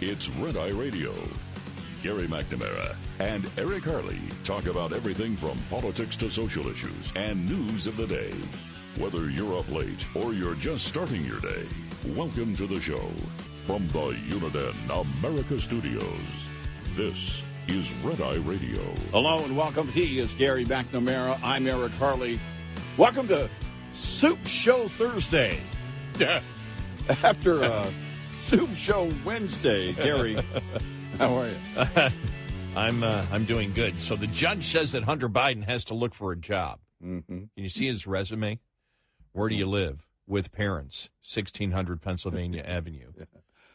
It's Red Eye Radio. Gary McNamara and Eric Harley talk about everything from politics to social issues and news of the day. Whether you're up late or you're just starting your day, welcome to the show. From the Uniden America Studios, this is Red Eye Radio. Hello and welcome. He is Gary McNamara. I'm Eric Harley. Welcome to Soup Show Thursday. After Soup Show Wednesday, Gary, how are you? I'm doing good. So the judge says that Hunter Biden has to look for a job. Mm-hmm. Can you see his resume? Where do you live? With parents, 1600 Pennsylvania Avenue.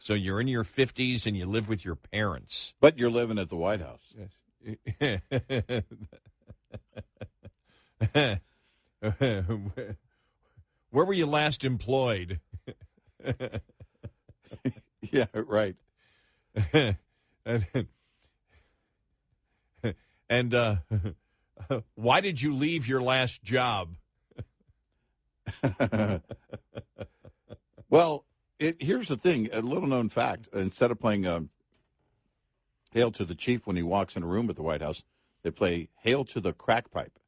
So you're in your 50s and you live with your parents. But you're living at the White House. Yes. Where were you last employed? Yeah, right. And why did you leave your last job? Well, here's the thing. A little-known fact. Instead of playing Hail to the Chief when he walks in a room at the White House, they play Hail to the Crack Pipe,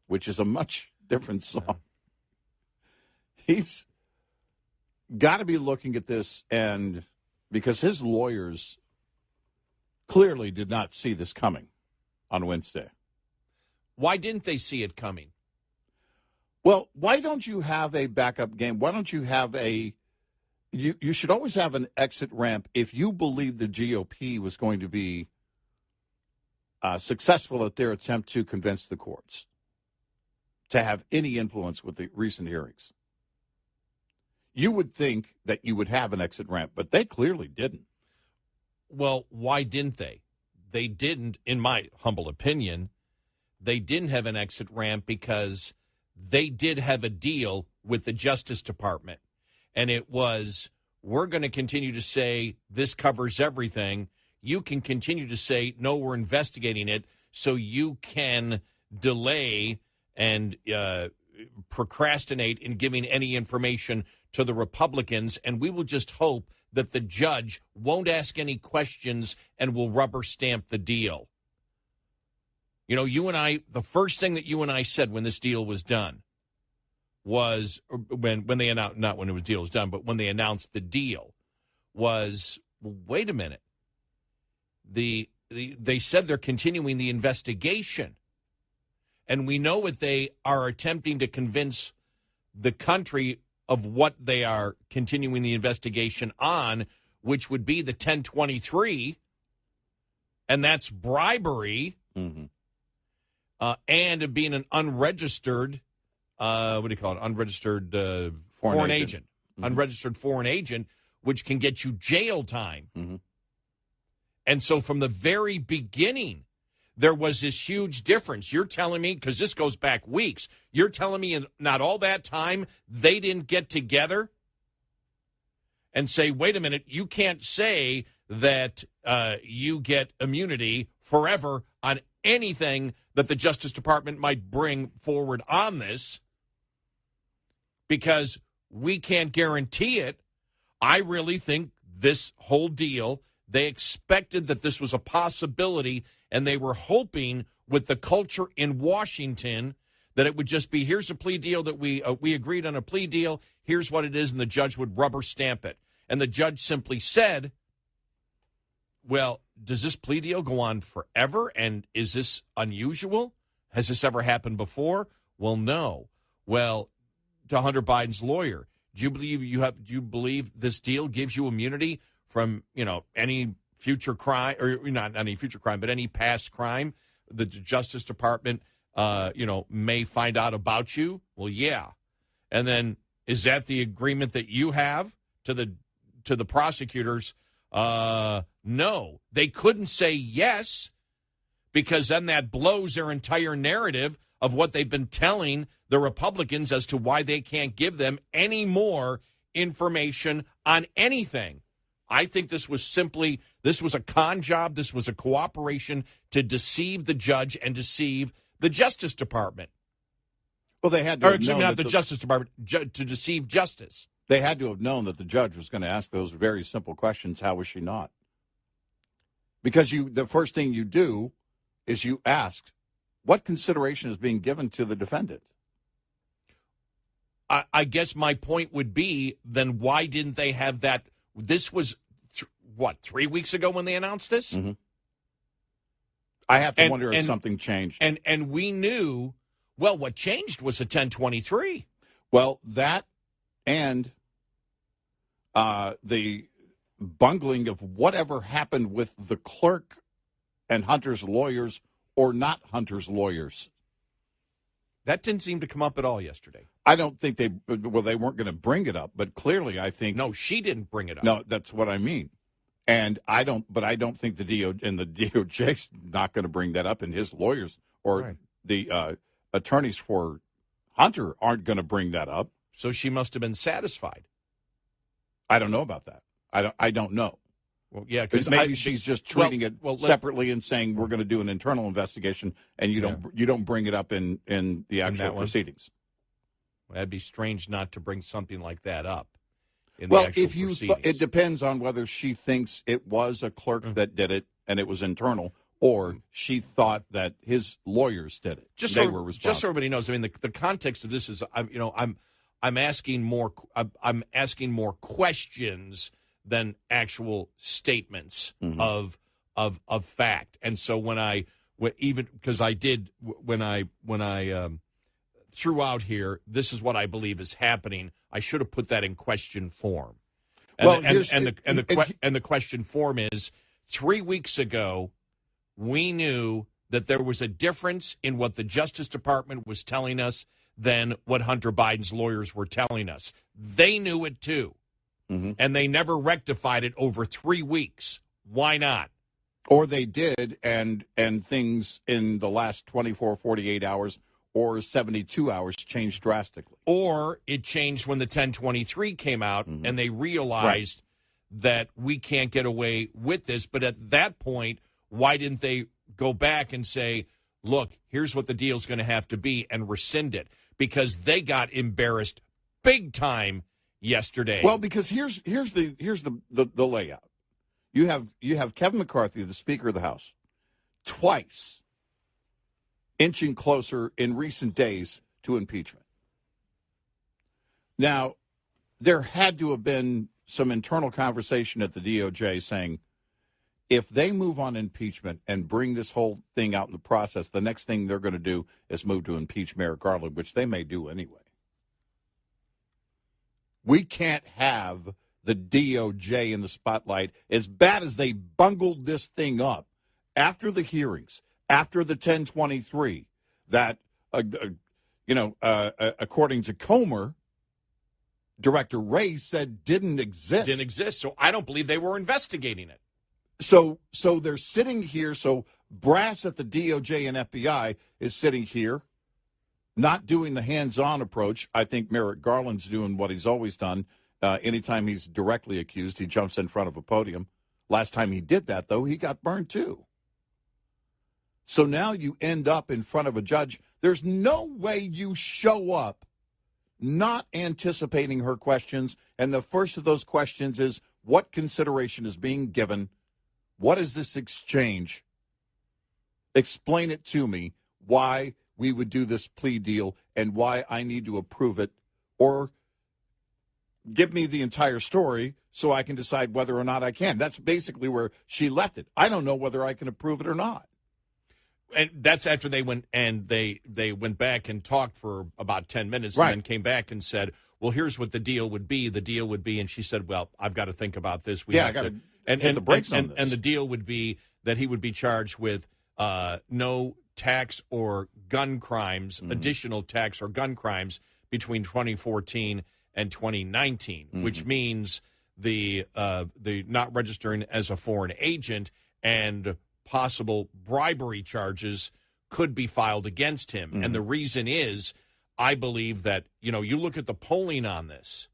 which is a much different song. He's got to be looking at this, and because his lawyers clearly did not see this coming on Wednesday. Why didn't they see it coming? Well, why don't you have a backup game? Why don't you have you should always have an exit ramp if you believe the GOP was going to be successful at their attempt to convince the courts to have any influence with the recent hearings. You would think that you would have an exit ramp, but they clearly didn't. Well, why didn't they? They didn't, in my humble opinion, they didn't have an exit ramp because they did have a deal with the Justice Department. And it was, we're going to continue to say this covers everything. You can continue to say, no, we're investigating it, so you can delay and procrastinate in giving any information to the Republicans, and we will just hope that the judge won't ask any questions and will rubber stamp the deal. You know, you and I, the first thing that you and I said when this deal was done was when they announced, not when the deal was done, but when they announced the deal was, well, wait a minute. They said they're continuing the investigation. And we know what they are attempting to convince the country of what they are continuing the investigation on, which would be the 1023, and that's bribery, and being an unregistered, what do you call it, unregistered foreign agent. Unregistered foreign agent, which can get you jail time. And so from the very beginning, there was this huge difference. You're telling me, because this goes back weeks, you're telling me in not all that time they didn't get together and say, wait a minute, you can't say that you get immunity forever on anything that the Justice Department might bring forward on this because we can't guarantee it. I really think this whole deal, they expected that this was a possibility, and they were hoping with the culture in Washington that it would just be, here's a plea deal that we agreed on a plea deal, here's what it is, and the judge would rubber stamp it. And the judge simply said, well, does this plea deal go on forever, and is this unusual? Has this ever happened before? Well, no. Well, to Hunter Biden's lawyer, do you believe this deal gives you immunity from, any future crime, or not any future crime, but any past crime the Justice Department, may find out about you? Well, yeah. And then is that the agreement that you have to the prosecutors? No. They couldn't say yes because then that blows their entire narrative of what they've been telling the Republicans as to why they can't give them any more information on anything. I think this was a con job. This was a cooperation to deceive the judge and deceive the Justice Department. Well, they had to have known not the Justice Department, to deceive justice. They had to have known that the judge was going to ask those very simple questions. How was she not? Because the first thing you do is you ask, what consideration is being given to the defendant? I guess my point would be, then why didn't they have that? This was, 3 weeks ago when they announced this? Mm-hmm. I have to wonder if something changed. And we knew, well, what changed was a 1023. Well, that and the bungling of whatever happened with the clerk and Hunter's lawyers or not Hunter's lawyers. That didn't seem to come up at all yesterday. I don't think they weren't going to bring it up, but clearly I think. No, she didn't bring it up. No, that's what I mean. And I don't think the DOJ's not going to bring that up, and his lawyers or the attorneys for Hunter aren't going to bring that up. So she must have been satisfied. I don't know about that. I don't know. Well, yeah, because maybe she's just treating it separately and saying we're going to do an internal investigation, and you don't bring it up in the actual proceedings. Well, that'd be strange not to bring something like that up. It depends on whether she thinks it was a clerk that did it and it was internal, or she thought that his lawyers did it. They were responsible. Just so everybody knows, I mean, the context of this is, I'm asking more questions than actual statements of fact. And so when I threw out here, this is what I believe is happening, I should have put that in question form. The question form is, 3 weeks ago, we knew that there was a difference in what the Justice Department was telling us than what Hunter Biden's lawyers were telling us. They knew it too. And they never rectified it over 3 weeks. Why not? Or they did, and things in the last 24, 48 hours or 72 hours changed drastically. Or it changed when the 1023 came out and they realized that we can't get away with this. But at that point, why didn't they go back and say, look, here's what the deal's going to have to be, and rescind it? Because they got embarrassed big time yesterday. Well, because here's the layout. You have Kevin McCarthy, the Speaker of the House, twice inching closer in recent days to impeachment. Now, there had to have been some internal conversation at the DOJ saying, if they move on impeachment and bring this whole thing out in the process, the next thing they're going to do is move to impeach Mayor Garland, which they may do anyway. We can't have the DOJ in the spotlight. As bad as they bungled this thing up after the hearings, after the 1023, that, according to Comer, Director Ray said didn't exist. So I don't believe they were investigating it. So they're sitting here. So brass at the DOJ and FBI is sitting here, not doing the hands-on approach. I think Merrick Garland's doing what he's always done. Anytime he's directly accused, he jumps in front of a podium. Last time he did that, though, he got burned too. So now you end up in front of a judge. There's no way you show up not anticipating her questions. And the first of those questions is, what consideration is being given? What is this exchange? Explain it to me, why we would do this plea deal and why I need to approve it, or give me the entire story so I can decide whether or not I can. That's basically where she left it. I don't know whether I can approve it or not. And that's after they went and they went back and talked for about 10 minutes and then came back and said, well, here's what the deal would be. The deal would be, and she said, well, I've got to think about this. I got to hit the brakes on this. And the deal would be that he would be charged with no tax or gun crimes, additional tax or gun crimes between 2014 and 2019, which means the not registering as a foreign agent and possible bribery charges could be filed against him. And the reason is, I believe that, you look at the polling on this,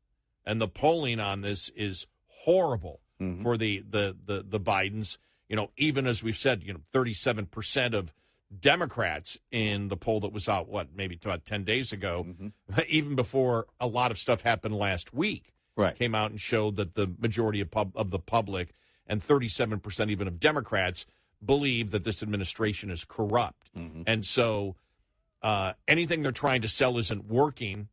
and the polling on this is horrible for the Bidens. Even as we've said, 37% of Democrats in the poll that was out, maybe about 10 days ago, even before a lot of stuff happened last week, came out and showed that the majority of the public and 37% even of Democrats believe that this administration is corrupt. And so anything they're trying to sell isn't working.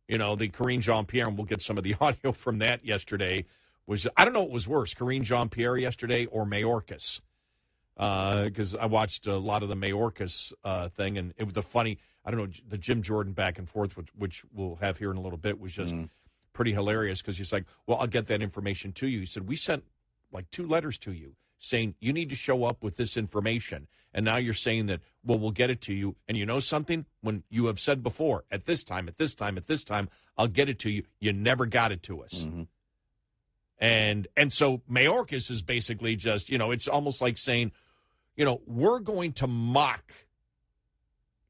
You know, the Karine Jean-Pierre, and we'll get some of the audio from that yesterday, was, I don't know what was worse, Karine Jean-Pierre yesterday or Mayorkis. Because I watched a lot of the Mayorkis thing, and it was the funny, I don't know, the Jim Jordan back and forth, which we'll have here in a little bit, was just pretty hilarious, because he's like, well, I'll get that information to you. He said, we sent like 2 letters to you saying you need to show up with this information. And now you're saying that, well, we'll get it to you. And you know something? When you have said before, at this time, I'll get it to you, you never got it to us. And so Mayorkis is basically just, you know, it's almost like saying, you know, we're going to mock.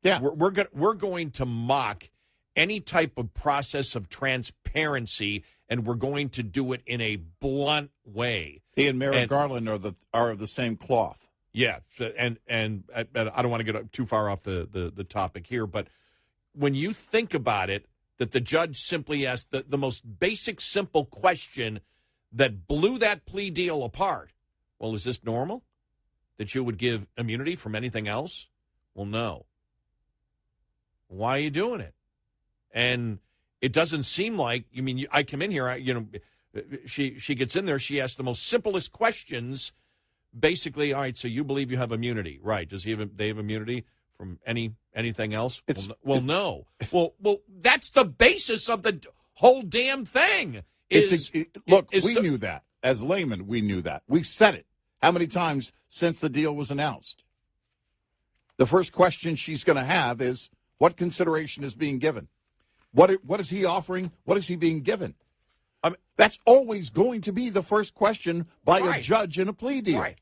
Yeah. We're going to mock any type of process of transparency, and we're going to do it in a blunt way. He and Merrick Garland are of the same cloth. Yeah, and I don't want to get too far off the topic here, but when you think about it, that the judge simply asked the most basic, simple question that blew that plea deal apart. Well, is this normal? That you would give immunity from anything else? Well, no. Why are you doing it? And it doesn't seem like, I come in here, she gets in there, she asks the most simplest questions. Basically, all right, so you believe you have immunity. Right. Does they have immunity from anything else? No. Well, that's the basis of the whole damn thing. We knew that. As laymen, we knew that. We said it. How many times since the deal was announced? The first question she's going to have is, what consideration is being given? What is he offering? What is he being given? That's always going to be the first question by a judge in a plea deal. Right.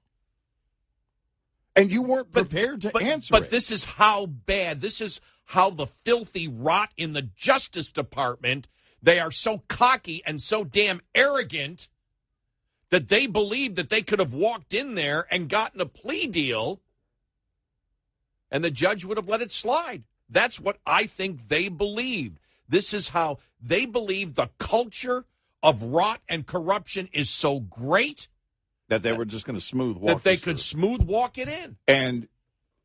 And you weren't prepared to answer it. But this is how bad, this is how the filthy rot in the Justice Department, they are so cocky and so damn arrogant that they believed that they could have walked in there and gotten a plea deal and the judge would have let it slide. That's what I think they believed. This is how they believe the culture of rot and corruption is so great that they were just going to smooth walk it in. And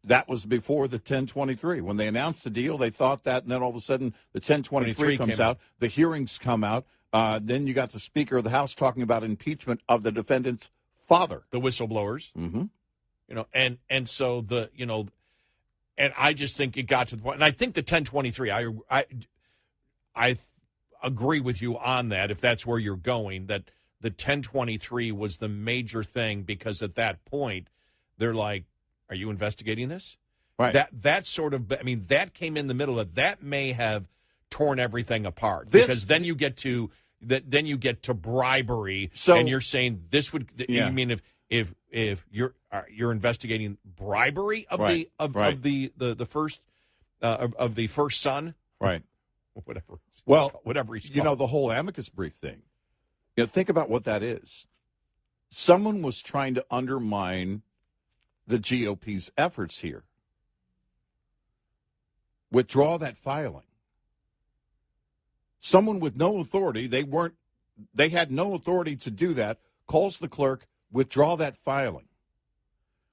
that was before the 1023. When they announced the deal, they thought that, and then all of a sudden the 1023 comes out, the hearings come out. Then you got the Speaker of the House talking about impeachment of the defendant's father, the whistleblowers. And so and I just think it got to the point, and I think the 1023. I agree with you on that. If that's where you're going, that the 1023 was the major thing, because at that point they're like, "Are you investigating this?" Right. That sort of. That came in the middle of that may have torn everything apart, because then you get to bribery, and you're saying this would. Yeah. You mean if you're investigating bribery of the first son, right? Whatever. Whatever he's called. The whole amicus brief thing. Think about what that is. Someone was trying to undermine the GOP's efforts here. Withdraw that filing. Someone with no authority, they had no authority to do that, calls the clerk, withdraw that filing.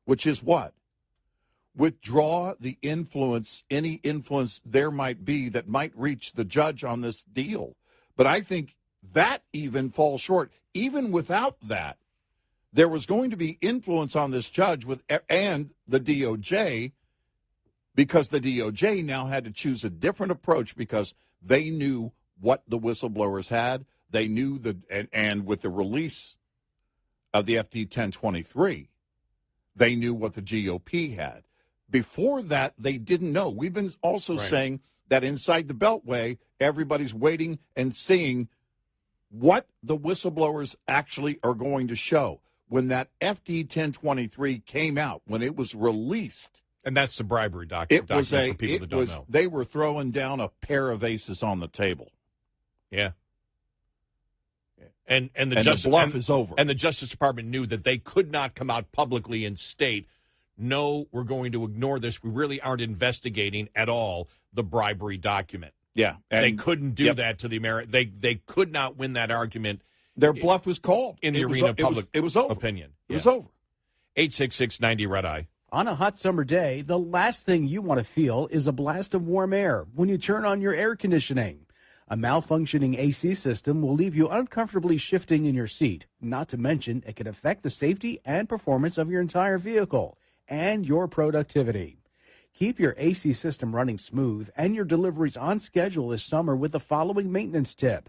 Which is what? Withdraw the influence, any influence there might be that might reach the judge on this deal. But I think that even falls short. Even without that, there was going to be influence on this judge and the DOJ, because the DOJ now had to choose a different approach, because they knew what the whistleblowers had. They knew and with the release of the FD 1023, they knew what the GOP had. Before that, they didn't know. We've been also saying that inside the Beltway, everybody's waiting and seeing what the whistleblowers actually are going to show. When that FD 1023 came out, when it was released. And that's the bribery document for people that don't know. They were throwing down a pair of aces on the table. Yeah. And the bluff is over. And the Justice Department knew that they could not come out publicly and state, no, we're going to ignore this. We really aren't investigating at all the bribery document. Yeah. They couldn't do that to the American. They could not win that argument Their bluff was called. In the arena of public it was over. opinion. It was over. 866-90 Red Eye. On a hot summer day, the last thing you want to feel is a blast of warm air when you turn on your air conditioning. A malfunctioning AC system will leave you uncomfortably shifting in your seat. Not to mention, it can affect the safety and performance of your entire vehicle and your productivity. Keep your AC system running smooth and your deliveries on schedule this summer with the following maintenance tip.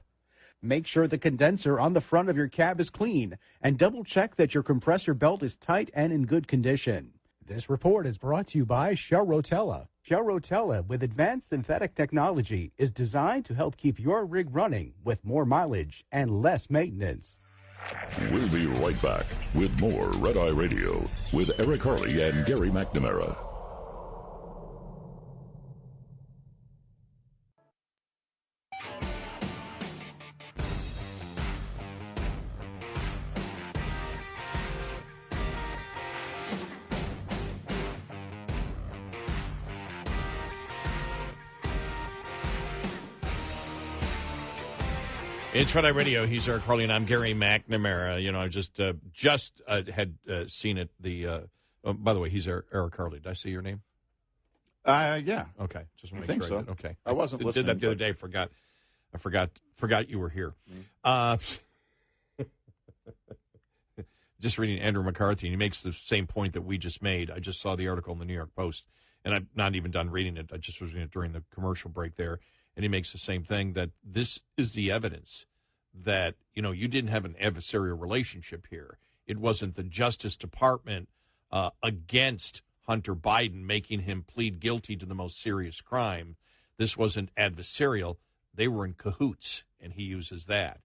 Make sure the condenser on the front of your cab is clean and double check that your compressor belt is tight and in good condition. This report is brought to you by Shell Rotella. Shell Rotella, with advanced synthetic technology, is designed to help keep your rig running with more mileage and less maintenance. We'll be right back with more Red Eye Radio with Eric Harley and Gary McNamara. It's Red Eye Radio. He's Eric Harley, and I'm Gary McNamara. You know, I just had seen it. By the way, he's Eric Harley. Did I say your name? Yeah. Okay, just want I to make think sure. so. Okay, I wasn't listening. Did that the other day. Forgot you were here. Just reading Andrew McCarthy, and he makes the same point that we just made. I just saw the article in the New York Post, and I'm not even done reading it. I just was reading it during the commercial break there. And he makes the same thing, that this is the evidence that, you know, you didn't have an adversarial relationship here. It wasn't the Justice Department against Hunter Biden making him plead guilty to the most serious crime. This wasn't adversarial. They were in cahoots, and he uses that.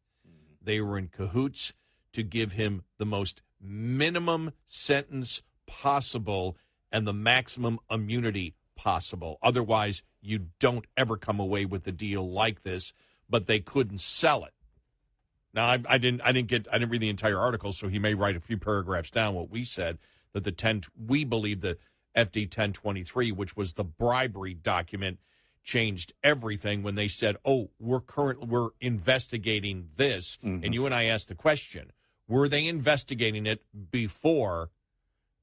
They were in cahoots to give him the most minimum sentence possible and the maximum immunity possible. Otherwise, you don't ever come away with a deal like this, but they couldn't sell it. Now, I didn't read the entire article, so he may write a few paragraphs down what we said, that we believe the FD 1023, which was the bribery document, changed everything when they said, "Oh, we're investigating this." Mm-hmm. And you and I asked the question, were they investigating it before?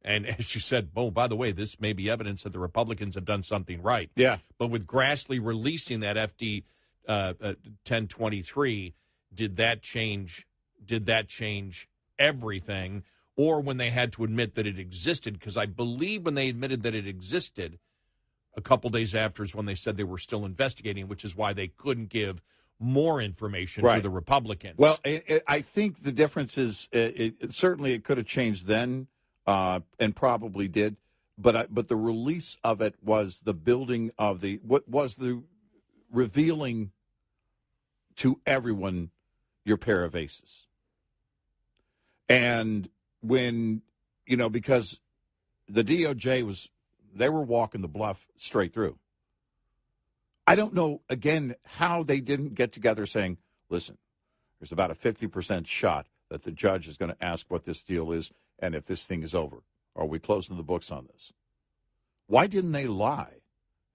And as you said, oh, by the way, this may be evidence that the Republicans have done something right. Yeah. But with Grassley releasing that FD 1023, did that change everything? Or when they had to admit that it existed? Because I believe when they admitted that it existed, a couple days after is when they said they were still investigating, which is why they couldn't give more information to the Republicans. Well, I think the difference is certainly it could have changed then. And probably did, but the release of it was the building of the revealing to everyone your pair of aces. And when, because the DOJ they were walking the bluff straight through. I don't know, again, how they didn't get together saying, listen, there's about a 50% shot that the judge is going to ask what this deal is. And if this thing is over, are we closing the books on this? Why didn't they lie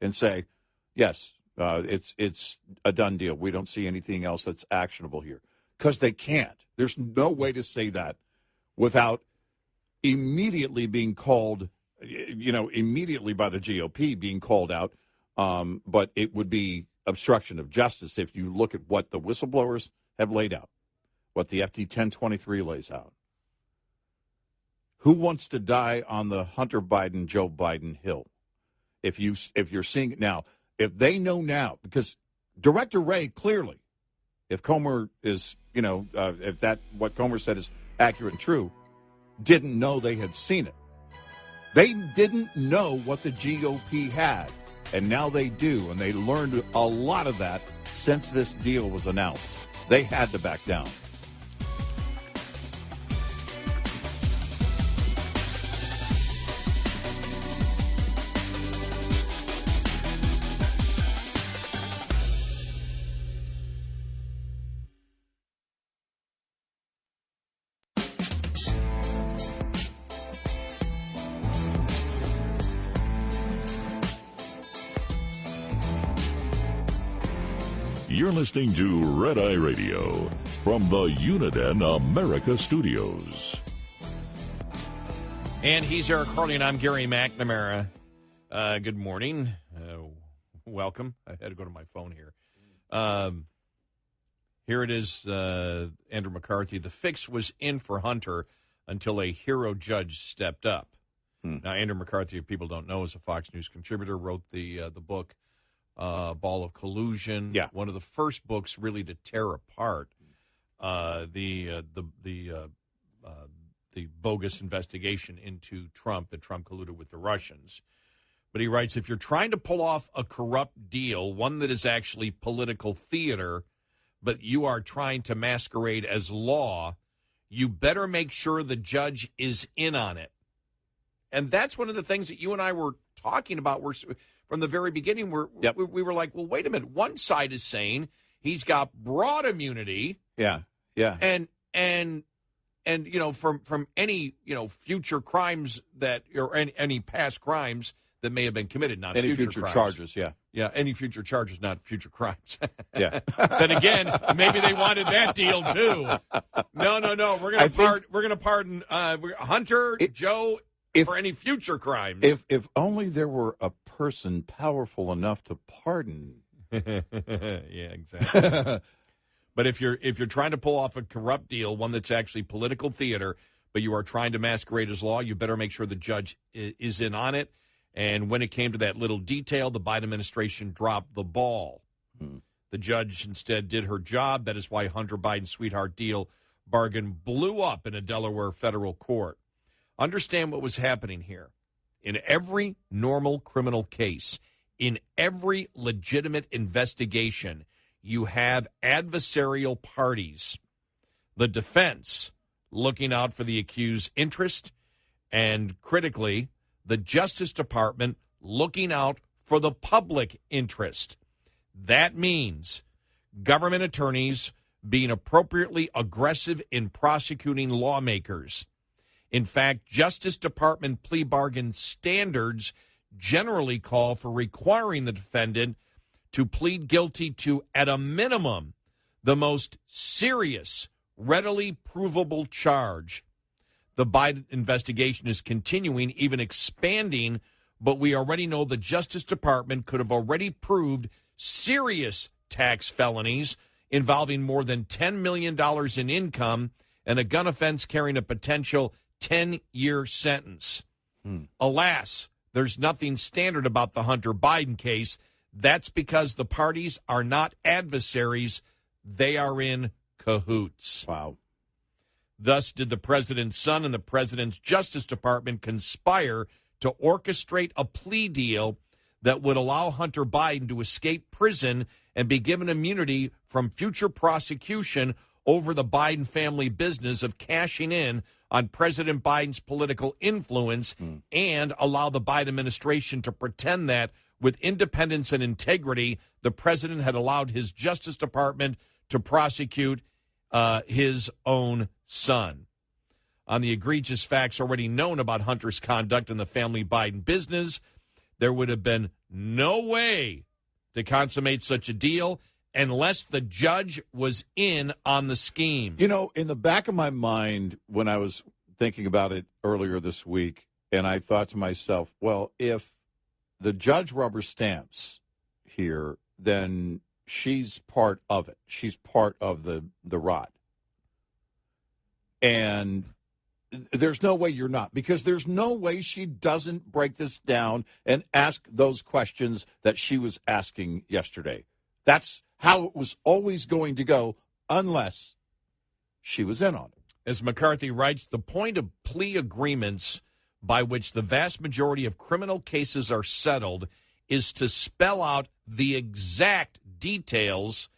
and say, yes, it's a done deal. We don't see anything else that's actionable here? Because they can't. There's no way to say that without immediately being called, immediately by the GOP being called out. But it would be obstruction of justice if you look at what the whistleblowers have laid out, what the FD 1023 lays out. Who wants to die on the Hunter Biden, Joe Biden hill? If you're seeing it now, if they know now, because Director Wray clearly, if Comer is, if what Comer said is accurate and true, didn't know they had seen it. They didn't know what the GOP had, and now they do, and they learned a lot of that since this deal was announced. They had to back down. You're listening to Red Eye Radio. from the Uniden America Studios. And he's Eric Harley, and I'm Gary McNamara. Good morning. Welcome. I had to go to my phone here. Here it is, Andrew McCarthy. The fix was in for Hunter until a hero judge stepped up. Now, Andrew McCarthy, if people don't know, is a Fox News contributor, wrote the book Ball of Collusion. Yeah. One of the first books really to tear apart the bogus investigation into Trump, that Trump colluded with the Russians. But he writes, if you're trying to pull off a corrupt deal, one that is actually political theater, but you are trying to masquerade as law, you better make sure the judge is in on it. And that's one of the things that you and I were talking about from the very beginning. We were like, well, wait a minute. One side is saying he's got broad immunity. Yeah. And from any future crimes or any past crimes that may have been committed, not any future crimes. charges. Yeah, any future charges, not future crimes. Yeah. Then again, maybe they wanted that deal too. No. We're gonna pardon Hunter, Joe, for any future crimes. If only there were a person powerful enough to pardon. Yeah, exactly. But if you're trying to pull off a corrupt deal, one that's actually political theater, but you are trying to masquerade as law, you better make sure the judge is in on it. And when it came to that little detail, the Biden administration dropped the ball. The judge instead did her job. That is why Hunter Biden's sweetheart deal bargain blew up in a Delaware federal court. Understand what was happening here. In every normal criminal case, in every legitimate investigation, you have adversarial parties. The defense looking out for the accused's interest, and critically, the Justice Department looking out for the public interest. That means government attorneys being appropriately aggressive in prosecuting lawmakers. In fact, Justice Department plea bargain standards generally call for requiring the defendant to plead guilty to, at a minimum, the most serious, readily provable charge. The Biden investigation is continuing, even expanding, but we already know the Justice Department could have already proved serious tax felonies involving more than $10 million in income and a gun offense carrying a potential 10-year sentence. Alas, there's nothing standard about the Hunter Biden case. That's because the parties are not adversaries. They are in cahoots. Wow. Thus did the president's son and the president's Justice Department conspire to orchestrate a plea deal that would allow Hunter Biden to escape prison and be given immunity from future prosecution over the Biden family business of cashing in on President Biden's political influence and allow the Biden administration to pretend that with independence and integrity, the president had allowed his Justice Department to prosecute his own son. On the egregious facts already known about Hunter's conduct in the family Biden business, there would have been no way to consummate such a deal unless the judge was in on the scheme. You know, in the back of my mind, when I was thinking about it earlier this week, and I thought to myself, well, if the judge rubber stamps here, then she's part of it. She's part of the rot. And there's no way you're not, because there's no way she doesn't break this down and ask those questions that she was asking yesterday. That's how it was always going to go, unless she was in on it. As McCarthy writes, the point of plea agreements by which the vast majority of criminal cases are settled is to spell out the exact details,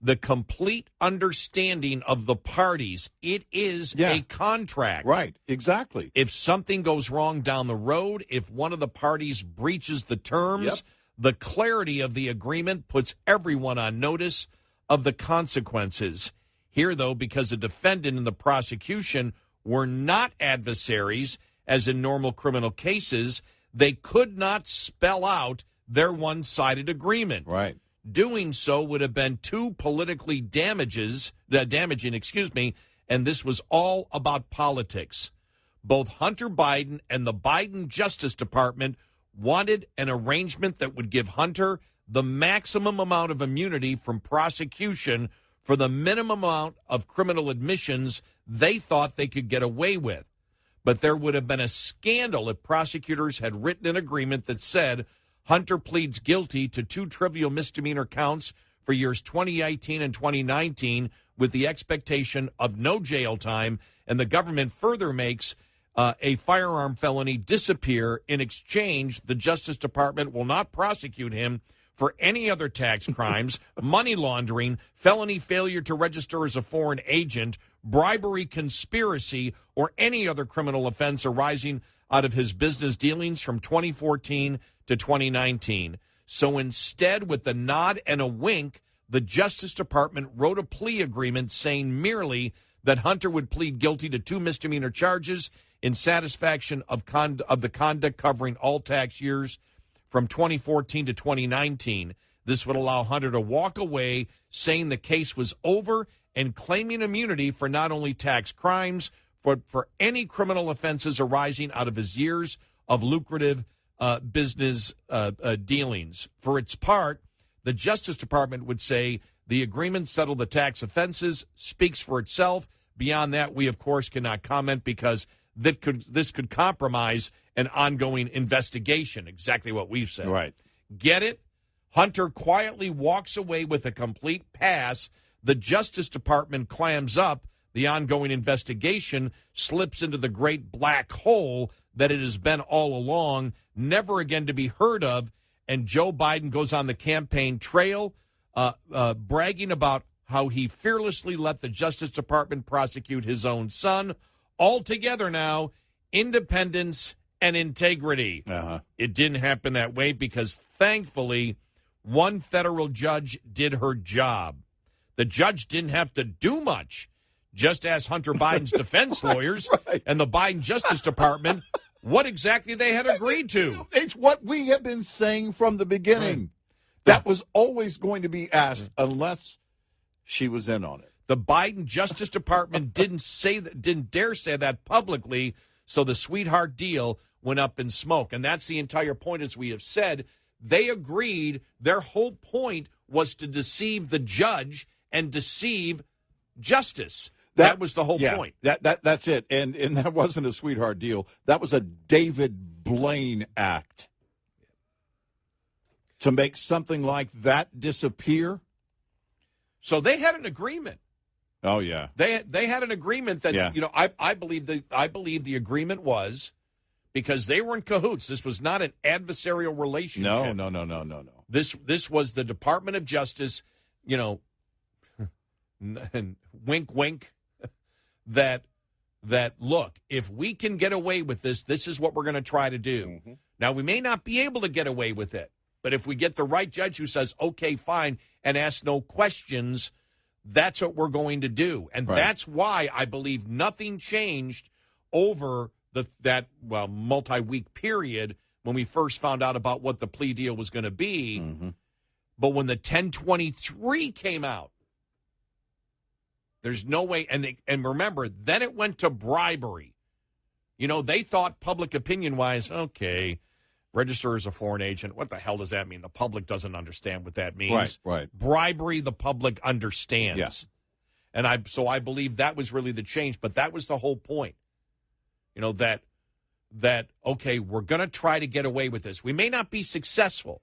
the complete understanding of the parties. It is a contract. Right, exactly. If something goes wrong down the road, if one of the parties breaches the terms, the clarity of the agreement puts everyone on notice of the consequences. Here, though, because the defendant and the prosecution were not adversaries, as in normal criminal cases, they could not spell out their one-sided agreement. Right. Doing so would have been too politically damaging, and this was all about politics. Both Hunter Biden and the Biden Justice Department wanted an arrangement that would give Hunter the maximum amount of immunity from prosecution for the minimum amount of criminal admissions they thought they could get away with. But there would have been a scandal if prosecutors had written an agreement that said Hunter pleads guilty to 2 trivial misdemeanor counts for years 2018 and 2019 with the expectation of no jail time, and the government further makes a firearm felony disappear. In exchange, the Justice Department will not prosecute him for any other tax crimes, money laundering, felony failure to register as a foreign agent, bribery, conspiracy, or any other criminal offense arising out of his business dealings from 2014 to 2019. So instead, with a nod and a wink, the Justice Department wrote a plea agreement saying merely that Hunter would plead guilty to 2 misdemeanor charges in satisfaction of the conduct covering all tax years from 2014 to 2019. This would allow Hunter to walk away, saying the case was over and claiming immunity for not only tax crimes, but for any criminal offenses arising out of his years of lucrative business dealings. For its part, the Justice Department would say the agreement settled the tax offenses, speaks for itself. Beyond that, we, of course, cannot comment because this could compromise an ongoing investigation, exactly what we've said. Right. Get it? Hunter quietly walks away with a complete pass. The Justice Department clams up. The ongoing investigation slips into the great black hole that it has been all along, never again to be heard of. And Joe Biden goes on the campaign trail, bragging about how he fearlessly let the Justice Department prosecute his own son. Altogether now, independence and integrity. It didn't happen that way because, thankfully, one federal judge did her job. The judge didn't have to do much. Just ask Hunter Biden's defense lawyers and the Biden Justice Department what exactly they had agreed to. It's what we have been saying from the beginning. Right. That was always going to be asked unless she was in on it. The Biden Justice Department didn't dare say that publicly, so the sweetheart deal went up in smoke. And that's the entire point, as we have said. They agreed. Their whole point was to deceive the judge and deceive justice. That was the whole point. That's it. And that wasn't a sweetheart deal. That was a David Blaine act. To make something like that disappear. So they had an agreement. Oh yeah. They had an agreement that I believe the agreement was because they were in cahoots. This was not an adversarial relationship. No. This was the Department of Justice, and wink wink, that look, if we can get away with this, this is what we're going to try to do. Mm-hmm. Now, we may not be able to get away with it, but if we get the right judge who says, okay, fine, and asks no questions, that's what we're going to do. And that's why I believe nothing changed over that multi-week period when we first found out about what the plea deal was going to be. Mm-hmm. But when the 1023 came out, there's no way. And remember, then it went to bribery. They thought public opinion-wise, okay, register as a foreign agent. What the hell does that mean? The public doesn't understand what that means. Right. Bribery, the public understands. Yes. And I believe that was really the change. But that was the whole point. That okay, we're going to try to get away with this. We may not be successful,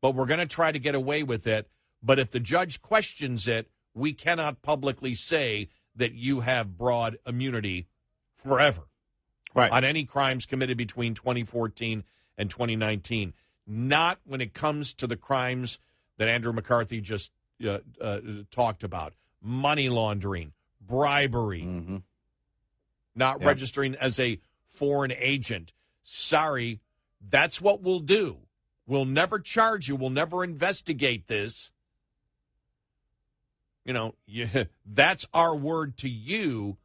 but we're going to try to get away with it. But if the judge questions it, we cannot publicly say that you have broad immunity forever on any crimes committed between 2014 and 2019. Not when it comes to the crimes that Andrew McCarthy just talked about. Money laundering, bribery, not registering as a foreign agent. Sorry, that's what we'll do. We'll never charge you. We'll never investigate this. That's our word to you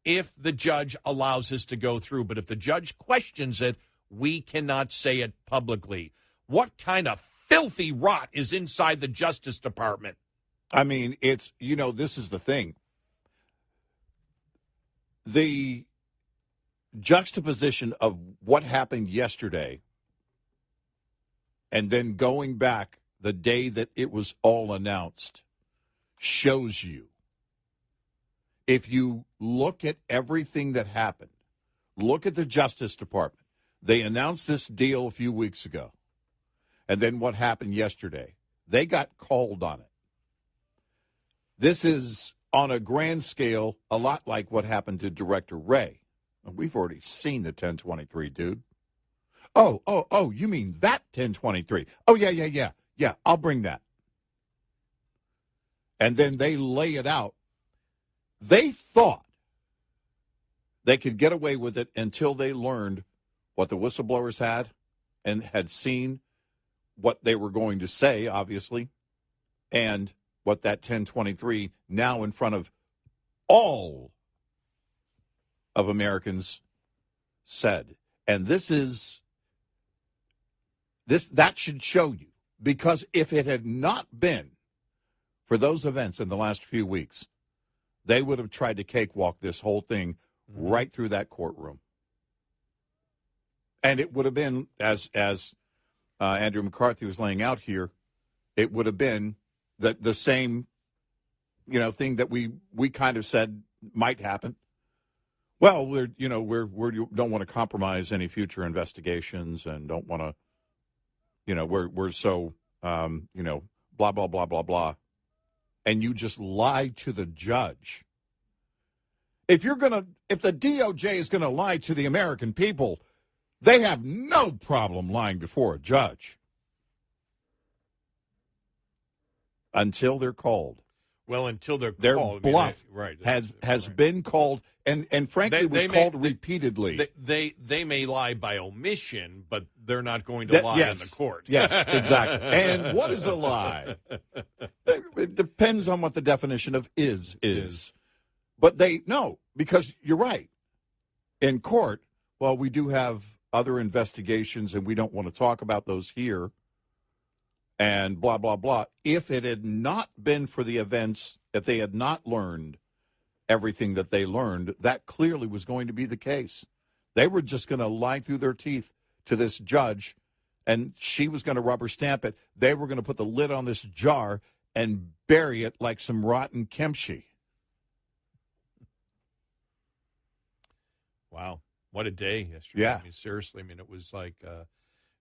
if the judge allows this to go through. But if the judge questions it, we cannot say it publicly. What kind of filthy rot is inside the Justice Department. I mean, it's, this is the thing. The juxtaposition of what happened yesterday and then going back the day that it was all announced shows you, if you look at everything that happened, look at the Justice Department. They announced this deal a few weeks ago. And then what happened yesterday? They got called on it. This is, on a grand scale, a lot like what happened to Director Wray. We've already seen the 1023, dude. Oh, you mean that 1023? Oh, yeah. Yeah, I'll bring that. And then they lay it out. They thought they could get away with it until they learned what the whistleblowers had and had seen what they were going to say, obviously, and what that 1023 now in front of all of Americans said. And that should show you, because if it had not been for those events in the last few weeks, they would have tried to cakewalk this whole thing right through that courtroom. And it would have been, as Andrew McCarthy was laying out here, it would have been the same, thing that we kind of said might happen. Well, we don't want to compromise any future investigations and don't want to, we're so, blah, blah, blah, blah, blah. And you just lie to the judge. If the DOJ is going to lie to the American people, they have no problem lying before a judge. Until they're called. Well, until they're their called. Bluff right, has been called, and frankly was called repeatedly. They may lie by omission, but they're not going to lie in the court. Yes, exactly. And what is a lie? It depends on what the definition of is. But because you're right. In court, well, we do have other investigations, and we don't want to talk about those here. And blah, blah, blah. If it had not been for the events, if they had not learned everything that they learned, that clearly was going to be the case. They were just going to lie through their teeth to this judge, and she was going to rubber stamp it. They were going to put the lid on this jar and bury it like some rotten kimchi. Wow. What a day yesterday. Yeah. I mean, seriously, it was like...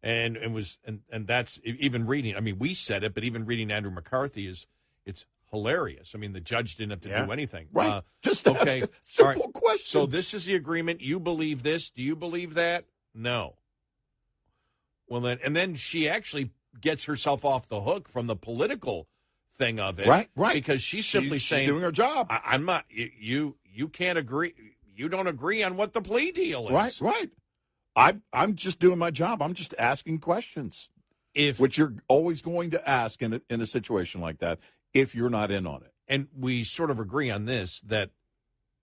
And that's even reading. I mean, we said it, but even reading Andrew McCarthy it's hilarious. I mean, the judge didn't have to do anything. Right. Just ask a simple question. So this is the agreement. You believe this. Do you believe that? No. Well, then she actually gets herself off the hook from the political thing of it. Right. Because she's simply saying, she's doing her job. I'm not. You can't agree. You don't agree on what the plea deal is. Right. I'm just doing my job. I'm just asking questions, which you're always going to ask in a situation like that if you're not in on it. And we sort of agree on this, that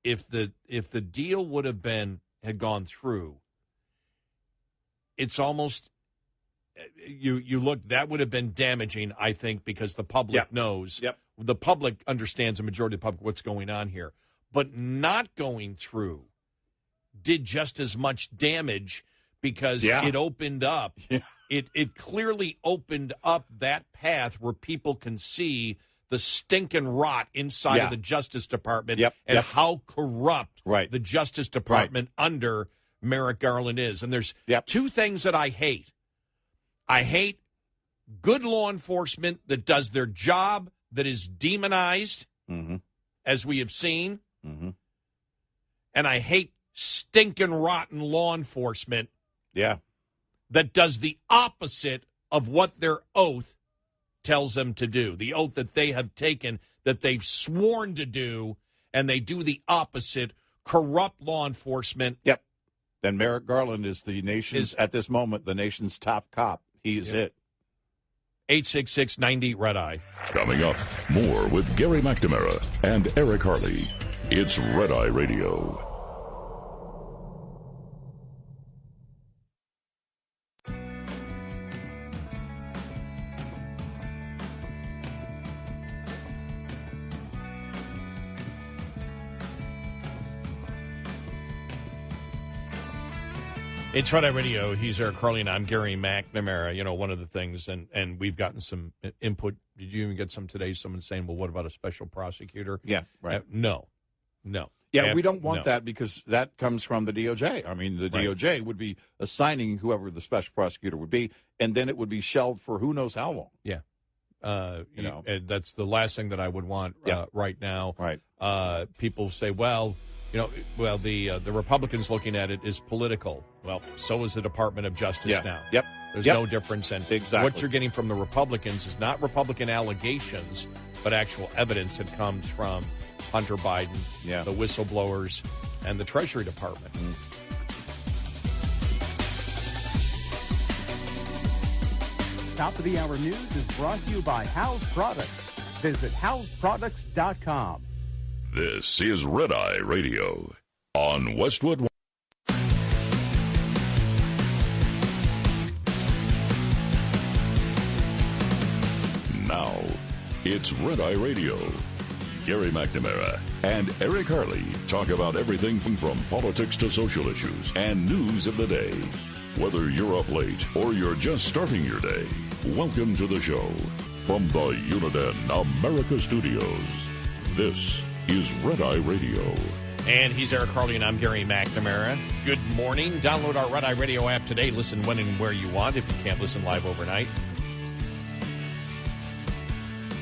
if the deal had gone through, it's almost you look, that would have been damaging, I think, because the public knows. Yep. The public understands, the majority of the public, what's going on here. But not going through did just as much damage because it opened up. Yeah. It clearly opened up that path where people can see the stinking rot inside of the Justice Department and how corrupt the Justice Department under Merrick Garland is. And there's two things that I hate. I hate good law enforcement that does their job that is demonized, as we have seen. Mm-hmm. And I hate stinking rotten law enforcement that does the opposite of what their oath tells them to do, the oath that they have taken, that they've sworn to do, and they do the opposite. Corrupt law enforcement. Yep. And Merrick Garland is at this moment, the nation's top cop. He is it. 866-90 Red Eye. Coming up, more with Gary McNamara and Eric Harley. It's Red Eye Radio. It's Red Eye Radio. He's Eric Carly, and I'm Gary McNamara. You know, one of the things, and we've gotten some input. Did you even get some today? Someone saying, well, what about a special prosecutor? Yeah, right. No. Yeah, we don't want that because that comes from the DOJ. I mean, the DOJ would be assigning whoever the special prosecutor would be, and then it would be shelved for who knows how long. Yeah. That's the last thing that I would want right now. Right. People say, the Republicans looking at it is political. Well, so is the Department of Justice now. Yep. There's no difference. And exactly. What you're getting from the Republicans is not Republican allegations, but actual evidence that comes from Hunter Biden, the whistleblowers, and the Treasury Department. Top of the Hour News is brought to you by House Products. Visit houseproducts.com. This is Red Eye Radio on Westwood. Now, it's Red Eye Radio. Gary McNamara and Eric Harley talk about everything from politics to social issues and news of the day. Whether you're up late or you're just starting your day, welcome to the show. From the Uniden America Studios, this is Red Eye Radio. And he's Eric Harley, and I'm Gary McNamara. Good morning. Download our Red Eye Radio app today. Listen when and where you want if you can't listen live overnight.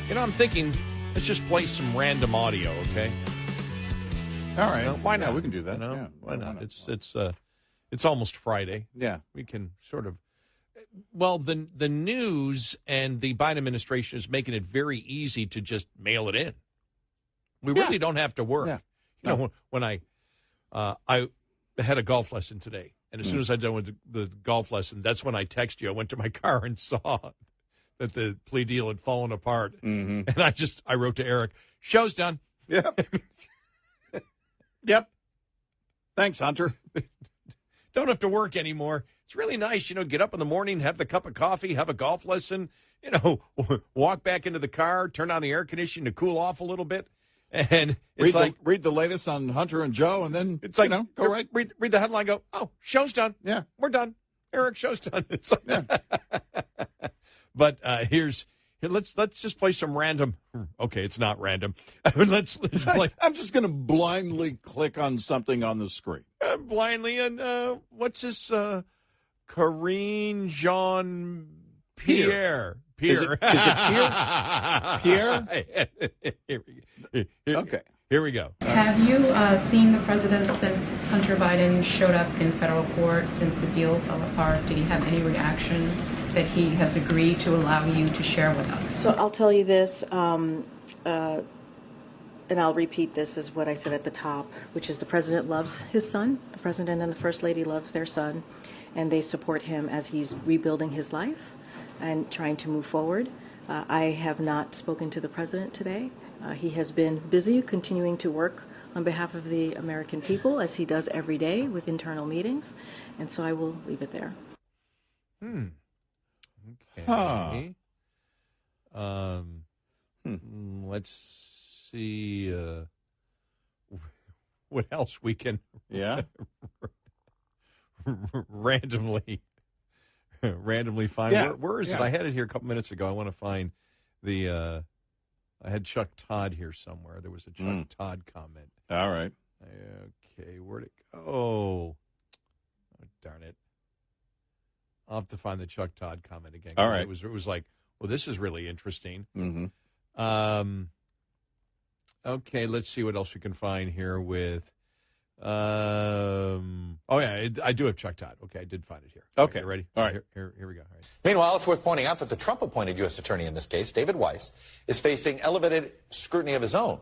You know, I'm thinking, let's just play some random audio, okay? All right. Why not? Yeah, we can do that. You know? Yeah. Why not? It's almost Friday. Yeah. We can sort of... Well, the news and the Biden administration is making it very easy to just mail it in. We really don't have to work. Yeah. You know, when I had a golf lesson today, and as soon as I done with the golf lesson, that's when I texted you. I went to my car and saw that the plea deal had fallen apart. Mm-hmm. And I wrote to Eric, show's done. Yep. Yep. Thanks, Hunter. Don't have to work anymore. It's really nice, get up in the morning, have the cup of coffee, have a golf lesson, walk back into the car, turn on the air conditioning to cool off a little bit. And it's read the latest on Hunter and Joe, and then it's like, go right. Read the headline, go, oh, show's done. Yeah. We're done. Eric, show's done. It's like, But let's just play some random. Okay, it's not random. let's play. I'm just going to blindly click on something on the screen. Blindly, and what's this? Karine Jean Pierre. Is it Pierre? Okay. Here we go. Have you seen the president since Hunter Biden showed up in federal court, since the deal fell apart? Did he have any reaction that he has agreed to allow you to share with us? So I'll tell you this, and I'll repeat this as what I said at the top, which is the president loves his son. The president and the first lady love their son, and they support him as he's rebuilding his life and trying to move forward. I have not spoken to the president today. He has been busy continuing to work on behalf of the American people, as he does every day with internal meetings, and so I will leave it there. Okay. Let's see what else we can randomly find. Yeah. Where is it? I had it here a couple minutes ago. I want to find the I had Chuck Todd here somewhere. There was a Chuck Todd comment. All right. Okay, where'd it go? Oh, darn it. I'll have to find the Chuck Todd comment again. All right. It was like, well, this is really interesting. Mm-hmm. Okay, let's see what else we can find here with. I do have Chuck Todd. Okay, I did find it here. Okay, ready? All right. Here we go. All right. Meanwhile, it's worth pointing out that the Trump-appointed U.S. attorney in this case, David Weiss, is facing elevated scrutiny of his own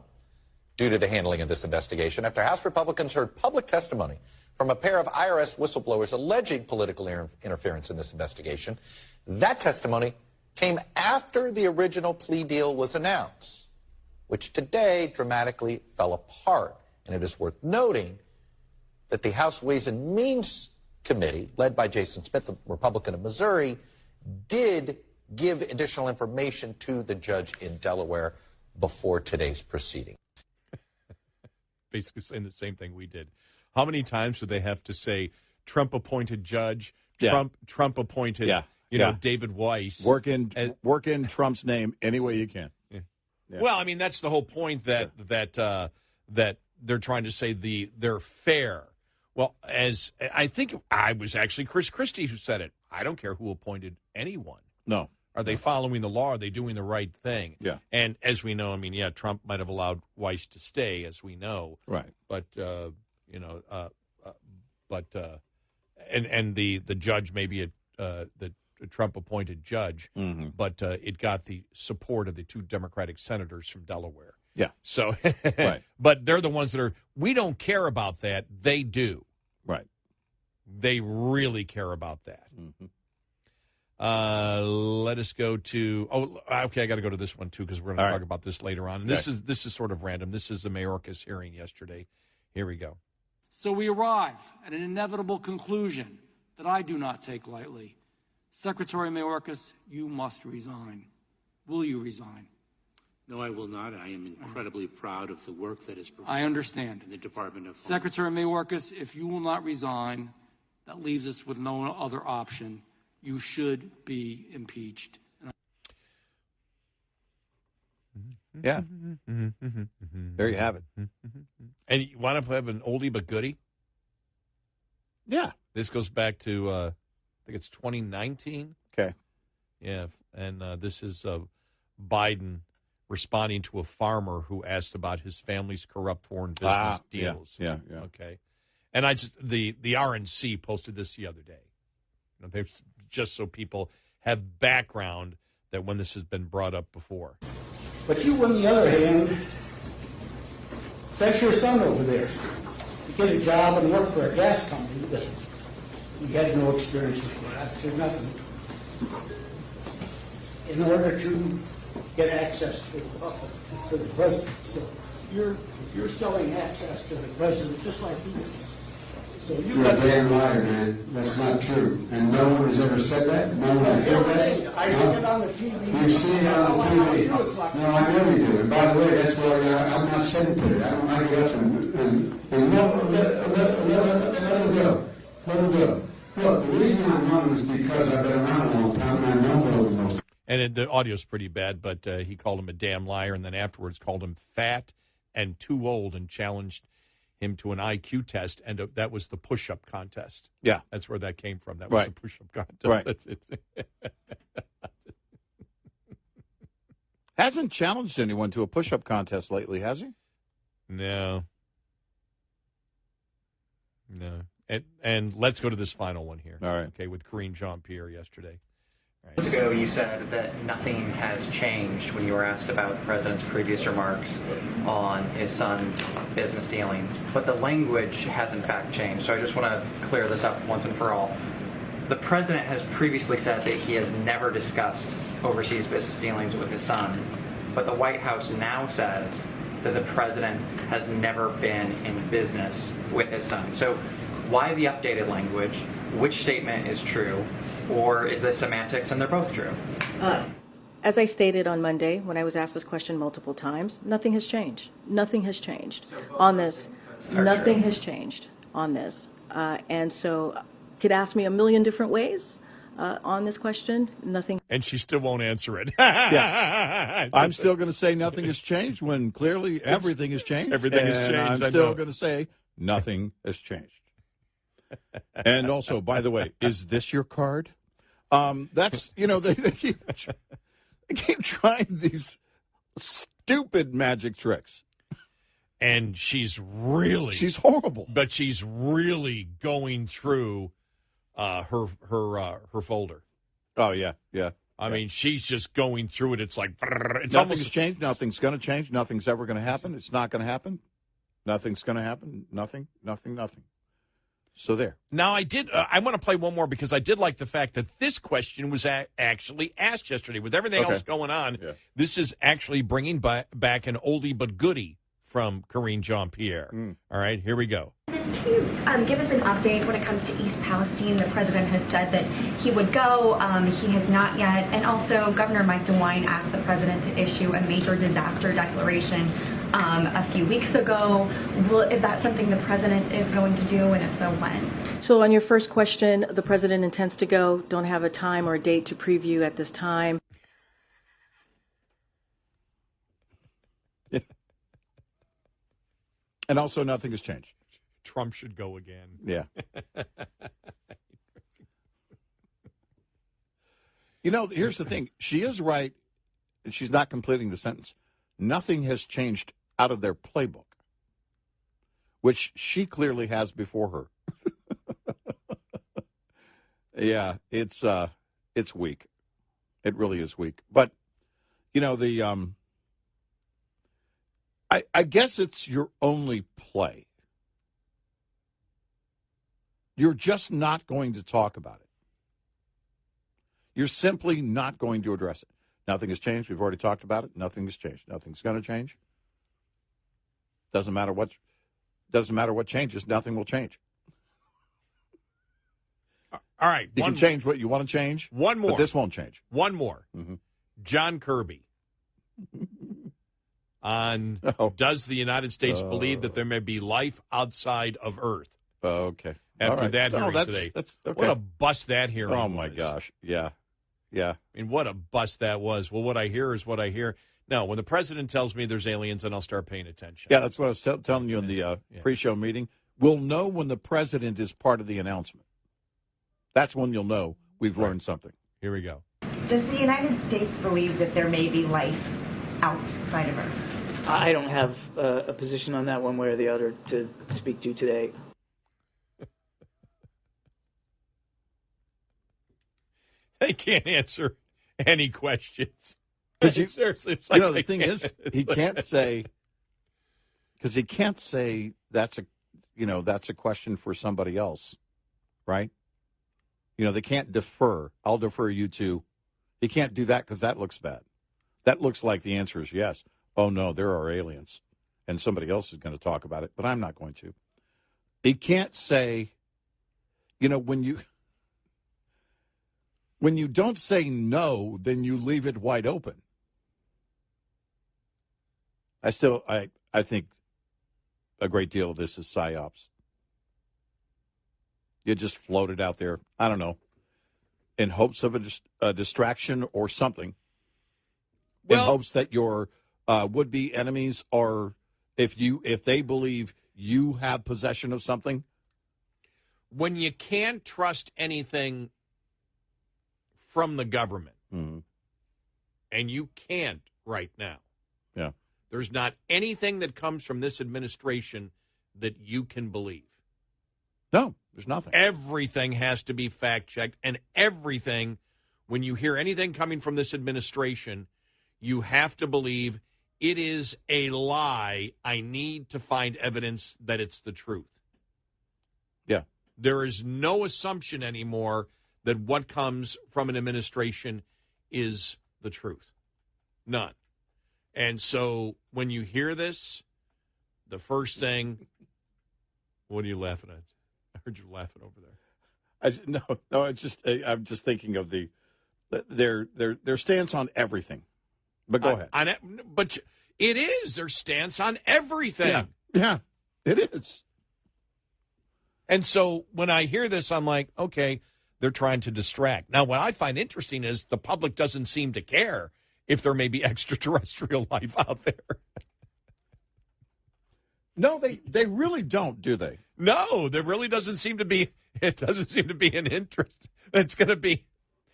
due to the handling of this investigation after House Republicans heard public testimony from a pair of IRS whistleblowers alleging political interference in this investigation. That testimony came after the original plea deal was announced, which today dramatically fell apart. And it is worth noting that the House Ways and Means Committee, led by Jason Smith, the Republican of Missouri, did give additional information to the judge in Delaware before today's proceeding. Basically saying the same thing we did. How many times do they have to say, Trump appointed judge, Yeah. Trump appointed, Yeah. you know, David Weiss. Work in Trump's name any way you can. Yeah. Yeah. Well, I mean, that's the whole point that they're trying to say they're fair. Well, as I think I was actually Chris Christie who said it. I don't care who appointed anyone. No. Are they following the law? Are they doing the right thing? Yeah. And as we know, I mean, yeah, Trump might have allowed Weiss to stay, as we know. Right. But the judge may be the Trump appointed judge, Mm-hmm. but it got the support of the 2 Democratic senators from Delaware. Yeah. So, Right. But they're the ones that are. We don't care about that. They do. Right. They really care about that. Mm-hmm. Let us go to. Oh, okay. I got to go to this one too because we're going to talk about this later on. And Okay. this is sort of random. This is the Mayorkis hearing yesterday. Here we go. So we arrive at an inevitable conclusion that I do not take lightly. Secretary Mayorkis, you must resign. Will you resign? No, I will not. I am incredibly proud of the work that is performed. I understand. In the Department of Homeland Secretary Mayorkis, if you will not resign, that leaves us with no other option. You should be impeached. Yeah. There you have it. And you want to have an oldie but goodie? Yeah. This goes back to I think it's 2019. Okay. Yeah, and this is Biden responding to a farmer who asked about his family's corrupt foreign business deals. Yeah. Okay. And I just the RNC posted this the other day. You know, they've just so people have background that when this has been brought up before. But you, on the other hand, sent your son over there to get a job and work for a gas company that you had no experience with gas or nothing, in order to get access to the president. So you're selling access to the president just like he is. So You're a damn liar, man. That's not true. And no one has ever said that. No one has heard that. I see it on the TV. You see it on the TV. No, I know you do. And by the way, that's why I'm not sitting to it. I don't like it up and no, let him go. Let him go. Look, the reason I'm running is because I've been around a long time and I know more than most. And the audio's pretty bad, but he called him a damn liar, and then afterwards called him fat and too old and challenged him to an IQ test, and that was the push-up contest. Yeah. That's where that came from. That was Right. the push-up contest. Right. Hasn't challenged anyone to a push-up contest lately, has he? No. And let's go to this final one here. All right. Okay, with Karine Jean-Pierre yesterday. Months ago, you said that nothing has changed when you were asked about the president's previous remarks on his son's business dealings. But the language has, in fact, changed. So I just want to clear this up once and for all. The president has previously said that he has never discussed overseas business dealings with his son. But the White House now says that the president has never been in business with his son. So why the updated language? Which statement is true? Or is this semantics and they're both true? As I stated on Monday, when I was asked this question multiple times, nothing has changed. Nothing has changed on this. Nothing has changed on this. And so could ask me a million different ways on this question. Nothing. And she still won't answer it. Yeah. I'm still going to say nothing has changed when clearly everything has changed. Everything has and changed, I I'm still know. going to say nothing has changed. And also, by the way, is this your card? That's, they keep trying these stupid magic tricks. And she's horrible. But she's really going through her folder. Oh, yeah. I mean, she's just going through it. It's like, it's Nothing's changed. Nothing's going to change. Nothing's ever going to happen. It's not going to happen. Nothing's going to happen. Nothing. So there. Now, I want to play one more because I did like the fact that this question was actually asked yesterday. With everything else going on, This is actually bringing back an oldie but goodie from Karine Jean-Pierre. All right, here we go. Can you give us an update when it comes to East Palestine? The president has said that he would go. He has not yet. And also, Governor Mike DeWine asked the president to issue a major disaster declaration a few weeks ago. Is that something the president is going to do, and if so, when? So on your first question, the president intends to go. Don't have a time or a date to preview at this time. And also, nothing has changed. Trump should go again. Yeah. You know, here's the thing. She is right. She's not completing the sentence. Nothing has changed out of their playbook, which she clearly has before her. Yeah, it's weak. It really is weak. But, you know, I guess it's your only play. You're just not going to talk about it. You're simply not going to address it. Nothing has changed. We've already talked about it. Nothing has changed. Nothing's going to change. Doesn't matter what changes. Nothing will change. All right. You can change what you want to change. One more. But this won't change. One more. Mm-hmm. John Kirby. On does the United States believe that there may be life outside of Earth? Okay. After that hearing today. That's okay. What a bust that hearing was. Oh, my gosh. Yeah. Yeah. I mean, what a bust that was. Well, what I hear is what I hear. No, when the president tells me there's aliens, then I'll start paying attention. Yeah, that's what I was telling you in the pre-show meeting. We'll know when the president is part of the announcement. That's when you'll know we've learned something. Here we go. Does the United States believe that there may be life outside of Earth? I don't have a position on that one way or the other to speak to today. They can't answer any questions. Seriously, it's like the thing is, he can't say, because he can't say that's a question for somebody else, right? You know, they can't defer. I'll defer you to. He can't do that because that looks bad. That looks like the answer is yes. Oh, no, there are aliens, and somebody else is going to talk about it, but I'm not going to. He can't say, you know, when you don't say no, then you leave it wide open. I think a great deal of this is psyops. You just float it out there, I don't know, in hopes of a distraction or something, in hopes that your would-be enemies are, if they believe you have possession of something. When you can't trust anything from the government, and you can't right now. Yeah. There's not anything that comes from this administration that you can believe. No, there's nothing. Everything has to be fact-checked, and everything, when you hear anything coming from this administration, you have to believe it is a lie. I need to find evidence that it's the truth. Yeah. There is no assumption anymore that what comes from an administration is the truth. None. And so when you hear this, the first thing, what are you laughing at? I heard you laughing over there. I'm just thinking of their stance on everything. But go ahead. But it is their stance on everything. Yeah, it is. And so when I hear this, I'm like, okay, they're trying to distract. Now, what I find interesting is the public doesn't seem to care if there may be extraterrestrial life out there. No, they really don't, do they? No, there really doesn't seem to be. It doesn't seem to be an interest. It's going to be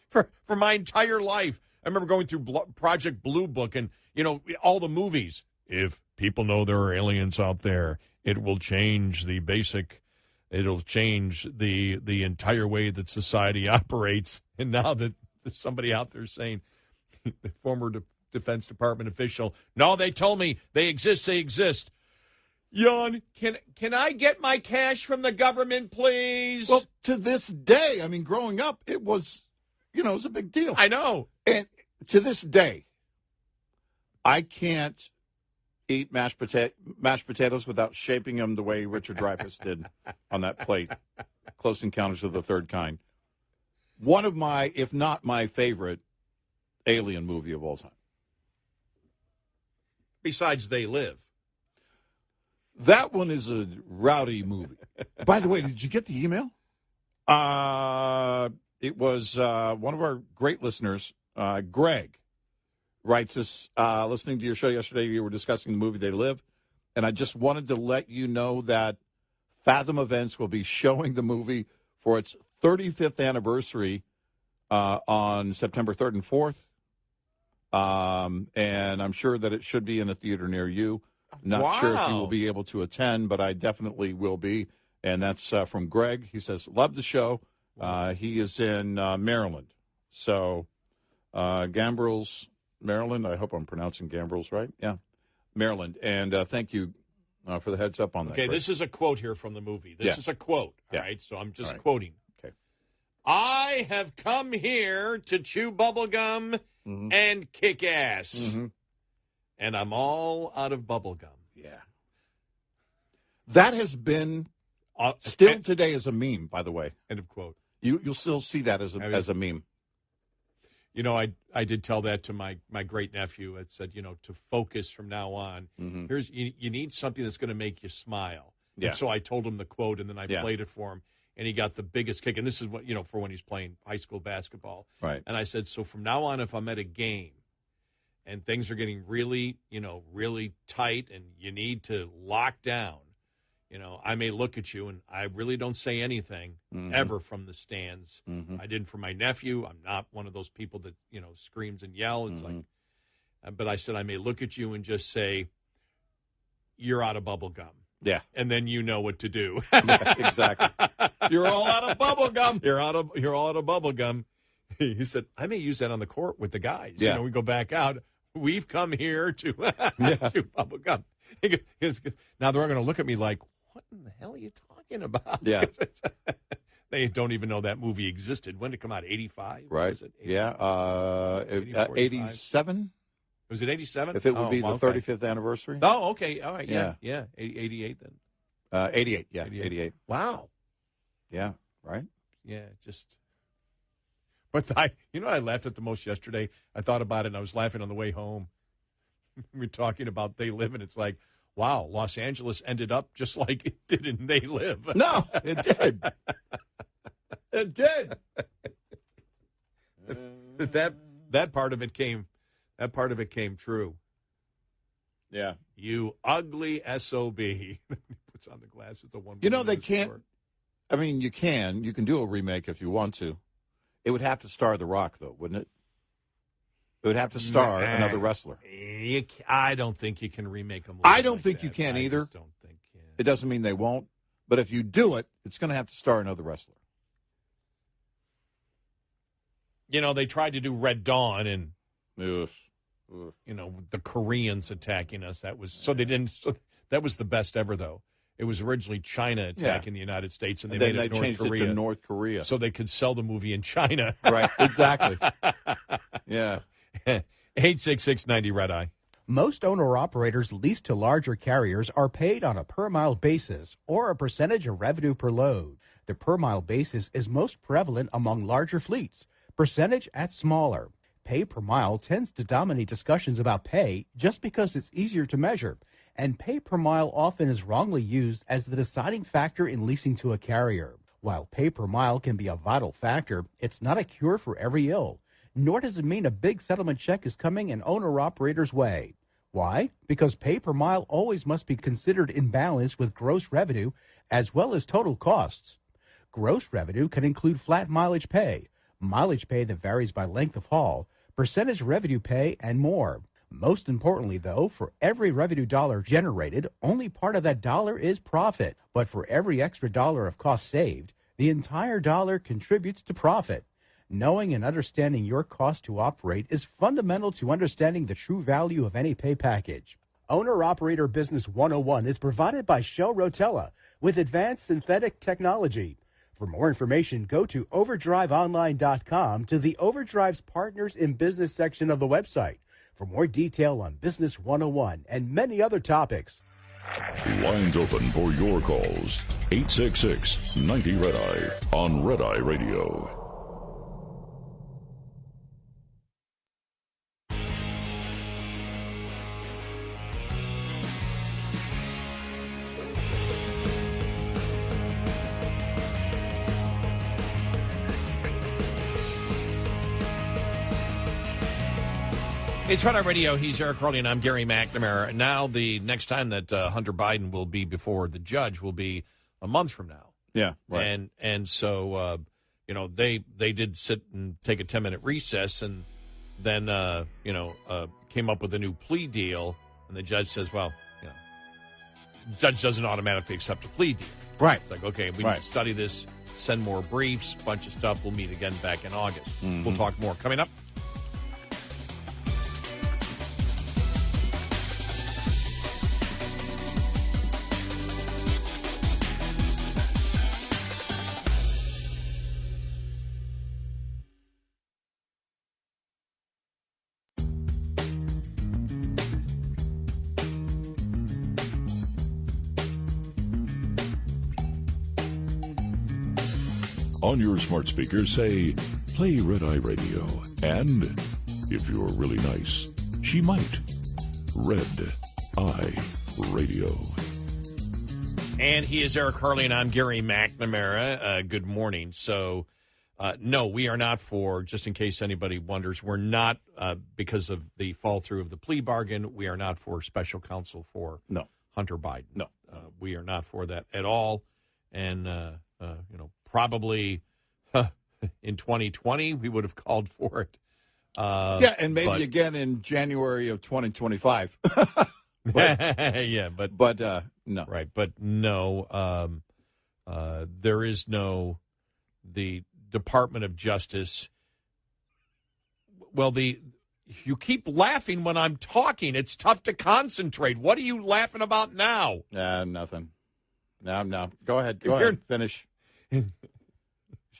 for my entire life. I remember going through Project Blue Book and, you know, all the movies. If people know there are aliens out there, it will change the basic. It'll change the entire way that society operates. And now that there's somebody out there saying, the former Defense Department official, no, they told me they exist. They exist. Jan, can I get my cash from the government, please? Well, to this day, I mean, growing up, it was, it was a big deal. I know. And to this day, I can't eat mashed potatoes without shaping them the way Richard Dreyfuss did on that plate. Close Encounters of the Third Kind. One of my, if not my favorite, alien movie of all time. Besides They Live. That one is a rowdy movie. By the way, did you get the email? It was one of our great listeners, Greg, writes us, listening to your show yesterday, you were discussing the movie They Live, and I just wanted to let you know that Fathom Events will be showing the movie for its 35th anniversary on September 3rd and 4th. And I'm sure that it should be in a theater near you. Not sure if you will be able to attend, but I definitely will be. And that's from Greg. He says, love the show. He is in Maryland. So Gambrels, Maryland. I hope I'm pronouncing Gambrels right. Yeah, Maryland. And thank you for the heads up on that. Okay, Greg. This is a quote here from the movie. This is a quote, all right? So I'm just quoting. Okay. I have come here to chew bubblegum and kick ass. Mm-hmm. And I'm all out of bubble gum. Yeah. That has been still today as a meme, by the way. End of quote. You'll still see that as a meme. You know, I did tell that to my great nephew. It said, to focus from now on. Mm-hmm. Here's you need something that's going to make you smile. Yeah. And so I told him the quote, and then I played it for him, and he got the biggest kick. And this is what for when he's playing high school basketball. Right. And I said, so from now on, if I'm at a game and things are getting really, really tight and you need to lock down, I may look at you and I really don't say anything ever from the stands. Mm-hmm. I didn't for my nephew. I'm not one of those people that, screams and yell. It's like, but I said, I may look at you and just say, you're out of bubble gum. Yeah. And then you know what to do. Yeah, exactly. You're all out of bubble gum. You're all out of bubble gum. He said, I may use that on the court with the guys. Yeah. We go back out. We've come here to to bubble gum. Now they're going to look at me like, what in the hell are you talking about? Yeah. They don't even know that movie existed. When did it come out? 85? Right. Was it? 80, yeah. 87? Was it 87? If it would be the 35th anniversary. Oh, okay. All right. Yeah. 88 then. 88. Yeah. 88. Wow. Yeah. Right. Yeah. But I laughed at the most yesterday. I thought about it, and I was laughing on the way home. We're talking about They Live, and it's like, wow, Los Angeles ended up just like it did in They Live. No, it did. It did. That part of it came. That part of it came true. Yeah. You ugly SOB. He puts on the glasses. The one. They can't. I mean, you can do a remake if you want to. It would have to star The Rock, though, wouldn't it? It would have to star another wrestler. I don't think you can remake a movie. I don't like think that. you can either. Just don't think. Yeah. It doesn't mean they won't. But if you do it, it's going to have to star another wrestler. They tried to do Red Dawn, and Oof. the Koreans attacking us. That was so they didn't. So that was the best ever, though. It was originally China attacking the United States, and they made it North changed Korea. It to North Korea, so they could sell the movie in China. Right? Exactly. Yeah. 866-90 Red Eye. Most owner-operators leased to larger carriers are paid on a per-mile basis or a percentage of revenue per load. The per-mile basis is most prevalent among larger fleets, percentage at smaller. Pay per mile tends to dominate discussions about pay just because it's easier to measure, and pay per mile often is wrongly used as the deciding factor in leasing to a carrier. While pay per mile can be a vital factor, it's not a cure for every ill, nor does it mean a big settlement check is coming an owner-operator's way. Why? Because pay per mile always must be considered in balance with gross revenue as well as total costs. Gross revenue can include flat mileage pay that varies by length of haul, percentage revenue pay, and more. Most importantly, though, for every revenue dollar generated, only part of that dollar is profit. But for every extra dollar of cost saved, the entire dollar contributes to profit. Knowing and understanding your cost to operate is fundamental to understanding the true value of any pay package. Owner-Operator Business 101 is provided by Shell Rotella with advanced synthetic technology. For more information, go to overdriveonline.com to the Overdrive's Partners in Business section of the website for more detail on Business 101 and many other topics. Lines open for your calls. 866-90 Red Eye on Red Eye Radio. It's Hot on Radio. He's Eric Harley, and I'm Gary McNamara. Now, the next time that Hunter Biden will be before the judge will be a month from now. Yeah, right. And so, they did sit and take a 10-minute recess, and then, came up with a new plea deal, and the judge says, the judge doesn't automatically accept a plea deal. Right. It's like, okay, we need to study this, send more briefs, bunch of stuff. We'll meet again back in August. Mm-hmm. We'll talk more. Coming up. On your smart speaker, say, play Red Eye Radio. And, if you're really nice, she might. Red Eye Radio. And he is Eric Harley, and I'm Gary McNamara. Good morning. So, no, we are not for, just in case anybody wonders, we're not, because of the fall through of the plea bargain, we are not for special counsel for Hunter Biden. No. We are not for that at all. And, probably in 2020 we would have called for it. And maybe again in January of 2025. but no. Right, but no. There is no the Department of Justice. Well, you keep laughing when I'm talking. It's tough to concentrate. What are you laughing about now? Nothing. No. Go ahead. Go ahead. Finish.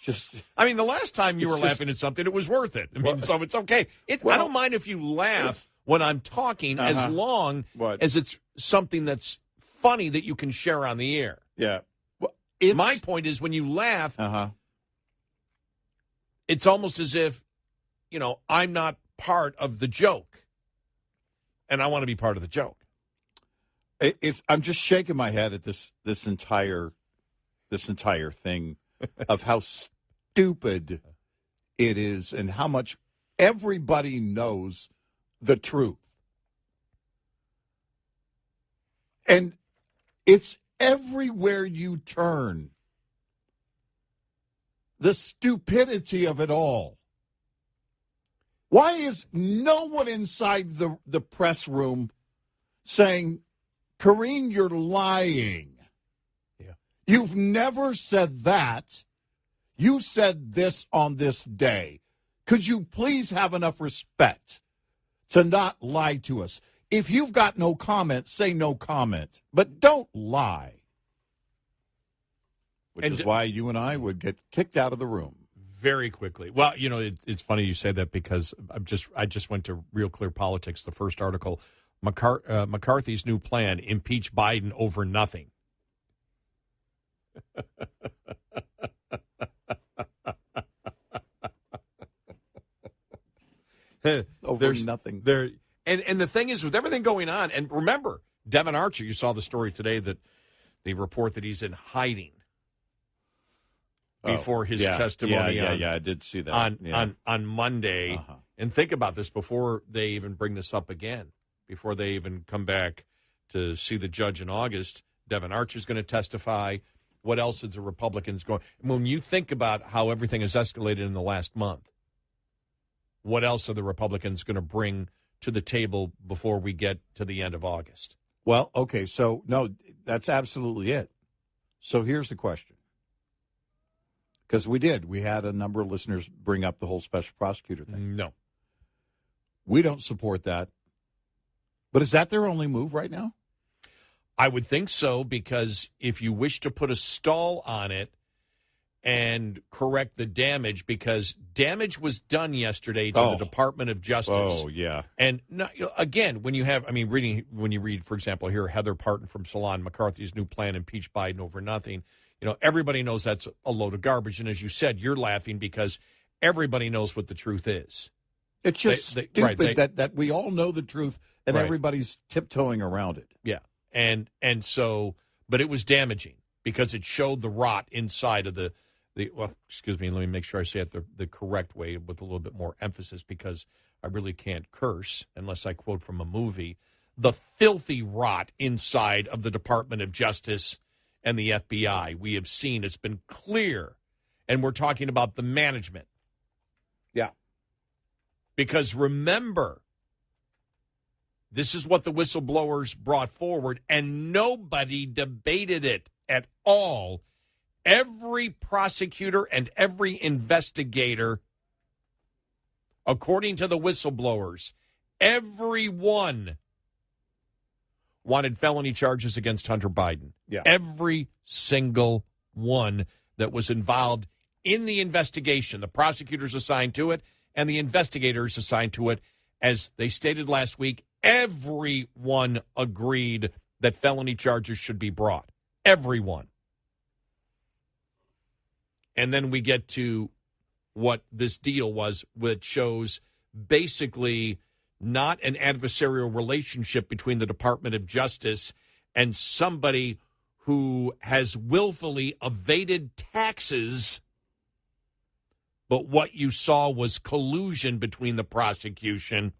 The last time you were laughing at something, it was worth it. So it's okay. I don't mind if you laugh when I'm talking as long as it's something that's funny that you can share on the air. Yeah. My point is when you laugh, it's almost as if, I'm not part of the joke. And I want to be part of the joke. I'm just shaking my head at this entire thing of how stupid it is and how much everybody knows the truth. And it's everywhere you turn. The stupidity of it all. Why is no one inside the press room saying, Karine, you're lying? You've never said that. You said this on this day. Could you please have enough respect to not lie to us? If you've got no comment, say no comment. But don't lie. Which is why you and I would get kicked out of the room. Very quickly. Well, it's funny you say that because I just went to Real Clear Politics, the first article. McCarthy's new plan, impeach Biden over nothing. There's nothing there, and the thing is, with everything going on, and remember, Deven Archer, you saw the story today that they report that he's in hiding before his testimony. I did see that on Monday. And think about this before they even bring this up again, before they even come back to see the judge in August. Deven Archer's going to testify. What else is the Republicans going? When you think about how everything has escalated in the last month, what else are the Republicans going to bring to the table before we get to the end of August? Well, okay, so, no, that's absolutely it. So here's the question. Because we had a number of listeners bring up the whole special prosecutor thing. No. We don't support that. But is that their only move right now? I would think so, because if you wish to put a stall on it and correct the damage, because damage was done yesterday to the Department of Justice. Oh, yeah. And again, when you read, for example, here, Heather Parton from Salon, McCarthy's new plan, impeach Biden over nothing. Everybody knows that's a load of garbage. And as you said, you're laughing because everybody knows what the truth is. It's just stupid that we all know the truth and everybody's tiptoeing around it. Yeah. And so, but it was damaging because it showed the rot inside of excuse me, let me make sure I say it the correct way with a little bit more emphasis, because I really can't curse unless I quote from a movie, the filthy rot inside of the Department of Justice and the FBI. We have seen it's been clear, and we're talking about the management. Yeah. Because remember, this is what the whistleblowers brought forward, and nobody debated it at all. Every prosecutor and every investigator, according to the whistleblowers, everyone wanted felony charges against Hunter Biden. Yeah. Every single one that was involved in the investigation. The prosecutors assigned to it and the investigators assigned to it. As they stated last week, everyone agreed that felony charges should be brought. Everyone. And then we get to what this deal was, which shows basically not an adversarial relationship between the Department of Justice and somebody who has willfully evaded taxes, but what you saw was collusion between the prosecution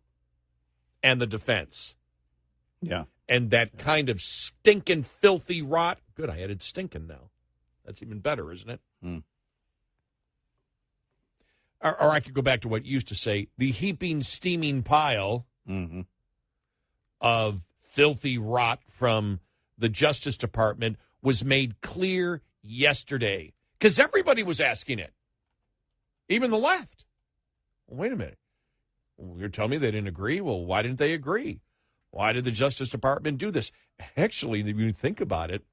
and the defense. Yeah. And that kind of stinking, filthy rot. Good, I added stinking now. That's even better, isn't it? Mm. Or I could go back to what you used to say, the heaping, steaming pile of filthy rot from the Justice Department was made clear yesterday. Because everybody was asking it. Even the left. Well, wait a minute. You're telling me they didn't agree? Well, why didn't they agree? Why did the Justice Department do this? Actually, if you think about it,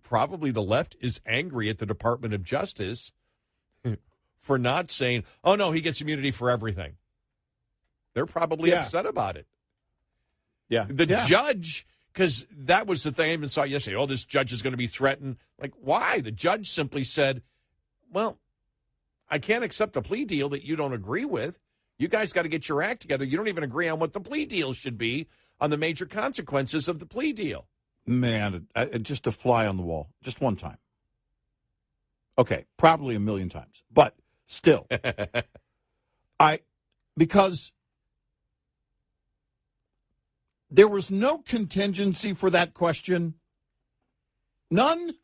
probably the left is angry at the Department of Justice for not saying, oh, no, he gets immunity for everything. They're probably upset about it. Yeah. The judge, because that was the thing I even saw yesterday, oh, this judge is going to be threatened. Like, why? The judge simply said, well, I can't accept a plea deal that you don't agree with. You guys got to get your act together. You don't even agree on what the plea deal should be, on the major consequences of the plea deal. Man, just a fly on the wall. Just one time. Okay, probably a million times. But still, because there was no contingency for that question. None.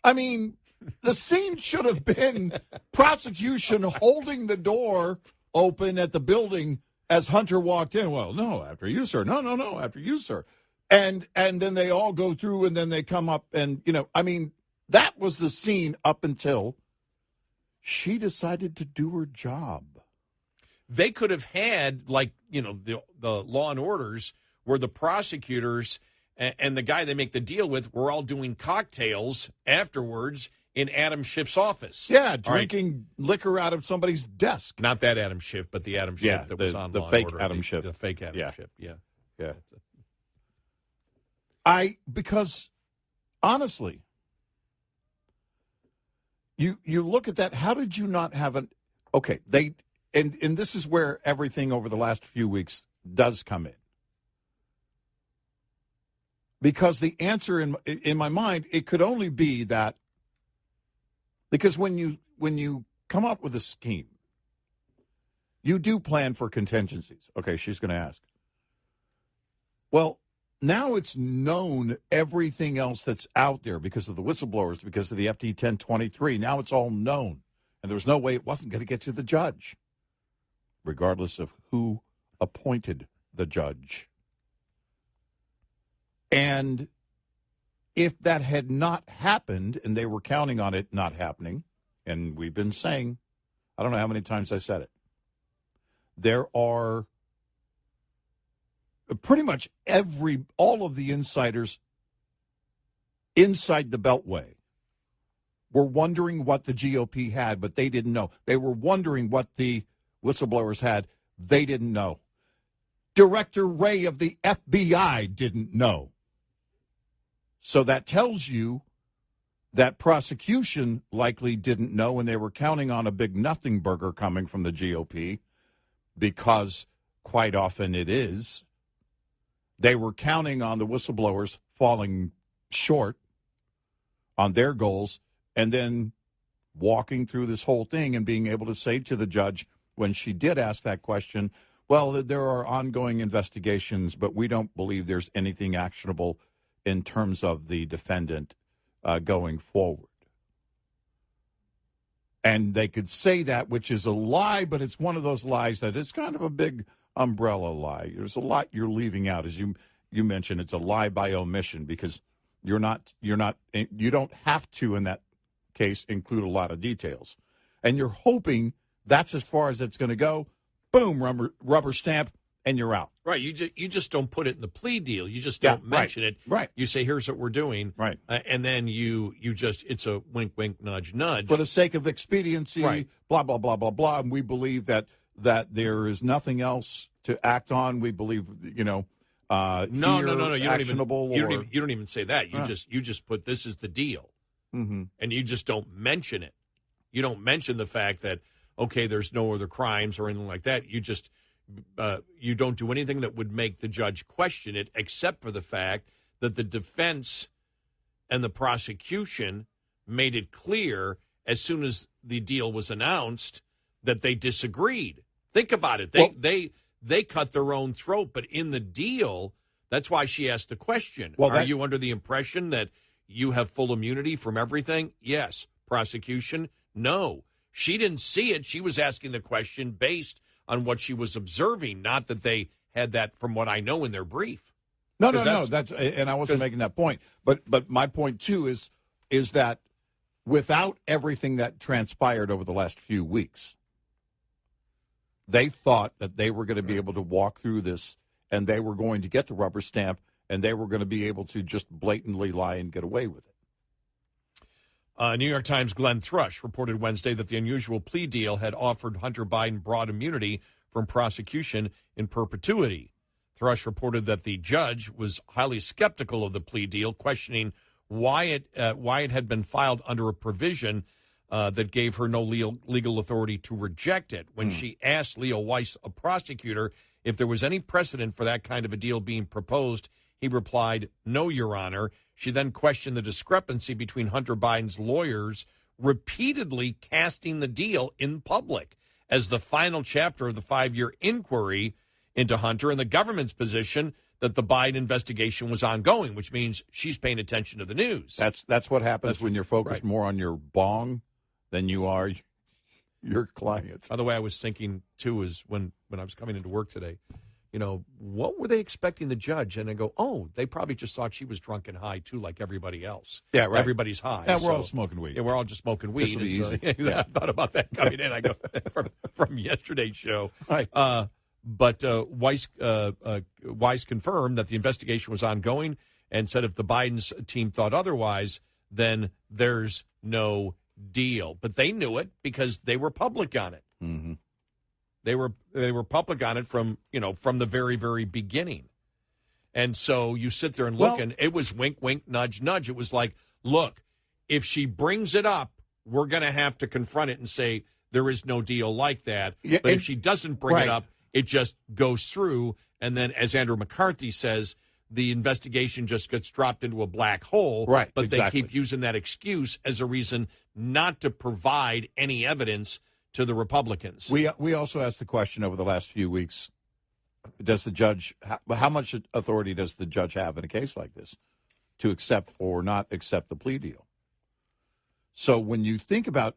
I mean, the scene should have been prosecution holding the door open at the building as Hunter walked in. Well, no, after you, sir. No, after you, sir. And then they all go through and then they come up and, I mean, that was the scene up until she decided to do her job. They could have had, the Law and Orders where the prosecutors and the guy they make the deal with were all doing cocktails afterwards in Adam Schiff's office. Yeah, drinking liquor out of somebody's desk. Not that Adam Schiff, but the Adam Schiff that was on the Law fake and Order. Adam Schiff. The fake Adam Schiff, yeah. Because honestly, you look at that, how did you not have and this is where everything over the last few weeks does come in. Because the answer in my mind, it could only be that, because when you come up with a scheme, you do plan for contingencies. Okay, she's going to ask. Well, now it's known everything else that's out there because of the whistleblowers, because of the FD 1023. Now it's all known. And there was no way it wasn't going to get to the judge, regardless of who appointed the judge. And if that had not happened, and they were counting on it not happening, and we've been saying, I don't know how many times I said it, there are pretty much all of the insiders inside the Beltway were wondering what the GOP had, but they didn't know. They were wondering what the whistleblowers had. They didn't know. Director Wray of the FBI didn't know. So that tells you that prosecution likely didn't know, and they were counting on a big nothing burger coming from the GOP, because quite often it is. They were counting on the whistleblowers falling short on their goals, and then walking through this whole thing and being able to say to the judge when she did ask that question, well, there are ongoing investigations, but we don't believe there's anything actionable in terms of the defendant going forward. And they could say that, which is a lie, but it's one of those lies that it's kind of a big umbrella lie. There's a lot you're leaving out, as you mentioned. It's a lie by omission because you don't have to, in that case, include a lot of details. And you're hoping that's as far as it's going to go. Boom, rubber stamp, and you're out. Right. You just don't put it in the plea deal. You just don't mention it. Right. You say, here's what we're doing. Right. And then it's a wink, wink, nudge, nudge. For the sake of expediency, right. Blah, blah, blah, blah, blah. And we believe that there is nothing else to act on. We believe, no. You actionable. You don't even say that. You just put this is the deal. Mm-hmm. And you just don't mention it. You don't mention the fact that, okay, there's no other crimes or anything like that. You just you don't do anything that would make the judge question it, except for the fact that the defense and the prosecution made it clear as soon as the deal was announced that they disagreed. Think about it. They cut their own throat, but in the deal, that's why she asked the question. Are you under the impression that you have full immunity from everything? Yes. Prosecution? No. She didn't see it. She was asking the question based on what she was observing, not that they had that from what I know in their brief. No. That's and I wasn't making that point. But my point too is that without everything that transpired over the last few weeks, they thought that they were going to be able to walk through this and they were going to get the rubber stamp and they were going to be able to just blatantly lie and get away with it. New York Times' Glenn Thrush reported Wednesday that the unusual plea deal had offered Hunter Biden broad immunity from prosecution in perpetuity. Thrush reported that the judge was highly skeptical of the plea deal, questioning why it had been filed under a provision that gave her no legal authority to reject it. When she asked Leo Weiss, a prosecutor, if there was any precedent for that kind of a deal being proposed, he replied, "No, Your Honor." She then questioned the discrepancy between Hunter Biden's lawyers repeatedly casting the deal in public as the final chapter of the 5-year inquiry into Hunter and the government's position that the Biden investigation was ongoing, which means she's paying attention to the news. That's what happens when you're focused more on your bong than you are your clients. By the way, I was thinking, too, is when I was coming into work today, what were they expecting the judge? And I go, they probably just thought she was drunk and high, too, like everybody else. Yeah, right. Everybody's high. Yeah, we're all smoking weed. Yeah, we're all just smoking weed. This will be easy. I thought about that coming in. I go, from yesterday's show. Right. But Weiss confirmed that the investigation was ongoing and said if the Biden's team thought otherwise, then there's no deal. But they knew it because they were public on it. Mm-hmm. They were public on it from the very, very beginning. And so you sit there and look, and it was wink, wink, nudge, nudge. It was like, look, if she brings it up, we're going to have to confront it and say there is no deal like that. Yeah, but if she doesn't bring it up, it just goes through. And then, as Andrew McCarthy says, the investigation just gets dropped into a black hole. Right, but exactly. They keep using that excuse as a reason not to provide any evidence to the Republicans. We also asked the question over the last few weeks, does the judge, how much authority does the judge have in a case like this to accept or not accept the plea deal? So when you think about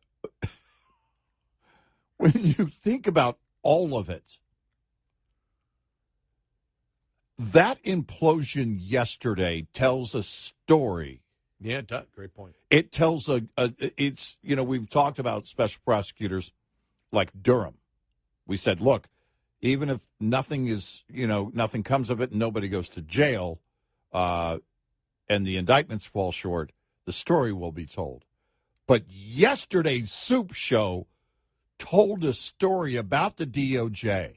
all of it, that implosion yesterday tells a story. Yeah, it does. Great point. It tells we've talked about special prosecutors like Durham. We said, look, even if nothing comes of it and nobody goes to jail and the indictments fall short, the story will be told. But yesterday's Soup Show told a story about the DOJ,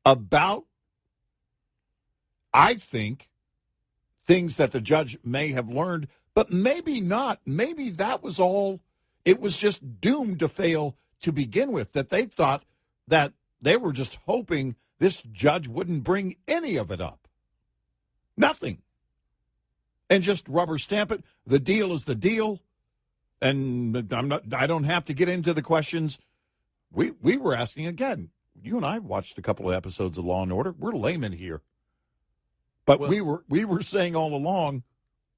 about, I think, things that the judge may have learned, but maybe not. Maybe that was all. It was just doomed to fail to begin with, that they thought that they were just hoping this judge wouldn't bring any of it up. Nothing. And just rubber stamp it. The deal is the deal. And I don't have to get into the questions. We were asking again. You and I watched a couple of episodes of Law and Order. We're laymen here. But we were saying all along,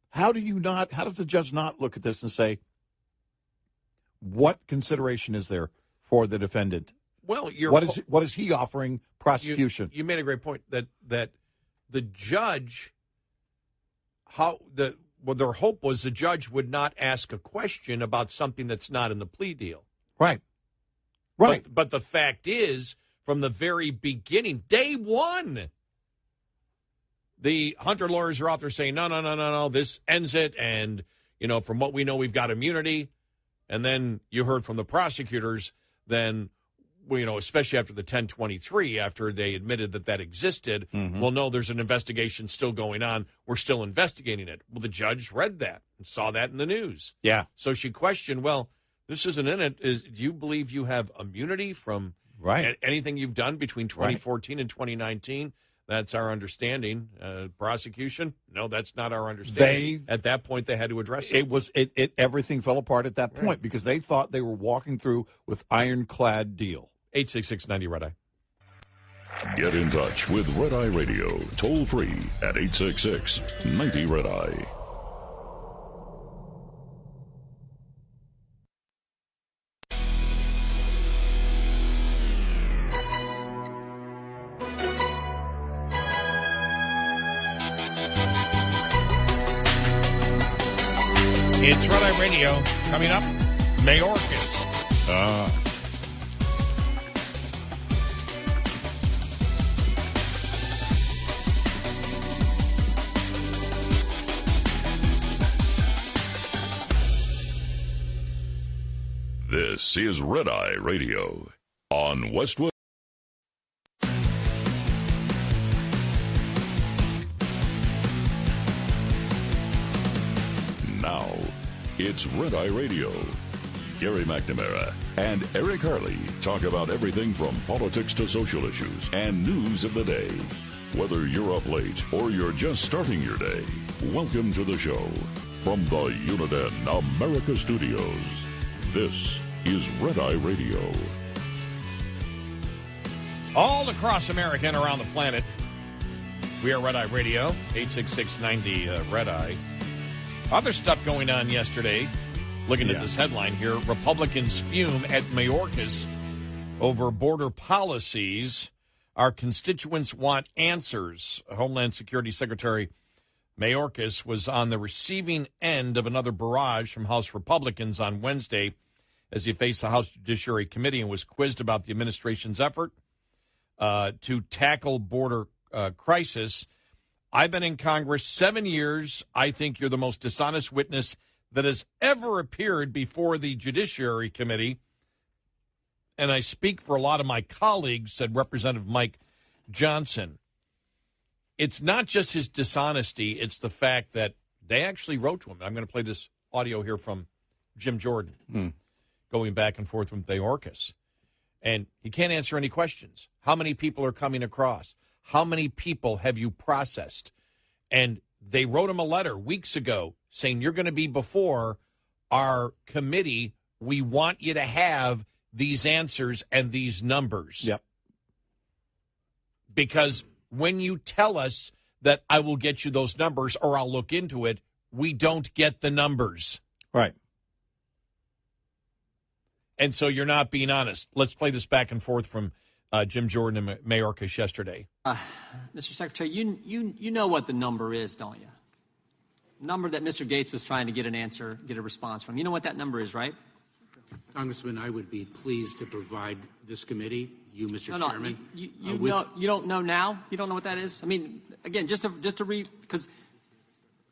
how does the judge not look at this and say, what consideration is there for the defendant? Well, what is he offering prosecution? You made a great point that the judge, their hope was the judge would not ask a question about something that's not in the plea deal. Right. But the fact is, from the very beginning, day one, the Hunter lawyers are out there saying, no, this ends it. And, from what we know, we've got immunity. And then you heard from the prosecutors, then, especially after the 1023, after they admitted that existed, well, no, there's an investigation still going on. We're still investigating it. Well, the judge read that and saw that in the news. Yeah. So she questioned, well, this isn't in it. Do you believe you have immunity from anything you've done between 2014 and 2019? That's our understanding. Prosecution? No, that's not our understanding. At that point, they had to address it. Everything fell apart at that point because they thought they were walking through with ironclad deal. 866-90-RED-EYE. Get in touch with Red Eye Radio, toll free at 866-90-RED-EYE. It's Red Eye Radio. Coming up, Mayorkis. This is Red Eye Radio on Westwood. Now, it's Red Eye Radio. Gary McNamara and Eric Harley talk about everything from politics to social issues and news of the day. Whether you're up late or you're just starting your day, welcome to the show. From the Uniden America Studios, this is Red Eye Radio. All across America and around the planet, we are Red Eye Radio, 866-90-RED-EYE. Other stuff going on yesterday, looking at this headline here, Republicans fume at Mayorkis over border policies. Our constituents want answers. Homeland Security Secretary Mayorkis was on the receiving end of another barrage from House Republicans on Wednesday as he faced the House Judiciary Committee and was quizzed about the administration's effort to tackle border crisis. I've been in Congress 7 years. I think you're the most dishonest witness that has ever appeared before the Judiciary Committee. And I speak for a lot of my colleagues, said Representative Mike Johnson. It's not just his dishonesty. It's the fact that they actually wrote to him. I'm going to play this audio here from Jim Jordan going back and forth with Mayorkis. And he can't answer any questions. How many people are coming across? How many people have you processed? And they wrote him a letter weeks ago saying, you're going to be before our committee. We want you to have these answers and these numbers. Yep. Because when you tell us that I will get you those numbers or I'll look into it, we don't get the numbers. Right. And so you're not being honest. Let's play this back and forth from Jim Jordan and Mayorkis yesterday. Mr. Secretary, you know what the number is, don't you? Number that Mr. Gates was trying to get a response from. You know what that number is, right? Congressman, I would be pleased to provide this committee, you, Mr. No, Chairman. You don't know now? You don't know what that is? I mean, again, just to read, because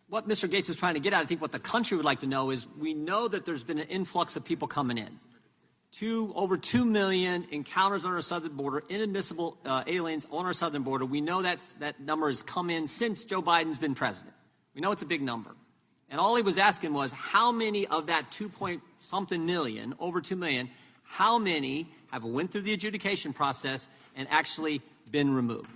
what Mr. Gates was trying to get at, I think what the country would like to know is we know that there's been an influx of people coming in. Over 2 million encounters on our southern border, inadmissible aliens on our southern border. We know that number has come in since Joe Biden's been president. We know it's a big number. And all he was asking was how many of that 2-point-something million, over 2 million, how many have went through the adjudication process and actually been removed?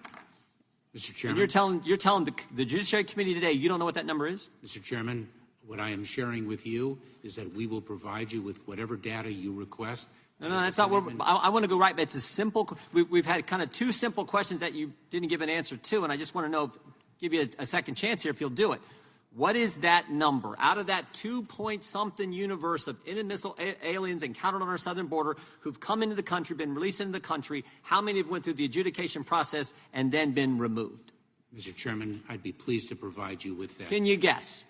Mr. Chairman. And you're telling the Judiciary Committee today you don't know what that number is? Mr. Chairman, What I am sharing with you is that we will provide you with whatever data you request. No, that's not what I want to go right. But it's a simple. We've had kind of two simple questions that you didn't give an answer to, and I just want to know, give you a second chance here if you'll do it. What is that number out of that 2-point-something universe of inadmissible aliens encountered on our southern border who've come into the country, been released into the country? How many have went through the adjudication process and then been removed? Mr. Chairman, I'd be pleased to provide you with that. Can you guess?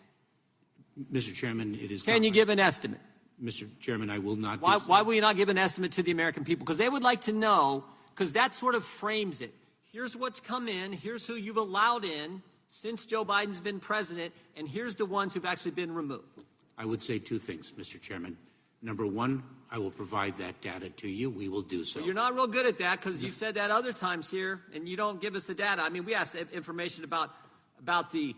Mr. Chairman, it is. Can you give an estimate? Mr. Chairman, I will not. Why will you not give an estimate to the American people? Because they would like to know, because that sort of frames it. Here's what's come in. Here's who you've allowed in since Joe Biden's been president, and here's the ones who've actually been removed. I would say two things, Mr. Chairman. Number one, I will provide that data to you. We will do so. Well, you're not real good at that because you've said that other times here, and you don't give us the data. I mean, we asked information about the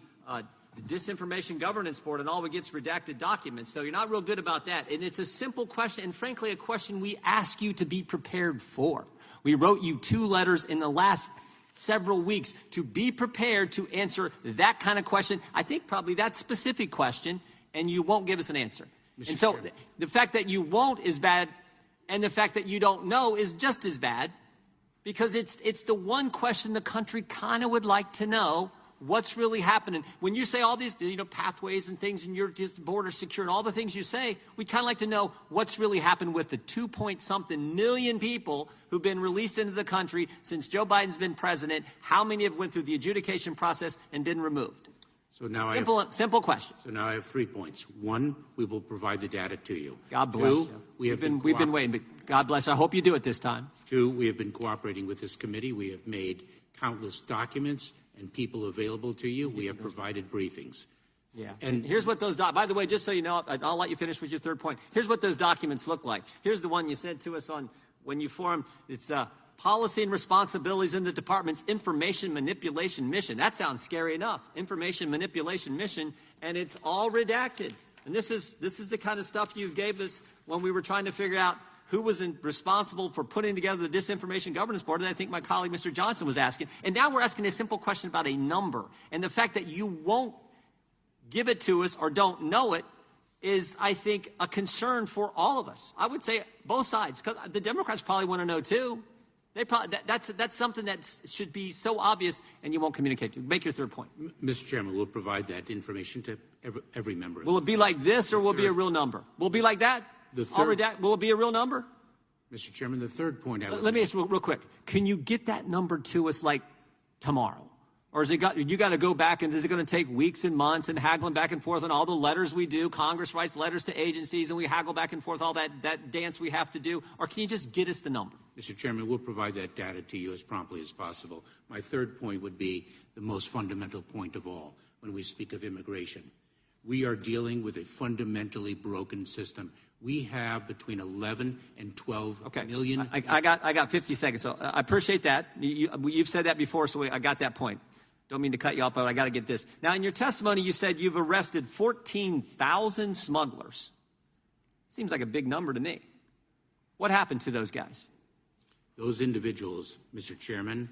Disinformation Governance Board, and all we get is redacted documents. So you're not real good about that. And it's a simple question, and frankly, a question we ask you to be prepared for. We wrote you 2 letters in the last several weeks to be prepared to answer that kind of question. I think probably that specific question, and you won't give us an answer. And so the fact that you won't is bad, and the fact that you don't know is just as bad, because it's the one question the country kind of would like to know. What's really happening? When you say all these, pathways and things, and your border secure, and all the things you say, we kind of like to know what's really happened with the 2-point-something million people who've been released into the country since Joe Biden's been president. How many have went through the adjudication process and been removed? So now simple question. So now I have 3 points. 1, we will provide the data to you. God bless 2, you. we've been waiting, but God bless you. I hope you do it this time. 2, we have been cooperating with this committee. We have made countless documents and people available to you. We have provided briefings. Yeah. And here's what those by the way, just so you know, I'll let you finish with your third point. Here's what those documents look like. Here's the one you sent to us on when you formed. It's policy and responsibilities in the department's information manipulation mission. That sounds scary enough. Information manipulation mission, and it's all redacted. And this is the kind of stuff you gave us when we were trying to figure out who was responsible for putting together the Disinformation Governance Board, and I think my colleague, Mr. Johnson, was asking. And now we're asking a simple question about a number. And the fact that you won't give it to us or don't know it is, I think, a concern for all of us. I would say both sides, because the Democrats probably want to know, too. They probably, that's something that should be so obvious, and you won't communicate to. Make your third point. Mr. Chairman, we'll provide that information to every member. Will it be like this, or will it be a real number? Will it be like that? Will it be a real number? Mr. Chairman, the third point Let me ask you real quick. Can you get that number to us like tomorrow? Or is you got to go back, and is it going to take weeks and months and haggling back and forth on all the letters we do? Congress writes letters to agencies and we haggle back and forth, all that dance we have to do. Or can you just get us the number? Mr. Chairman, we'll provide that data to you as promptly as possible. My third point would be the most fundamental point of all when we speak of immigration. We are dealing with a fundamentally broken system. We have between 11 and 12 million. I got 50 seconds, so I appreciate that. You've said that before, so I got that point. Don't mean to cut you off, but I got to get this. Now, in your testimony, you said you've arrested 14,000 smugglers. Seems like a big number to me. What happened to those guys? Those individuals, Mr. Chairman,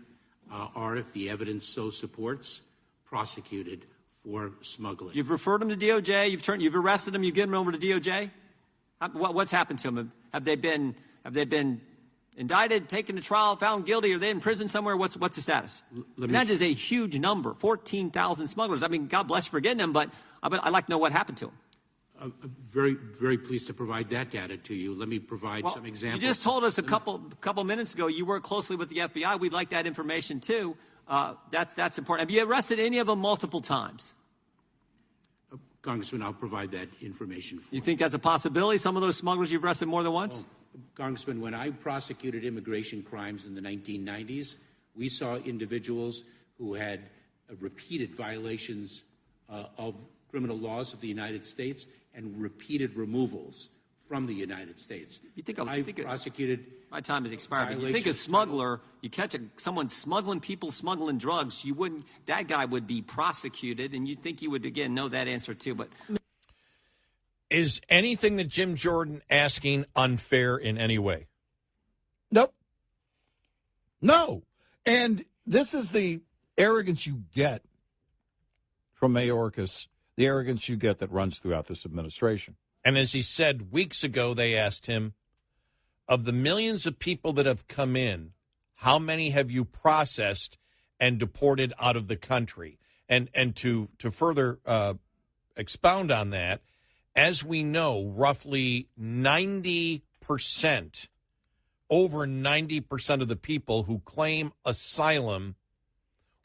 are, if the evidence so supports, prosecuted for smuggling. You've referred them to DOJ. You've arrested them. You've given them over to DOJ. What's happened to them? Have they been indicted, taken to trial, found guilty? Are they in prison somewhere? What's the status? That is a huge number. 14,000 smugglers. I mean, God bless you for getting them, but I'd like to know what happened to them. Very, very pleased to provide that data to you. Let me provide some examples. You just told us a couple minutes ago you work closely with the FBI. We'd like that information too. That's important. Have you arrested any of them multiple times? Congressman, I'll provide that information for you. You think that's a possibility? Some of those smugglers you've arrested more than once? Congressman, when I prosecuted immigration crimes in the 1990s, we saw individuals who had repeated violations of criminal laws of the United States and repeated removals from the United States. Prosecuted. My time has expired. You think a smuggler, you catch someone smuggling people, smuggling drugs, that guy would be prosecuted, and you'd think you would, again, know that answer too. But is anything that Jim Jordan asking unfair in any way? Nope. No. And this is the arrogance you get from Mayorkis the arrogance you get that runs throughout this administration. And as he said weeks ago, they asked him, of the millions of people that have come in, how many have you processed and deported out of the country? And to further expound on that, as we know, roughly 90%, over 90% of the people who claim asylum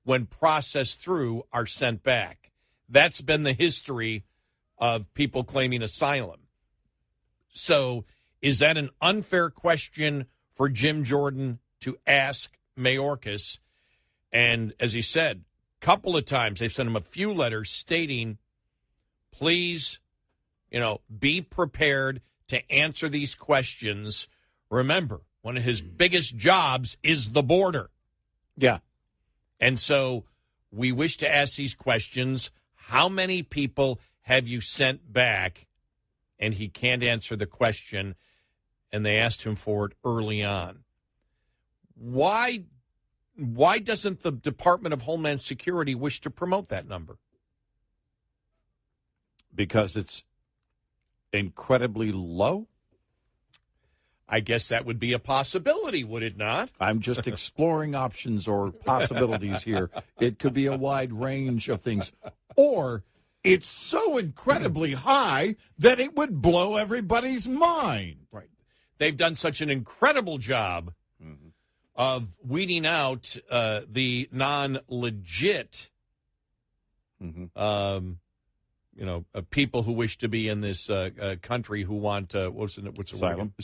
when processed through are sent back. That's been the history of people claiming asylum. So is that an unfair question for Jim Jordan to ask Mayorkis? And as he said, a couple of times they've sent him a few letters stating, please, be prepared to answer these questions. Remember, one of his biggest jobs is the border. Yeah. And so we wish to ask these questions. How many people have you sent back? And he can't answer the question, and they asked him for it early on. Why doesn't the Department of Homeland Security wish to promote that number? Because it's incredibly low? I guess that would be a possibility, would it not? I'm just exploring options or possibilities here. It could be a wide range of things. Or it's so incredibly high that it would blow everybody's mind. Right. They've done such an incredible job of weeding out the non-legit people who wish to be in this country who want asylum.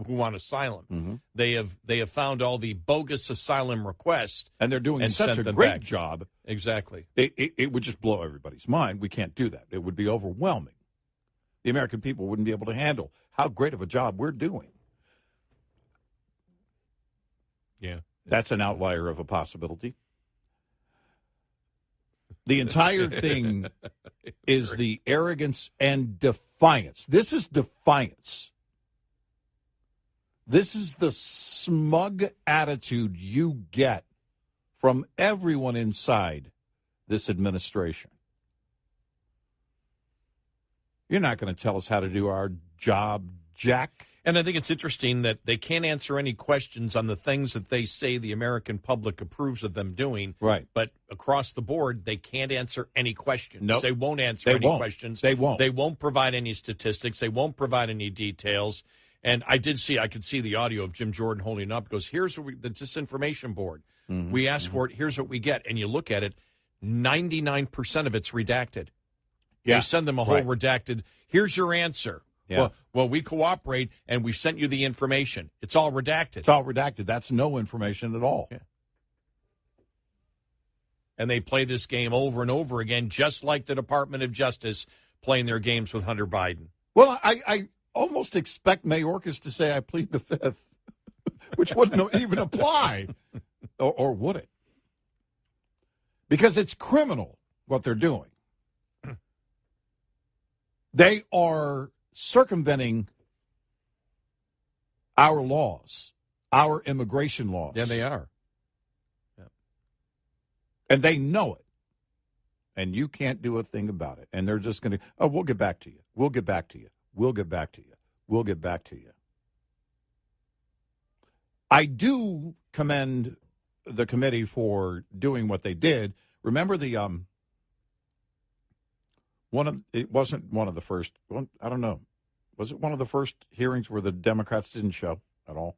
Who want asylum. They have found all the bogus asylum requests, and they're doing such a great job. Exactly. It would just blow everybody's mind. We can't do that. It would be overwhelming. The American people wouldn't be able to handle how great of a job we're doing. Yeah, that's an outlier of a possibility. The entire thing is the arrogance and defiance. This is defiance. This is the smug attitude you get from everyone inside this administration. You're not going to tell us how to do our job, Jack. And I think it's interesting that they can't answer any questions on the things that they say the American public approves of them doing. Right. But across the board, they can't answer any questions. Nope. They won't answer any questions. They won't. They won't provide any statistics. They won't provide any details. And I could see the audio of Jim Jordan holding it up. Goes, here's the disinformation board. We asked for it. Here's what we get. And you look at it, 99% of it's redacted. Yeah. They send them a whole redacted. Here's your answer. Yeah. Well, we cooperate, and we sent you the information. It's all redacted. It's all redacted. That's no information at all. Yeah. And they play this game over and over again, just like the Department of Justice playing their games with Hunter Biden. Well, I almost expect Mayorkis to say, I plead the fifth, which wouldn't even apply. Or would it? Because it's criminal what they're doing. They are circumventing our laws, our immigration laws. Yeah, they are. Yeah. And they know it. And you can't do a thing about it. And they're just going to, we'll get back to you. We'll get back to you. We'll get back to you. We'll get back to you. I do commend the committee for doing what they did. Remember it wasn't one of the first, I don't know. Was it one of the first hearings where the Democrats didn't show at all?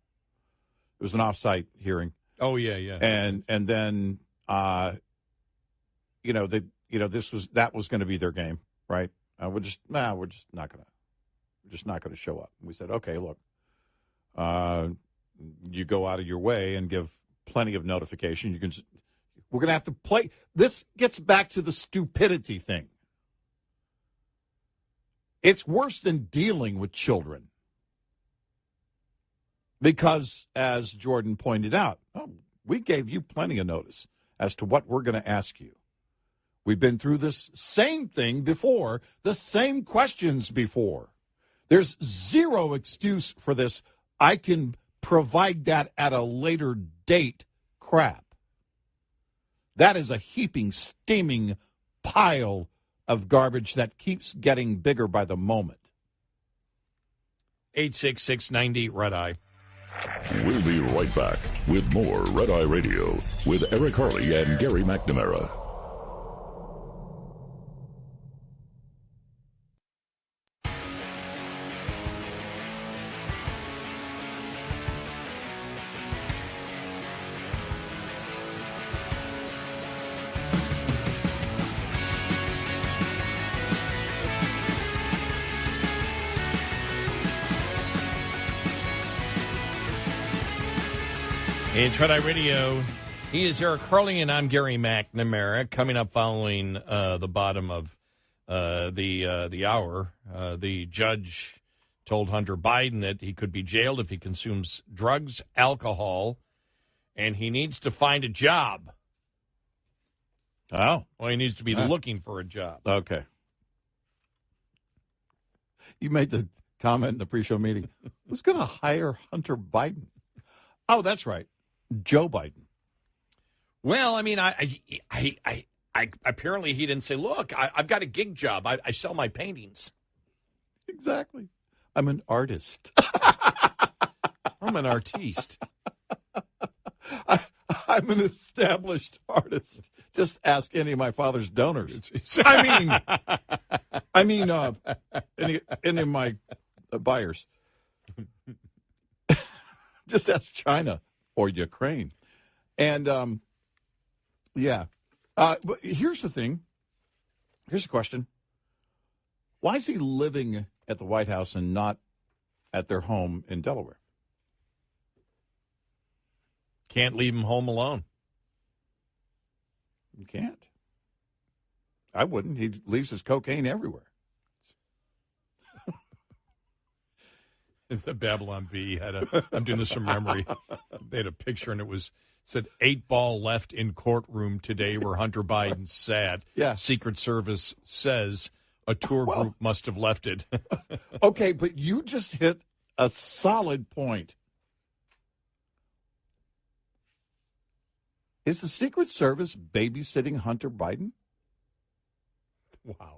It was an off-site hearing. Oh, yeah. And then, that was going to be their game, right? We're just not going to show up. We said, okay, look, you go out of your way and give plenty of notification. We're going to have to play. This gets back to the stupidity thing. It's worse than dealing with children. Because, as Jordan pointed out, we gave you plenty of notice as to what we're going to ask you. We've been through this same thing before, the same questions before. There's zero excuse for this. I can provide that at a later date crap. That is a heaping, steaming pile of garbage that keeps getting bigger by the moment. 866-90 Red Eye. We'll be right back with more Red Eye Radio with Eric Harley and Gary McNamara. It's Red Eye Radio. He is Eric Harley, and I'm Gary McNamara. Coming up following the bottom of the hour, the judge told Hunter Biden that he could be jailed if he consumes drugs, alcohol, and he needs to find a job. Oh. Well, he needs to be looking for a job. Okay. You made the comment in the pre-show meeting. Who's going to hire Hunter Biden? Oh, that's right. Joe Biden. Well, I mean, I apparently he didn't say, look, I've got a gig job. I sell my paintings. Exactly. I'm an artist. I'm an artiste. I'm an established artist. Just ask any of my father's donors. I mean, any of my buyers. Just ask China or Ukraine. And, yeah. But here's the thing. Here's a question. Why is he living at the White House and not at their home in Delaware? Can't leave him home alone. You can't. I wouldn't. He leaves his cocaine everywhere. It's the Babylon Bee. I'm doing this from memory. They had a picture, and it said 8 ball left in courtroom today where Hunter Biden sat. Yeah. Secret Service says a tour group must have left it. Okay, but you just hit a solid point. Is the Secret Service babysitting Hunter Biden? Wow.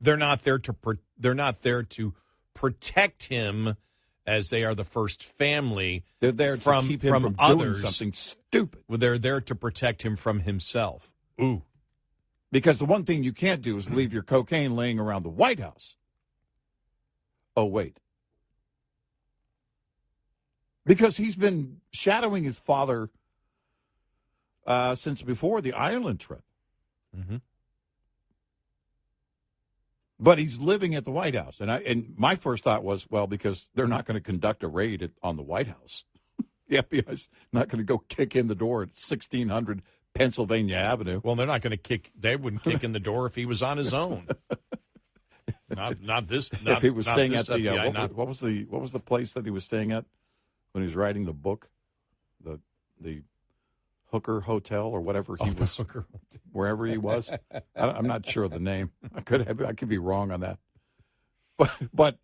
They're not there to protect him, as they are the first family. They're there to keep him from others. Doing something stupid. Well, they're there to protect him from himself. Ooh. Because the one thing you can't do is leave your cocaine laying around the White House. Oh, wait. Because he's been shadowing his father since before the Ireland trip. Mm-hmm. But he's living at the White House. And my first thought was, well, because they're not going to conduct a raid on the White House. The FBI's not going to go kick in the door at 1600 Pennsylvania Avenue. Well, they wouldn't kick in the door if he was on his own. Not this. If he was staying at the FBI, what was the place that he was staying at when he was writing the book, the Hooker Hotel or whatever he was, Hooker. Wherever he was. I'm not sure of the name. I could be wrong on that. But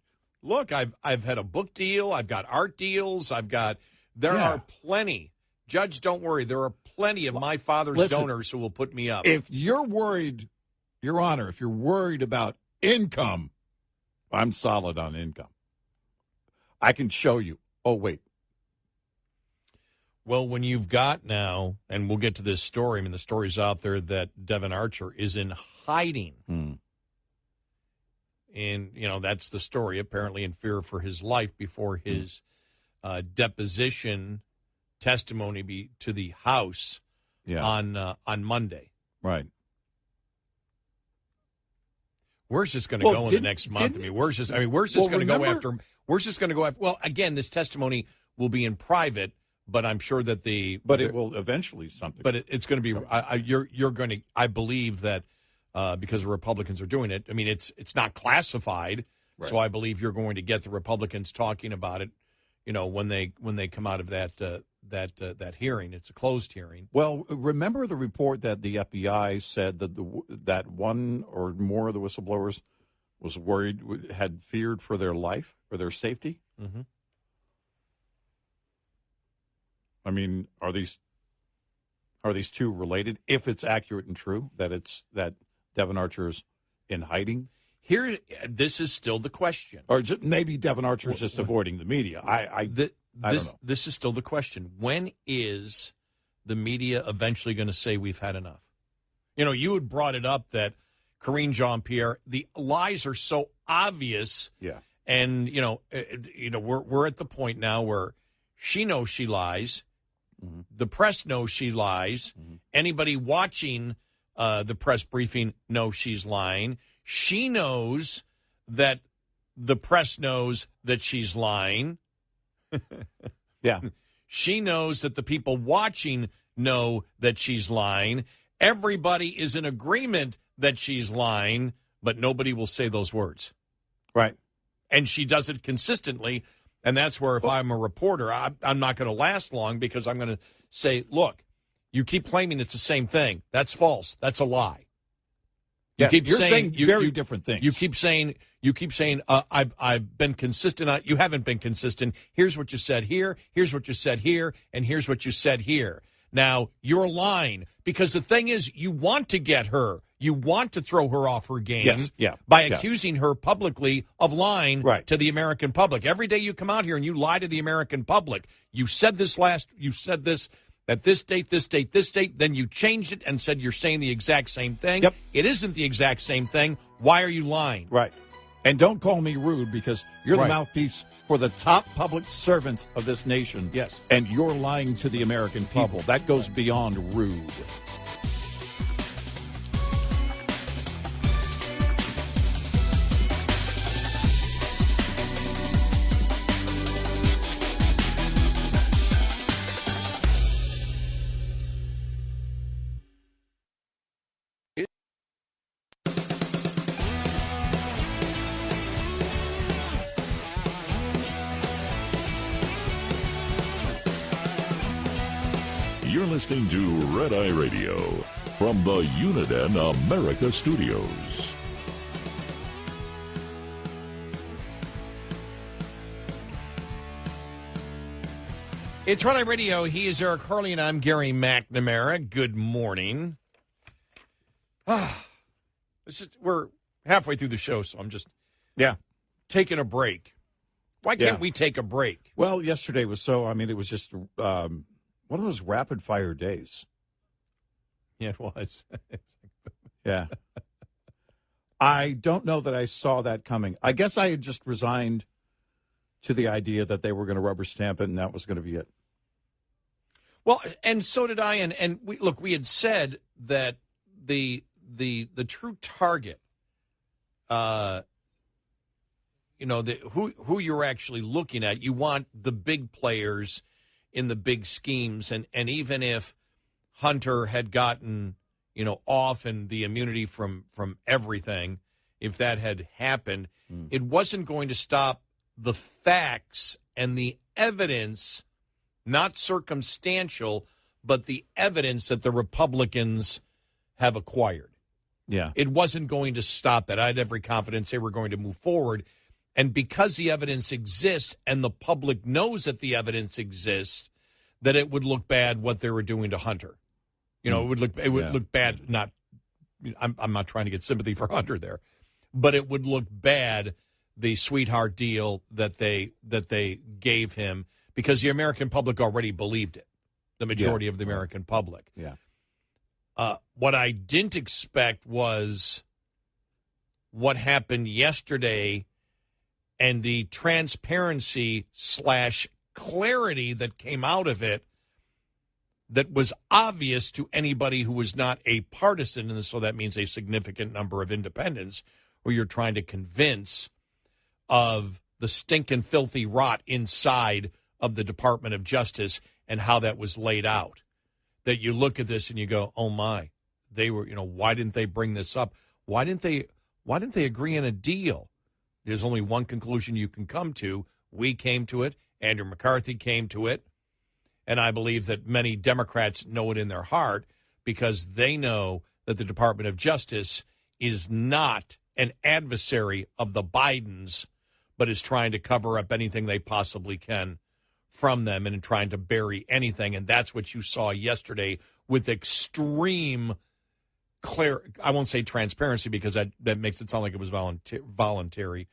look, I've had a book deal. I've got art deals. There are plenty. Judge, don't worry. There are plenty of my father's donors who will put me up. If you're worried, Your Honor, if you're worried about income, I'm solid on income. I can show you. Oh, wait. Well, when you've got now, and we'll get to this story, I mean, the story's out there that Deven Archer is in hiding. And, that's the story, apparently in fear for his life before his deposition testimony to the House on Monday. Right. Where's this going to go in the next month? Where's this going to go after? Where's this going to go after? Well, again, this testimony will be in private. But I'm sure that it will eventually something. But it's going to be. You're going to. I believe that because the Republicans are doing it. I mean, it's not classified, so I believe you're going to get the Republicans talking about it. When they come out of that hearing, it's a closed hearing. Well, remember the report that the FBI said that that one or more of the whistleblowers was worried, had feared for their life, for their safety. Mm-hmm. I mean, are these Are these two related? If it's accurate and true that Deven Archer's in hiding, this is still the question. Or maybe Deven Archer's just avoiding the media. I don't know. This is still the question. When is the media eventually going to say we've had enough? You had brought it up that Karine Jean-Pierre, the lies are so obvious. Yeah. And, we're at the point now where she knows she lies. Mm-hmm. The press knows she lies. Mm-hmm. Anybody watching the press briefing knows she's lying. She knows that the press knows that she's lying. Yeah. She knows that the people watching know that she's lying. Everybody is in agreement that she's lying, but nobody will say those words. Right. And she does it consistently, and that's where if I'm a reporter, I'm not going to last long because I'm going to say, look, you keep claiming it's the same thing. That's false. That's a lie. You're saying very different things. You keep saying I've been consistent. You haven't been consistent. Here's what you said here. Here's what you said here. And here's what you said here. Now, you're lying because the thing is you want to get her. You want to throw her off her game by accusing her publicly of lying to the American public. Every day you come out here and you lie to the American public. You said this at this date, then you changed it and said you're saying the exact same thing. Yep. It isn't the exact same thing. Why are you lying? Right. And don't call me rude because you're the mouthpiece for the top public servants of this nation. Yes. And you're lying to the American people. That goes beyond rude. You're listening to Red Eye Radio from the Uniden America Studios. It's Red Eye Radio. He is Eric Harley, and I'm Gary McNamara. Good morning. We're halfway through the show, so I'm just taking a break. Why can't we take a break? Well, yesterday was it was just one of those rapid-fire days. Yeah, it was. Yeah. I don't know that I saw that coming. I guess I had just resigned to the idea that they were going to rubber stamp it, and that was going to be it. Well, and so did I. And we had said that the true target, who you're actually looking at, you want the big players in the big schemes, and even if Hunter had gotten, off and the immunity from everything, if that had happened, it wasn't going to stop the facts and the evidence, not circumstantial, but the evidence that the Republicans have acquired. Yeah. It wasn't going to stop that. I had every confidence they were going to move forward. And because the evidence exists and the public knows that the evidence exists, that it would look bad what they were doing to Hunter. It would look bad. Not, I'm not trying to get sympathy for Hunter there, but it would look bad, the sweetheart deal that they gave him, because the American public already believed it. The majority of the American public. Yeah. What I didn't expect was what happened yesterday and the transparency / clarity that came out of it that was obvious to anybody who was not a partisan, and so that means a significant number of independents who you're trying to convince of the stinking filthy rot inside of the Department of Justice and how that was laid out. That you look at this and you go, oh my, they were, why didn't they bring this up? Why didn't they agree on a deal? There's only one conclusion you can come to. We came to it. Andrew McCarthy came to it. And I believe that many Democrats know it in their heart because they know that the Department of Justice is not an adversary of the Bidens, but is trying to cover up anything they possibly can from them and in trying to bury anything. And that's what you saw yesterday with extreme I won't say transparency because that makes it sound like it was voluntary,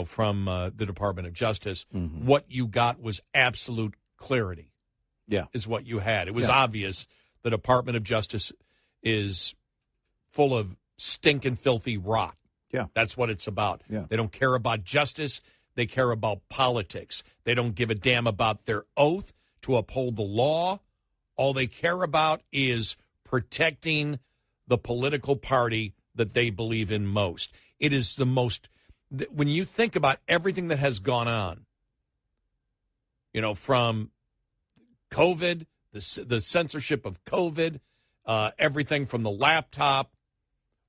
from the Department of Justice. Mm-hmm. What you got was absolute clarity. Yeah. Is what you had. It was obvious the Department of Justice is full of stinking, filthy rot. Yeah. That's what it's about. Yeah. They don't care about justice. They care about politics. They don't give a damn about their oath to uphold the law. All they care about is protecting the political party that they believe in most. It is the most, when you think about everything that has gone on, from COVID, the censorship of COVID, everything from the laptop,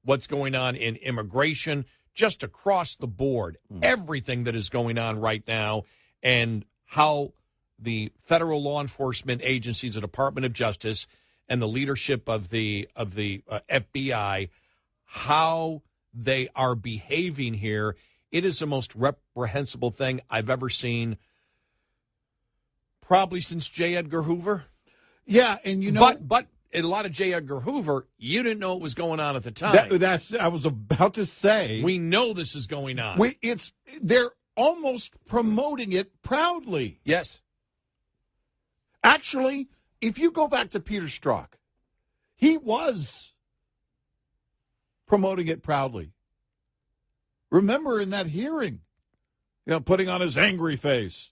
what's going on in immigration, just across the board, everything that is going on right now, and how the federal law enforcement agencies, the Department of Justice, and the leadership of the FBI, how they are behaving here. It is the most reprehensible thing I've ever seen, probably since J. Edgar Hoover. Yeah, and but a lot of J. Edgar Hoover, you didn't know what was going on at the time. That's I was about to say. We know this is going on. They're almost promoting it proudly. Yes. Actually, if you go back to Peter Strzok, he was promoting it proudly. Remember in that hearing, putting on his angry face.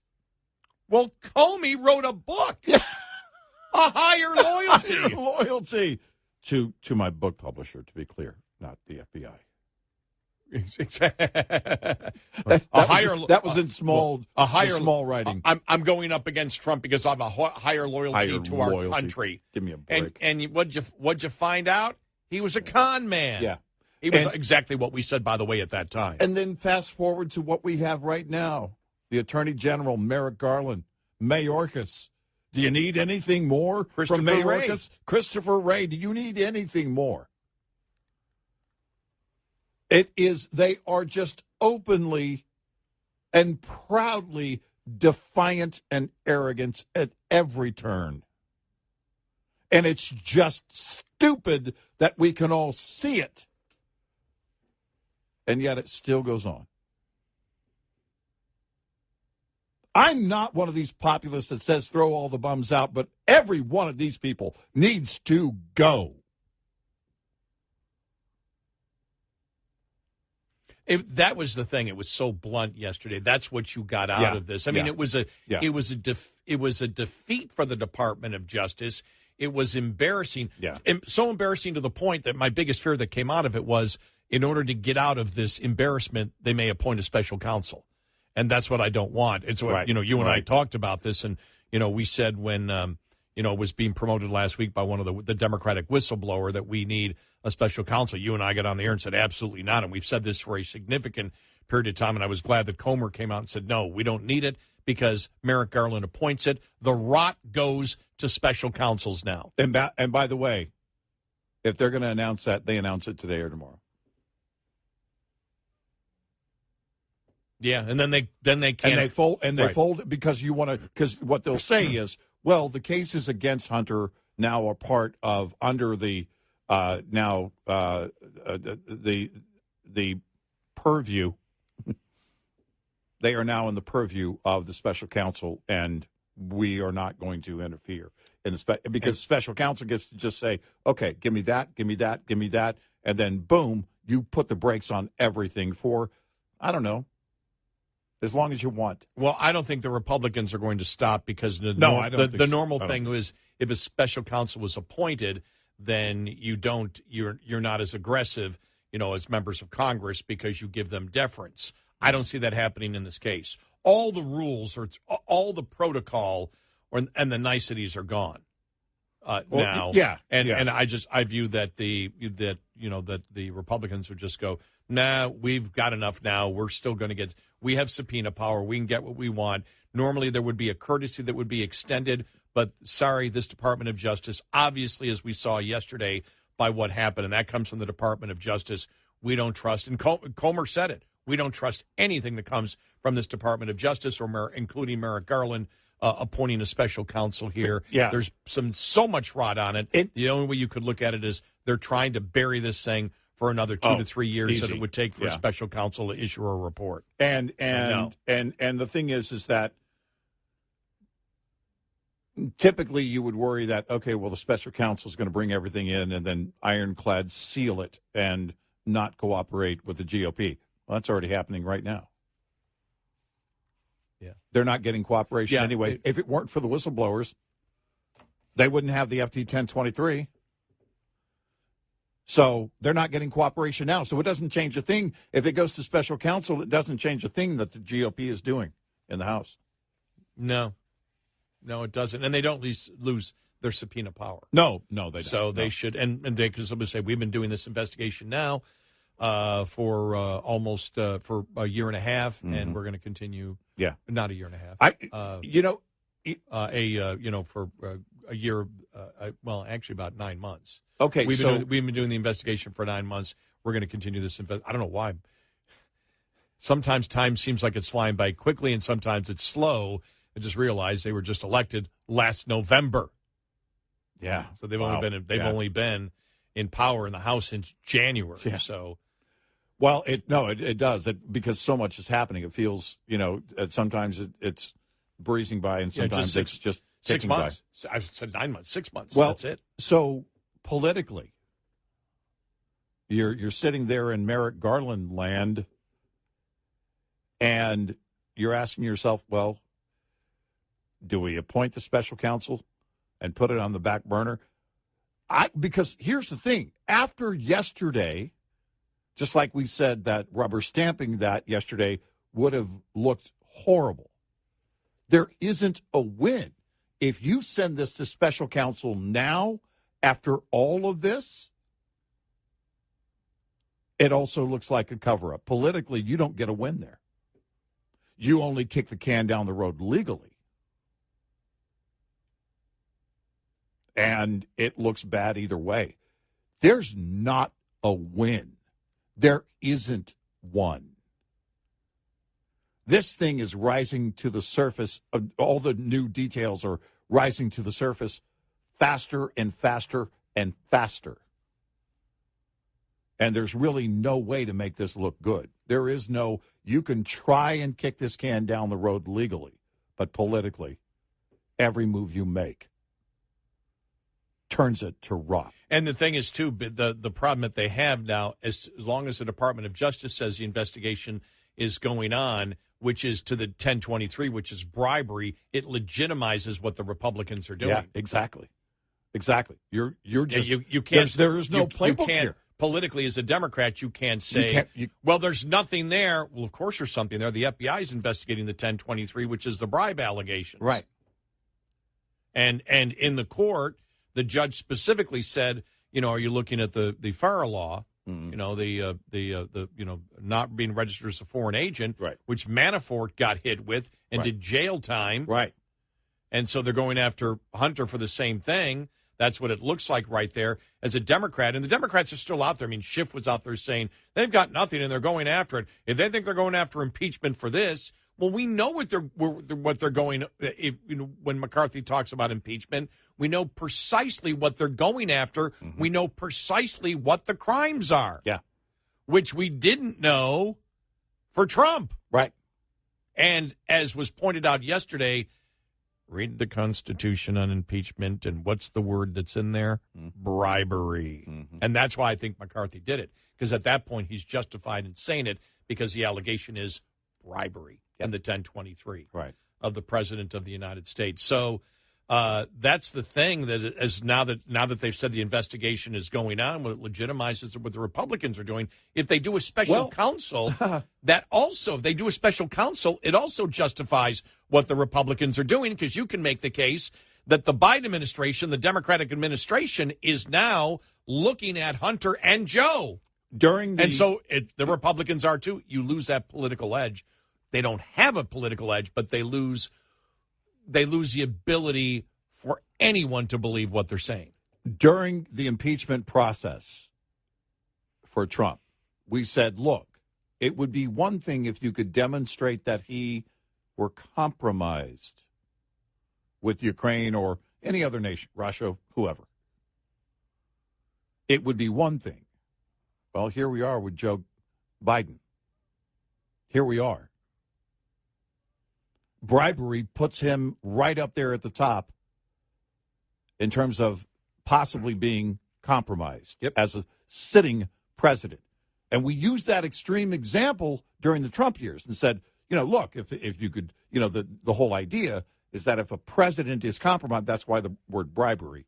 Well, Comey wrote a book. A higher loyalty. Higher loyalty to my book publisher, to be clear, not the FBI. That was in small writing. I'm going up against Trump because I have a higher loyalty to our country. Give me a break. And what'd you find out? He was a con man. Yeah. He was exactly what we said, by the way, at that time. And then fast forward to what we have right now. The Attorney General, Merrick Garland, Mayorkis. Do you need anything more from Mayorkis? Christopher Wray, do you need anything more? They are just openly and proudly defiant and arrogant at every turn. And it's just stupid that we can all see it. And yet it still goes on. I'm not one of these populists that says throw all the bums out, but every one of these people needs to go. That was the thing. It was so blunt yesterday. That's what you got out of this. I mean, it was a defeat for the Department of Justice. It was embarrassing. Yeah. So embarrassing to the point that my biggest fear that came out of it was, in order to get out of this embarrassment, they may appoint a special counsel. And that's what I don't want. It's what, you and I talked about this. And, we said when, it was being promoted last week by one of the Democratic whistleblower that we need a special counsel. You and I got on the air and said, absolutely not. And we've said this for a significant period of time. And I was glad that Comer came out and said, no, we don't need it because Merrick Garland appoints it. The rot goes to special counsels now. And by the way, if they're going to announce that, they announce it today or tomorrow. Yeah, and then they can't. And they fold it because because what they'll say is, well, the cases against Hunter now are part of under the the purview. They are now in the purview of the special counsel, and we are not going to interfere because special counsel gets to just say, okay, give me that, give me that, give me that, and then boom, you put the brakes on everything for, I don't know, as long as you want. Well, I don't think the Republicans are going to stop because the normal thing is if a special counsel was appointed, then you're not as aggressive, as members of Congress because you give them deference. I don't see that happening in this case. All the rules or all the protocol and the niceties are gone now. Yeah, and I view that the Republicans would just go, nah, we've got enough now. We're still going to get. We have subpoena power. We can get what we want. Normally, there would be a courtesy that would be extended, but sorry, this Department of Justice, obviously, as we saw yesterday by what happened, and that comes from the Department of Justice, we don't trust. And Comer said it. We don't trust anything that comes from this Department of Justice, or including Merrick Garland, appointing a special counsel here. Yeah. There's so much rot on it. The only way you could look at it is they're trying to bury this thing for another 2 to 3 years easy. that it would take for a special counsel to issue a report. And the thing is that typically you would worry that, okay, well, the special counsel is going to bring everything in and then ironclad seal it and not cooperate with the GOP. Well, that's already happening right now. Yeah. They're not getting cooperation anyway. If it weren't for the whistleblowers, they wouldn't have the FD 1023. So they're not getting cooperation now. So it doesn't change a thing. If it goes to special counsel, it doesn't change a thing that the GOP is doing in the House. No, it doesn't. And they don't lose their subpoena power. No, they don't. So they should, and they could simply say, we've been doing this investigation now for almost for a year and a half, and we're going to continue. Yeah. Not a year and a half. For a year, well, actually about 9 months. Okay, we've been doing the investigation for 9 months. We're going to continue this. I don't know why. Sometimes time seems like it's flying by quickly, and sometimes it's slow. I just realized they were just elected last November. Yeah, so they've only been in power in the House since January. Yeah. So, well, it does because so much is happening. It feels sometimes it's breezing by, and sometimes it's just 6 months. By. I said 9 months, 6 months. Well, that's it. So politically, you're sitting there in Merrick Garland land, and you're asking yourself, well, do we appoint the special counsel and put it on the back burner? Because here's the thing. After yesterday, just like we said that rubber stamping that yesterday would have looked horrible, there isn't a win. If you send this to special counsel now, after all of this, it also looks like a cover-up. Politically, you don't get a win there. You only kick the can down the road legally. And it looks bad either way. There's not a win. There isn't one. This thing is rising to the surface. All the new details are rising to the surface faster and faster and faster. And there's really no way to make this look good. There is no, you can try and kick this can down the road legally, but politically, every move you make turns it to rot. And the thing is, too, the problem that they have now, as long as the Department of Justice says the investigation is going on, which is to the 1023, which is bribery, it legitimizes what the Republicans are doing. Yeah, exactly. You're just you can't. There is no playbook here. Politically, as a Democrat, you can't say, well, there's nothing there. Well, of course there's something there. The FBI is investigating the 1023, which is the bribe allegations. Right. And in the court, the judge specifically said, are you looking at the FARA law, the not being registered as a foreign agent, right, which Manafort got hit with and did jail time. Right. And so they're going after Hunter for the same thing. That's what it looks like right there as a Democrat. And the Democrats are still out there. I mean, Schiff was out there saying they've got nothing and they're going after it. If they think they're going after impeachment for this, well, we know what they're going. If when McCarthy talks about impeachment, we know precisely what they're going after. Mm-hmm. We know precisely what the crimes are. Yeah, which we didn't know for Trump. Right. And as was pointed out yesterday, read the Constitution on impeachment, and what's the word that's in there? Mm-hmm. Bribery. Mm-hmm. And that's why I think McCarthy did it, because at that point he's justified in saying it because the allegation is bribery in the 1023 of the President of the United States. So that's the thing that is now that they've said the investigation is going on, what it legitimizes what the Republicans are doing. If they do a special counsel, if they do a special counsel, it also justifies what the Republicans are doing, because you can make the case that the Biden administration, the Democratic administration, is now looking at Hunter and Joe. And so the Republicans are too. You lose that political edge. They don't have a political edge, but they lose the ability for anyone to believe what they're saying. During the impeachment process for Trump, we said, look, it would be one thing if you could demonstrate that he were compromised. with Ukraine or any other nation, Russia, whoever. It would be one thing. Well, here we are with Joe Biden. Here we are. Bribery puts him right up there at the top in terms of possibly being compromised as a sitting president. And we used that extreme example during the Trump years and said, look, if you could, the whole idea is that if a president is compromised, that's why the word bribery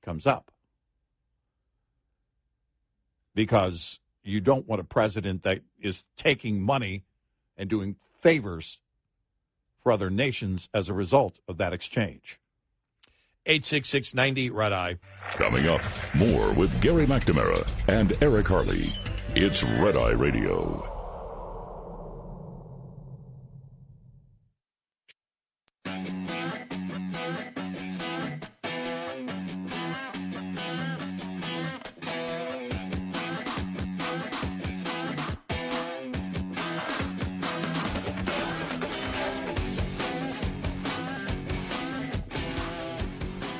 comes up. Because you don't want a president that is taking money and doing favors for other nations as a result of that exchange. 866-90 Red Eye. Coming up, more with Gary McNamara and Eric Harley. It's Red Eye Radio.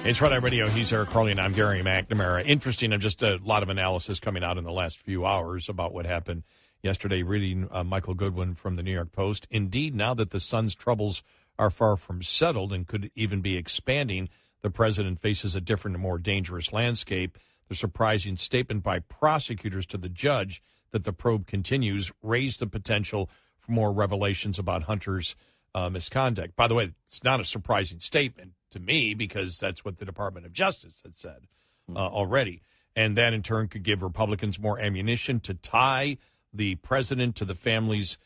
It's Red Eye Radio. He's Eric Harley, and I'm Gary McNamara. Interesting, just a lot of analysis coming out in the last few hours about what happened yesterday, reading Michael Goodwin from the New York Post. Indeed, now that the son's troubles are far from settled and could even be expanding, the president faces a different and more dangerous landscape. The surprising statement by prosecutors to the judge that the probe continues raised the potential for more revelations about Hunter's misconduct. By the way, it's not a surprising statement to me because that's what the Department of Justice had said already. And that, in turn, could give Republicans more ammunition to tie the president to the family's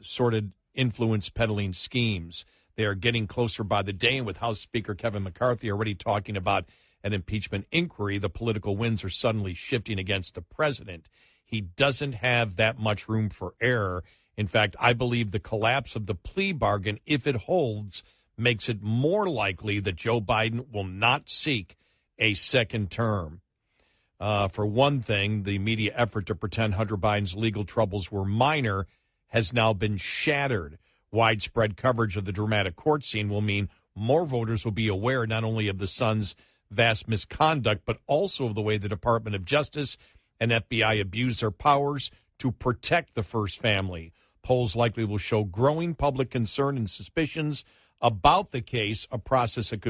sordid influence peddling schemes. They are getting closer by the day, and with House Speaker Kevin McCarthy already talking about an impeachment inquiry, the political winds are suddenly shifting against the president. He doesn't have that much room for error. In fact, I believe the collapse of the plea bargain, if it holds, makes it more likely that Joe Biden will not seek a second term. For one thing, the media effort to pretend Hunter Biden's legal troubles were minor has now been shattered. Widespread coverage of the dramatic court scene will mean more voters will be aware not only of the son's vast misconduct, but also of the way the Department of Justice and FBI abuse their powers to protect the first family. Polls likely will show growing public concern and suspicions about the case, a process that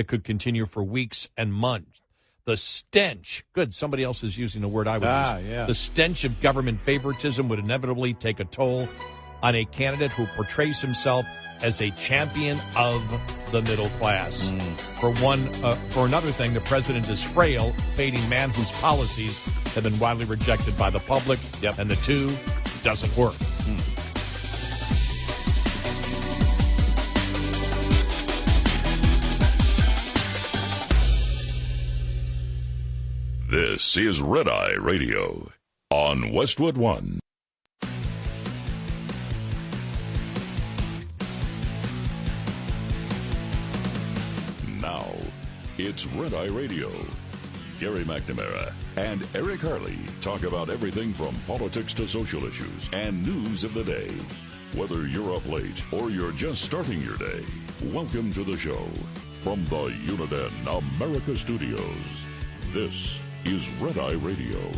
could continue for weeks and months. The stench, somebody else is using the word I would use. Yeah. The stench of government favoritism would inevitably take a toll on a candidate who portrays himself as a champion of the middle class. For another thing, the president is frail, fading man whose policies have been widely rejected by the public, and the two doesn't work. This is Red Eye Radio on Westwood One. Now, it's Red Eye Radio. Gary McNamara and Eric Harley talk about everything from politics to social issues and news of the day. Whether you're up late or you're just starting your day, welcome to the show. From the Uniden America Studios, this is Red Eye Radio.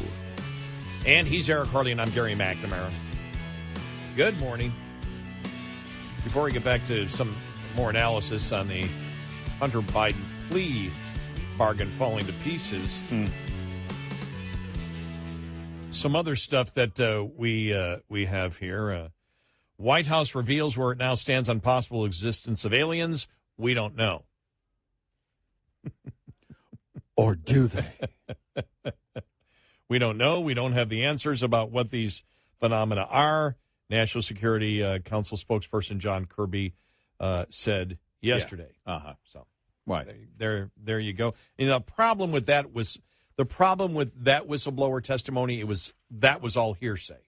And he's Eric Harley, and I'm Gary McNamara. Good morning. Before we get back to some more analysis on the Hunter Biden plea bargain falling to pieces, some other stuff that we have here. White House reveals where it now stands on possible existence of aliens. We don't know. Or do they? We don't know. We don't have the answers about what these phenomena are. National Security Council spokesperson John Kirby said yesterday. Yeah. So, right there you go. And the problem with that whistleblower testimony, that was all hearsay.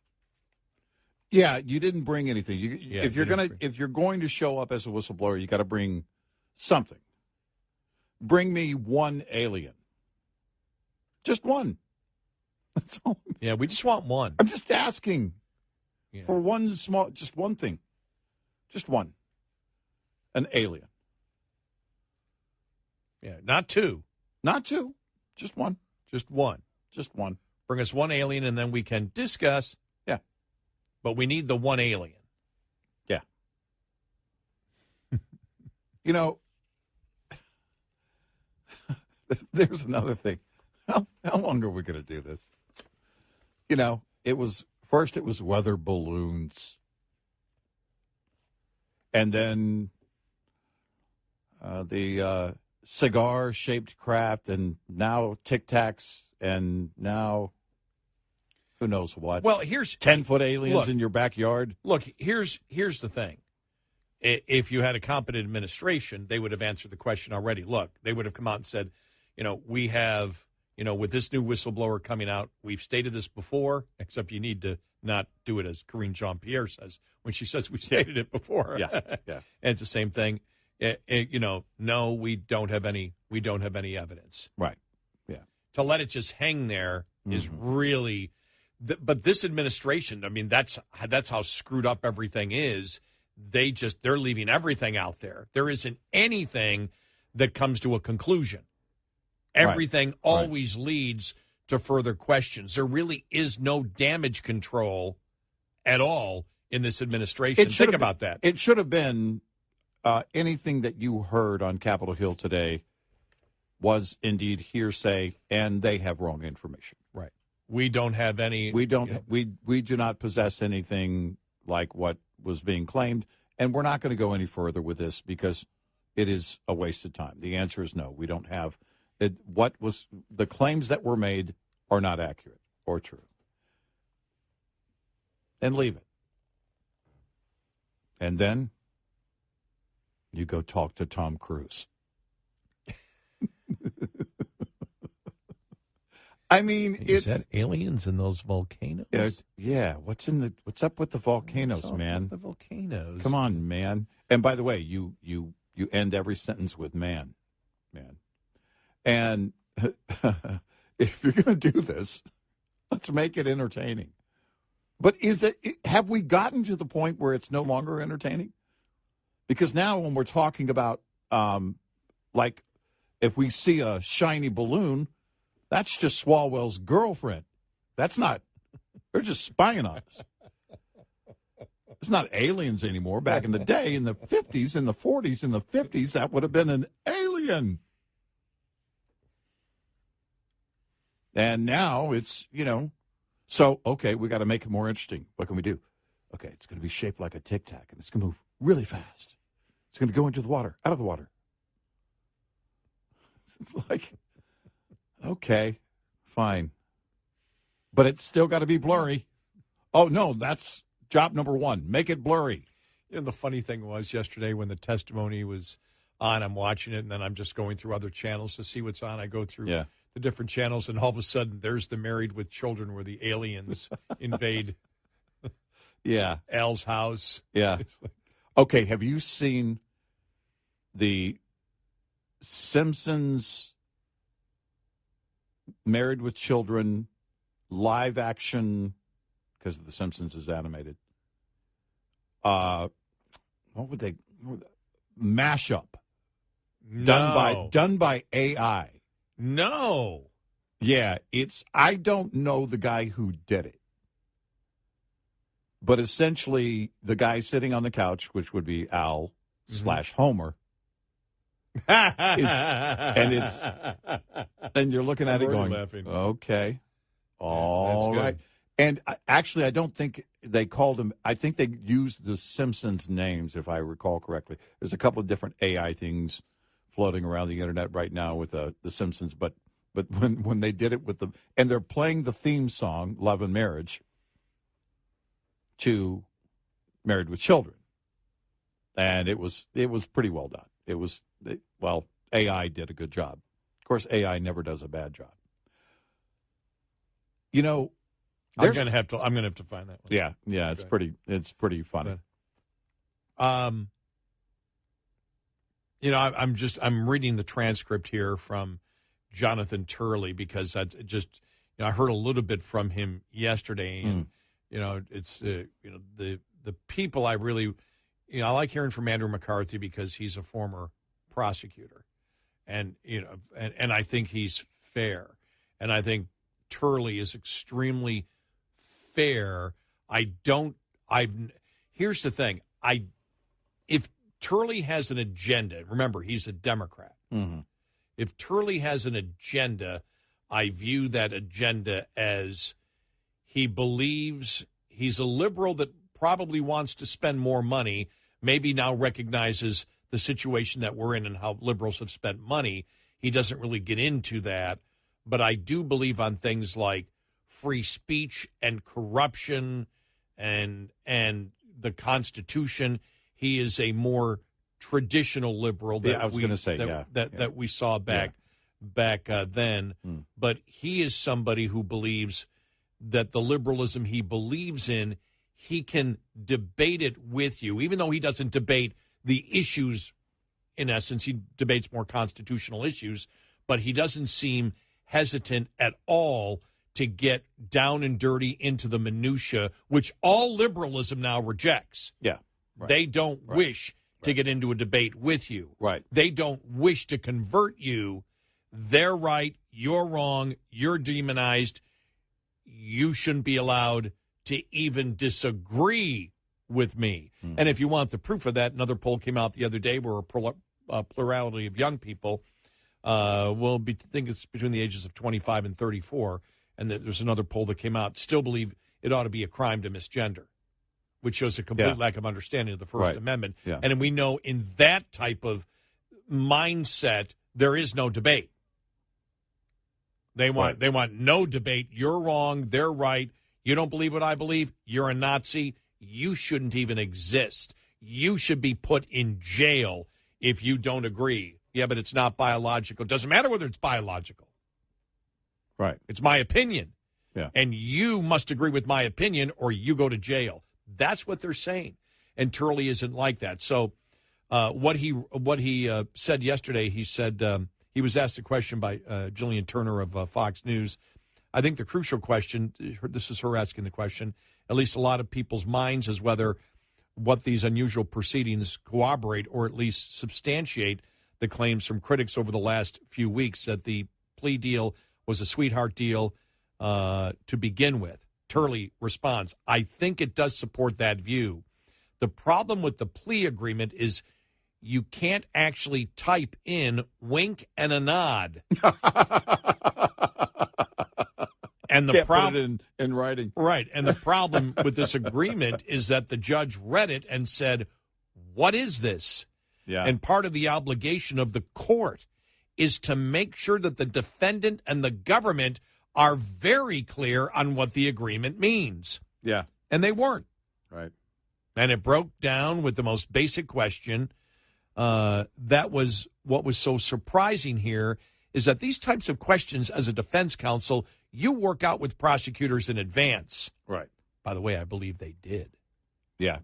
Yeah, you didn't bring anything. If you're going to show up as a whistleblower, you got to bring something. Bring me one alien. Just one. That's all. Yeah, we just want one. I'm just asking for just one thing. Just one. An alien. Yeah, not two. Not two. Just one. Just one. Just one. Bring us one alien, and then we can discuss. Yeah. But we need the one alien. Yeah. You know, there's another thing. How long are we going to do this? You know, it was weather balloons. And then the cigar-shaped craft, and now Tic Tacs, and now who knows what. Well, here's 10-foot aliens in your backyard. Look, here's the thing. If you had a competent administration, they would have answered the question already. Look, they would have come out and said, we have, with this new whistleblower coming out, we've stated this before, except you need to not do it as Karine Jean-Pierre says when she says we stated it before. Yeah. And it's the same thing. No, we don't have any evidence. Right. Yeah. To let it just hang there is really, but this administration, I mean, that's how screwed up everything is. They're leaving everything out there. There isn't anything that comes to a conclusion. Everything always leads to further questions. There really is no damage control at all in this administration. Think about that. It should have been anything that you heard on Capitol Hill today was indeed hearsay, and they have wrong information. Right. We don't have any. We don't. We do not possess anything like what was being claimed, and we're not going to go any further with this because it is a waste of time. The answer is no. We don't have it. What was the claims that were made are not accurate or true, and leave it. And then you go talk to Tom Cruise. I mean, is that aliens in those volcanoes? Yeah. What's up with the volcanoes, man? The volcanoes. Come on, man. And by the way, you end every sentence with man. And if you're going to do this, let's make it entertaining. But have we gotten to the point where it's no longer entertaining? Because now when we're talking about, like, if we see a shiny balloon, that's just Swalwell's girlfriend. That's not, they're just spying on us. It's not aliens anymore. Back in the day, in the 50s, in the 40s, in the 50s, that would have been an alien. And now it's, so, okay, we got to make it more interesting. What can we do? Okay, it's going to be shaped like a Tic Tac, and it's going to move really fast. It's going to go into the water, out of the water. It's like, okay, fine. But it's still got to be blurry. Oh, no, that's job number one. Make it blurry. The funny thing was yesterday when the testimony was on, I'm watching it, and then I'm just going through other channels to see what's on. I go through the different channels, and all of a sudden there's the Married with Children where the aliens invade Al's house. Yeah. Okay, have you seen the Simpsons Married with Children live action, because The Simpsons is animated, mashup done by AI? No. Yeah, I don't know the guy who did it. But essentially, the guy sitting on the couch, which would be Al / Homer, and you're looking at it going, okay, all right. And actually, I don't think they called him. I think they used the Simpsons names, if I recall correctly. There's a couple of different AI things floating around the internet right now with the Simpsons. But when they did it with and they're playing the theme song, Love and Marriage, to Married with Children. And it was pretty well done. AI did a good job. Of course, AI never does a bad job. I'm gonna have to find that one. Yeah, it's pretty funny. I'm reading the transcript here from Jonathan Turley because I heard a little bit from him yesterday, and it's the people I really I like hearing from Andrew McCarthy because he's a former prosecutor, And, and I think he's fair. And I think Turley is extremely fair. Here's the thing. If Turley has an agenda, remember, he's a Democrat. Mm-hmm. If Turley has an agenda, I view that agenda as he believes he's a liberal that probably wants to spend more money, maybe now recognizes the situation that we're in and how liberals have spent money. He doesn't really get into that. But I do believe on things like free speech and corruption and the Constitution. He is a more traditional liberal that we saw back then. But he is somebody who believes that the liberalism he believes in, he can debate it with you, even though he doesn't debate the issues. In essence, he debates more constitutional issues, but he doesn't seem hesitant at all to get down and dirty into the minutia, which all liberalism now rejects. Yeah. Right. They don't wish to get into a debate with you. Right. They don't wish to convert you. They're right. You're wrong. You're demonized. You shouldn't be allowed to even disagree with me. And if you want the proof of that, another poll came out the other day where a plurality of young people think it's between the ages of 25 and 34. And there's another poll that came out, still believe it ought to be a crime to misgender, which shows a complete lack of understanding of the First Amendment. Yeah. And we know in that type of mindset, there is no debate. They want no debate. You're wrong. They're right. You don't believe what I believe. You're a Nazi. You shouldn't even exist. You should be put in jail if you don't agree. Yeah, but it's not biological. It doesn't matter whether it's biological. Right. It's my opinion. Yeah. And you must agree with my opinion or you go to jail. That's what they're saying. And Turley isn't like that. So what he said yesterday, he said he was asked a question by Jillian Turner of Fox News. I think the crucial question, this is her asking the question, at least a lot of people's minds, is whether what these unusual proceedings corroborate or at least substantiate the claims from critics over the last few weeks that the plea deal was a sweetheart deal to begin with. Turley responds, I think it does support that view. The problem with the plea agreement is you can't actually type in wink and a nod. And the problem in writing. Right. And the problem with this agreement is that the judge read it and said, what is this? Yeah. And part of the obligation of the court is to make sure that the defendant and the government are very clear on what the agreement means. Yeah. And they weren't. Right. And it broke down with the most basic question. That was what was so surprising here, is that these types of questions as a defense counsel, you work out with prosecutors in advance. Right. By the way, I believe they did. Yeah.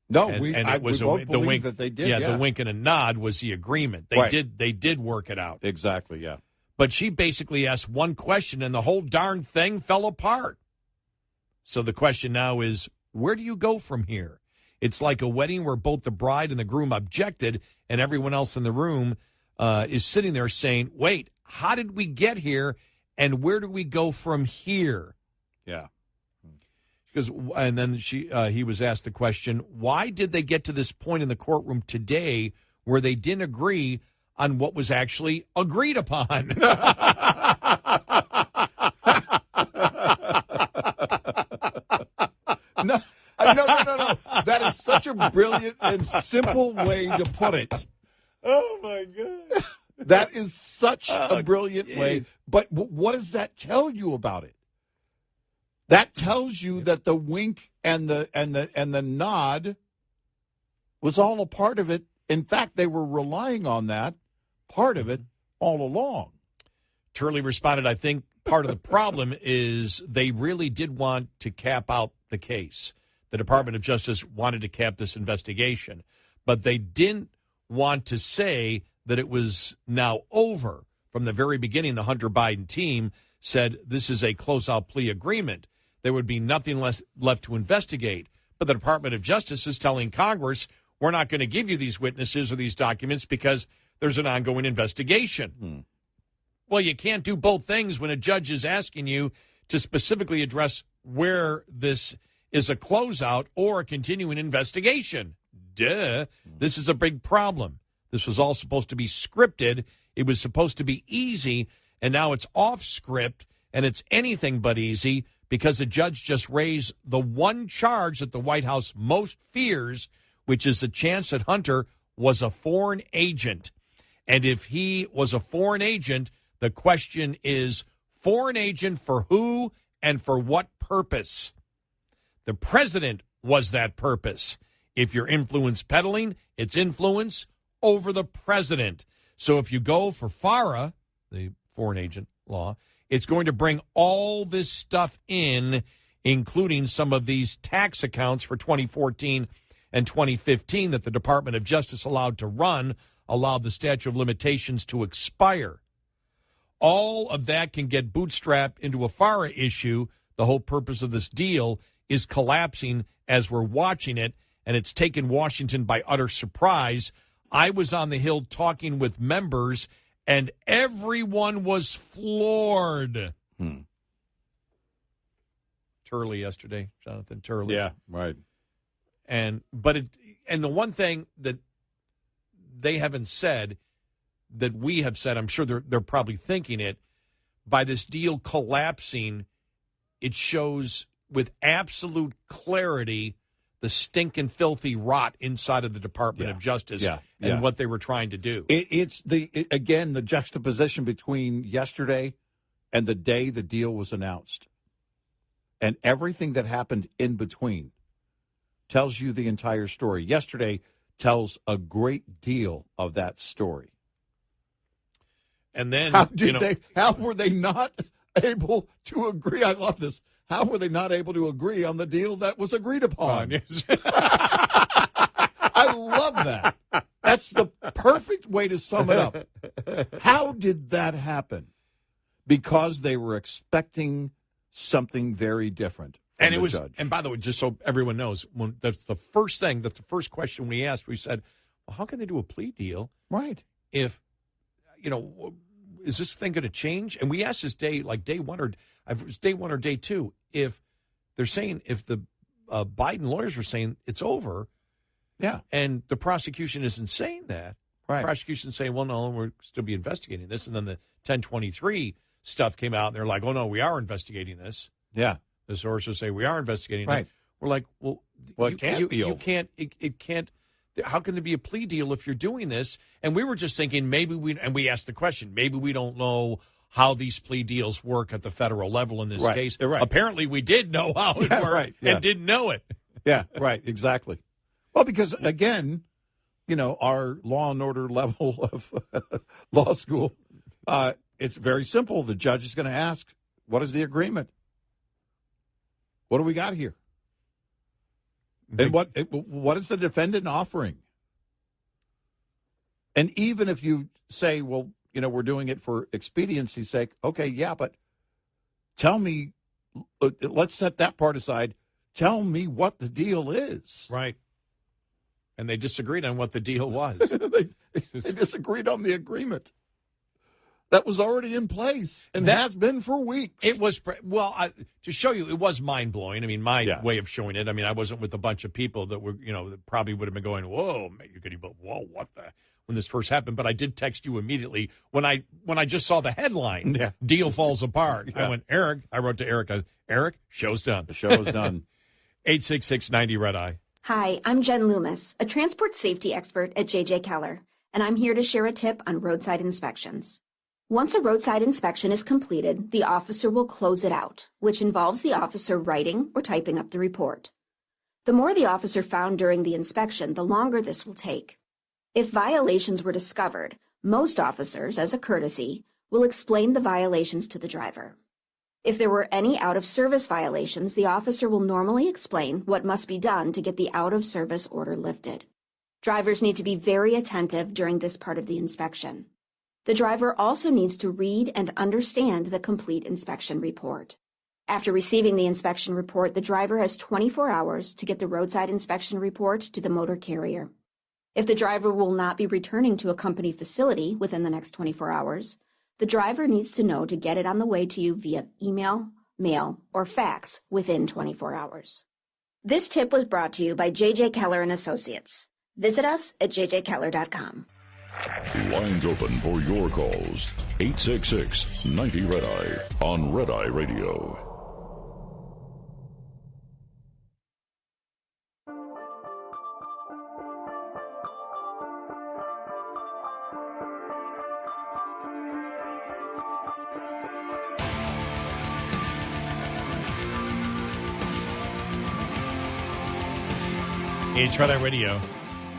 No, and we both believe the wink, that they did. Yeah, the wink and a nod was the agreement. They did work it out. Exactly, yeah. But she basically asked one question, and the whole darn thing fell apart. So the question now is, where do you go from here? It's like a wedding where both the bride and the groom objected, and everyone else in the room is sitting there saying, wait, how did we get here, and where do we go from here? Yeah. And then he was asked the question, why did they get to this point in the courtroom today where they didn't agree on what was actually agreed upon? No. That is such a brilliant and simple way to put it. Oh, my God. That is such a brilliant way. But what does that tell you about it? That tells you that the wink and the nod was all a part of it. In fact, they were relying on that part of it all along. Turley responded, I think part of the problem is they really did want to cap out the case. The Department of Justice wanted to cap this investigation, but they didn't want to say that it was now over. From the very beginning, the Hunter Biden team said this is a closeout plea agreement. There would be nothing left to investigate. But the Department of Justice is telling Congress, we're not going to give you these witnesses or these documents because there's an ongoing investigation. Well, you can't do both things when a judge is asking you to specifically address where this is a closeout or a continuing investigation. Duh. This is a big problem. This was all supposed to be scripted. It was supposed to be easy, and now it's off script, and it's anything but easy because the judge just raised the one charge that the White House most fears, which is the chance that Hunter was a foreign agent. And if he was a foreign agent, the question is, foreign agent for who and for what purpose? The president was that purpose. If you're influence peddling, it's influence over the president. So if you go for FARA, the foreign agent law, it's going to bring all this stuff in, including some of these tax accounts for 2014 and 2015 that the Department of Justice allowed the statute of limitations to expire. All of that can get bootstrapped into a FARA issue. The whole purpose of this deal is collapsing as we're watching it, and it's taken Washington by utter surprise. I was on the Hill talking with members, and everyone was floored. Turley yesterday, Jonathan Turley. Yeah, right. And the one thing that they haven't said that we have said, I'm sure they're probably thinking it, by this deal collapsing, it shows with absolute clarity the stinking, filthy rot inside of the Department of Justice and what they were trying to do. It's the juxtaposition between yesterday and the day the deal was announced. And everything that happened in between tells you the entire story. Yesterday tells a great deal of that story. And then, how were they not able to agree? I love this. How were they not able to agree on the deal that was agreed upon? I love that. That's the perfect way to sum it up. How did that happen? Because they were expecting something very different. And it was, judge. And by the way, just so everyone knows, that's the first question we asked. We said, well, how can they do a plea deal? Right. If, is this thing going to change? And we asked this day one or day two, if they're saying, if the Biden lawyers were saying it's over, and the prosecution isn't saying that, right? The prosecution's saying, well, no, we'll still be investigating this. And then the 1023 stuff came out, and they're like, oh, no, we are investigating this. Yeah. The sources say we are investigating right. it. We're like, well, it can't be over. It can't. How can there be a plea deal if you're doing this? And we were just thinking we asked the question, maybe we don't know how these plea deals work at the federal level in this case. Right. Apparently we did know how it worked and didn't know it. Yeah, right, exactly. Well, because, again, our law and order level of law school, it's very simple. The judge is going to ask, what is the agreement? What do we got here? And what is the defendant offering? And even if you say, well, we're doing it for expediency's sake, okay, yeah, but tell me, let's set that part aside. Tell me what the deal is. Right. And they disagreed on what the deal was. They disagreed on the agreement that was already in place and has been for weeks. It was, to show you, it was mind-blowing. I mean, my way of showing it, I wasn't with a bunch of people that were, that probably would have been going, whoa, what the, when this first happened. But I did text you immediately when I just saw the headline, deal falls apart. I went, Eric, I wrote to Eric, Eric, show's done. The show is done. 866-90-RED-I. Hi, I'm Jen Loomis, a transport safety expert at J.J. Keller, and I'm here to share a tip on roadside inspections. Once a roadside inspection is completed, the officer will close it out, which involves the officer writing or typing up the report. The more the officer found during the inspection, the longer this will take. If violations were discovered, most officers, as a courtesy, will explain the violations to the driver. If there were any out-of-service violations, the officer will normally explain what must be done to get the out-of-service order lifted. Drivers need to be very attentive during this part of the inspection. The driver also needs to read and understand the complete inspection report. After receiving the inspection report, the driver has 24 hours to get the roadside inspection report to the motor carrier. If the driver will not be returning to a company facility within the next 24 hours, the driver needs to know to get it on the way to you via email, mail, or fax within 24 hours. This tip was brought to you by J.J. Keller and Associates. Visit us at jjkeller.com. Lines open for your calls. 866-90-RED-EYE on Red Eye Radio. It's Red Eye Radio.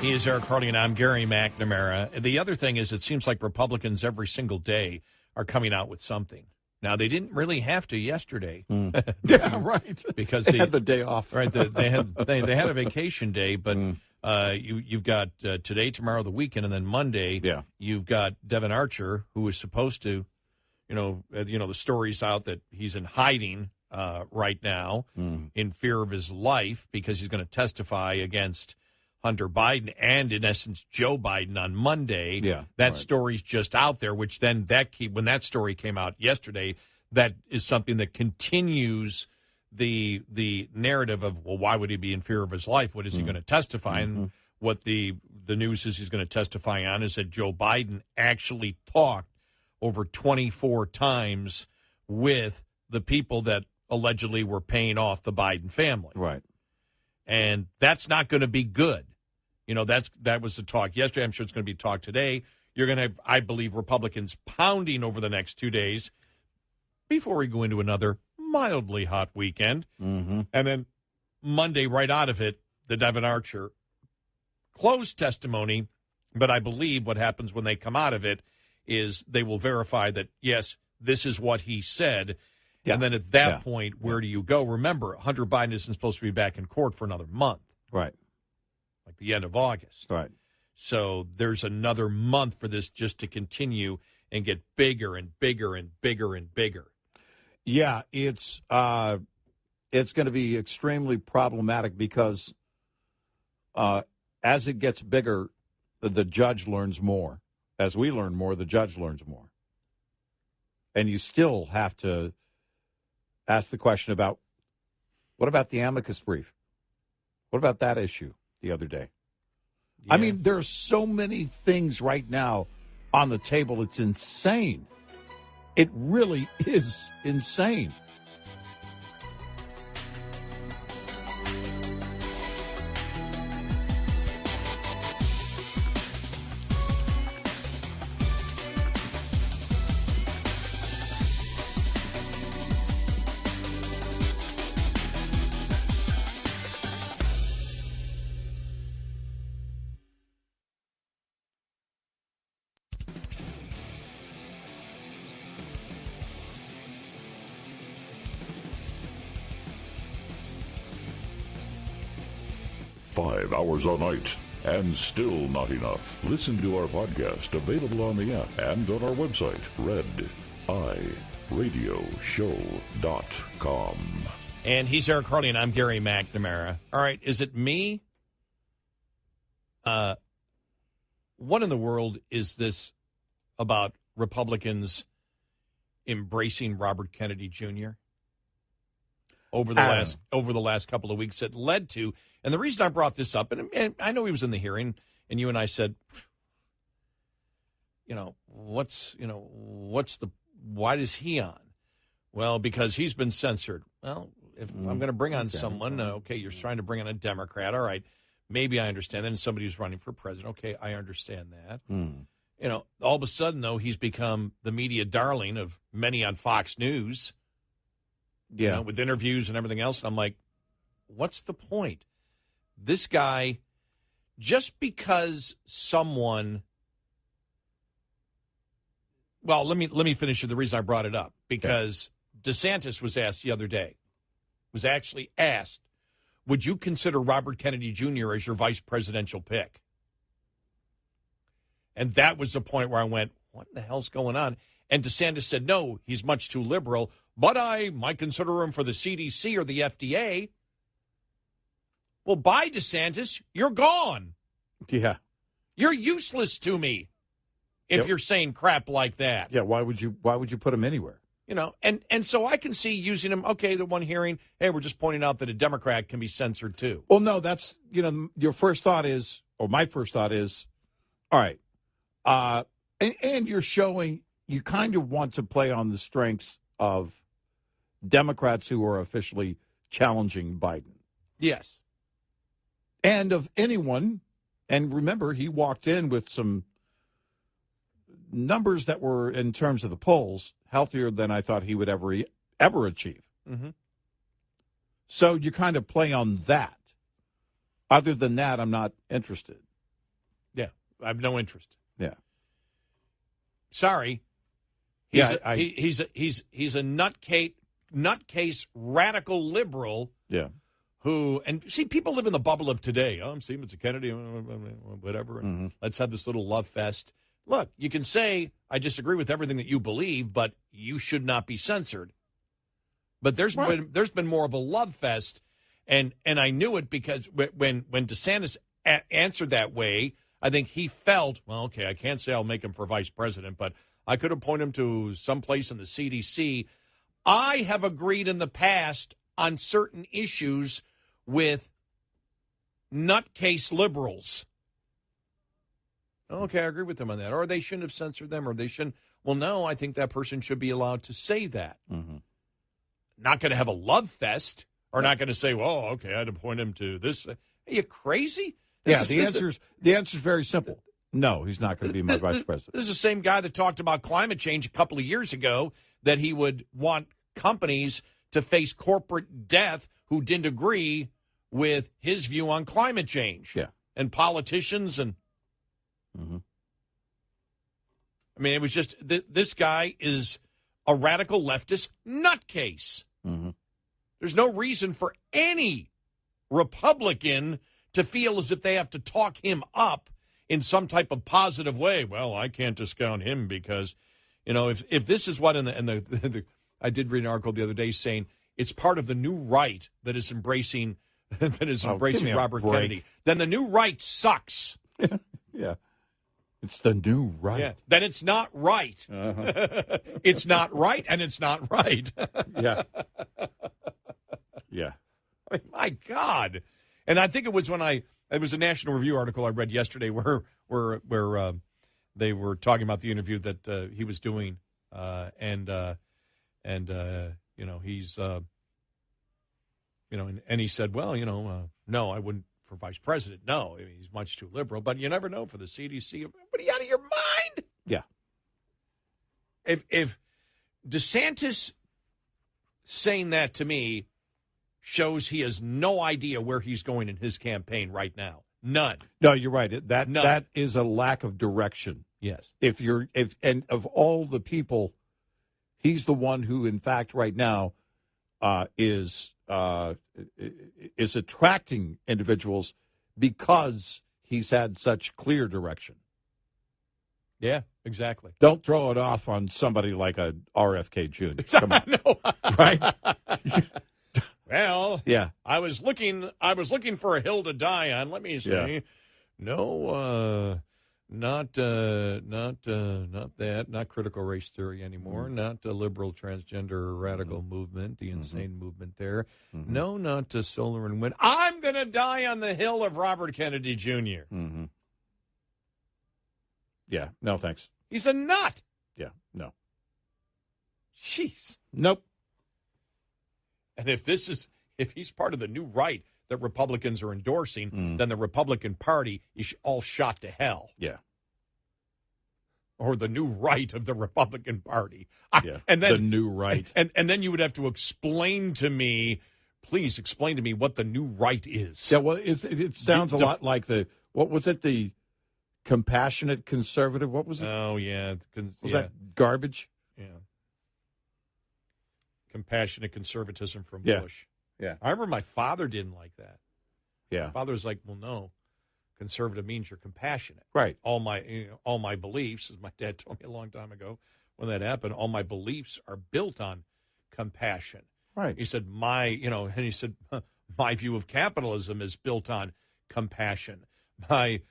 He is Eric Harley, and I'm Gary McNamara. The other thing is, it seems like Republicans every single day are coming out with something. Now, they didn't really have to yesterday. Yeah, right. Because they had the day off. Right. They had a vacation day, but you've got today, tomorrow, the weekend, and then Monday. Yeah. You've got Deven Archer, who was supposed to, the story's out that he's in hiding right now in fear of his life because he's going to testify against Hunter Biden and, in essence, Joe Biden on Monday. Yeah, that right. story's just out there, which then when that story came out yesterday, that is something that continues the narrative of, well, why would he be in fear of his life? What is he going to testify? And what the news is he's going to testify on is that Joe Biden actually talked over 24 times with the people that allegedly were paying off the Biden family. Right. And that's not going to be good. That was the talk yesterday. I'm sure it's going to be talk today. You're going to have, I believe, Republicans pounding over the next 2 days before we go into another mildly hot weekend. And then Monday, right out of it, the Deven Archer closed testimony. But I believe what happens when they come out of it is they will verify that, yes, this is what he said. Yeah. And then at that point, where do you go? Remember, Hunter Biden isn't supposed to be back in court for another month. Right. Like the end of August. Right. So there's another month for this just to continue and get bigger and bigger and bigger and bigger. Yeah, it's going to be extremely problematic because as it gets bigger, the judge learns more. As we learn more, the judge learns more. And you still have to ask the question about, what about the amicus brief? What about that issue the other day? Yeah. I mean, there are so many things right now on the table. It's insane. It really is insane. Five hours a night, and still not enough. Listen to our podcast, available on the app and on our website, redeyeradioshow.com. And he's Eric Harley, and I'm Gary McNamara. All right, is it me? What in the world is this about Republicans embracing Robert Kennedy Jr.? Over the last couple of weeks, it led to, and the reason I brought this up, and I know he was in the hearing, and you and I said, why is he on? Well, because he's been censored. Well, if I'm going to bring on someone, you're trying to bring on a Democrat, all right, maybe I understand that. And somebody who's running for president, okay, I understand that. All of a sudden, though, he's become the media darling of many on Fox News. Yeah, with interviews and everything else. And I'm like, what's the point? This guy, just because someone, well, let me finish the reason I brought it up. Because DeSantis was asked the other day, would you consider Robert Kennedy Jr. as your vice presidential pick? And that was the point where I went, what the hell's going on? And DeSantis said, no, he's much too liberal, but I might consider him for the CDC or the FDA. Well, bye, DeSantis. You're gone. Yeah. You're useless to me if you're saying crap like that. Yeah, why would you put him anywhere? You know, and so I can see using him, okay, the one hearing, hey, we're just pointing out that a Democrat can be censored too. Well, no, that's, your first thought is, or my first thought is, all right, and you're showing, you kind of want to play on the strengths of Democrats who are officially challenging Biden. Yes. And of anyone, and remember, he walked in with some numbers that were, in terms of the polls, healthier than I thought he would ever achieve. Mm-hmm. So you kind of play on that. Other than that, I'm not interested. Yeah, I have no interest. Yeah. Sorry. He's a nutcase radical liberal. Yeah. Who, and see, people live in the bubble of today. Oh, I'm Stevens and Kennedy, whatever. And let's have this little love fest. Look, you can say, I disagree with everything that you believe, but you should not be censored. But there's been more of a love fest, and I knew it because when DeSantis answered that way, I think he felt, well, okay, I can't say I'll make him for vice president, but I could appoint him to someplace in the CDC. I have agreed in the past on certain issues with nutcase liberals. Okay, I agree with them on that. Or they shouldn't have censored them, or they shouldn't. Well, no, I think that person should be allowed to say that. Mm-hmm. Not going to have a love fest, or not going to say, well, okay, I'd appoint him to this. Are you crazy? The answer's very simple. No, he's not going to be my vice president. This is the same guy that talked about climate change a couple of years ago, that he would want companies to face corporate death who didn't agree with his view on climate change. Yeah. And politicians and... Mm-hmm. I mean, it was just, this guy is a radical leftist nutcase. Mm-hmm. There's no reason for any Republican to feel as if they have to talk him up in some type of positive way. Well, I can't discount him because, if this is what, I did read an article the other day saying it's part of the new right that is embracing Robert Kennedy. Then the new right sucks. Yeah. It's the new right. Yeah. Then it's not right. Uh-huh. It's not right, and it's not right. Yeah. Yeah. I mean, my God. And I think it was it was a National Review article I read yesterday where they were talking about the interview that he was doing, and he's and he said, well, no, I wouldn't for vice president. No, he's much too liberal. But you never know for the CDC. What, are you out of your mind? Yeah. If DeSantis saying that to me shows he has no idea where he's going in his campaign right now. None. No, you're right. That is a lack of direction. Yes. And of all the people, he's the one who, in fact, right now, is attracting individuals because he's had such clear direction. Yeah, exactly. Don't throw it off on somebody like a RFK Jr. Come on. No. Right? Well, yeah. I was looking for a hill to die on. Let me say, no, not that, not critical race theory anymore, not the liberal transgender radical movement, the insane movement there. Mm-hmm. No, not solar and wind. I'm going to die on the hill of Robert Kennedy Jr. Mm-hmm. Yeah, no thanks. He's a nut. Yeah, no. Jeez. Nope. And if he's part of the new right that Republicans are endorsing, then the Republican Party is all shot to hell. Yeah. Or the new right of the Republican Party. Yeah. And then the new right. And then you would have to explain to me, please explain to me what the new right is. Yeah, well, it sounds a lot like the compassionate conservative? What was it? Oh, yeah. Was that garbage? Yeah. Compassionate conservatism from Yeah. Bush. Yeah. I remember my father didn't like that. Yeah. My father was like, well, no, conservative means you're compassionate. Right. All my beliefs, as my dad told me a long time ago when that happened, all my beliefs are built on compassion. Right. He said, my view of capitalism is built on compassion. My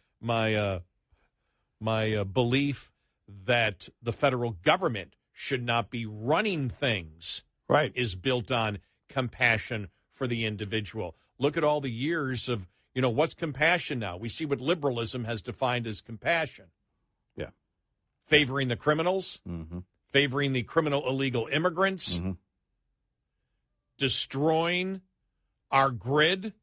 my belief that the federal government should not be running things right is built on compassion for the individual. Look at all the years of, what's compassion now? We see what liberalism has defined as compassion. Yeah. Favoring the criminals, mm-hmm. favoring the criminal illegal immigrants, mm-hmm. destroying our grid.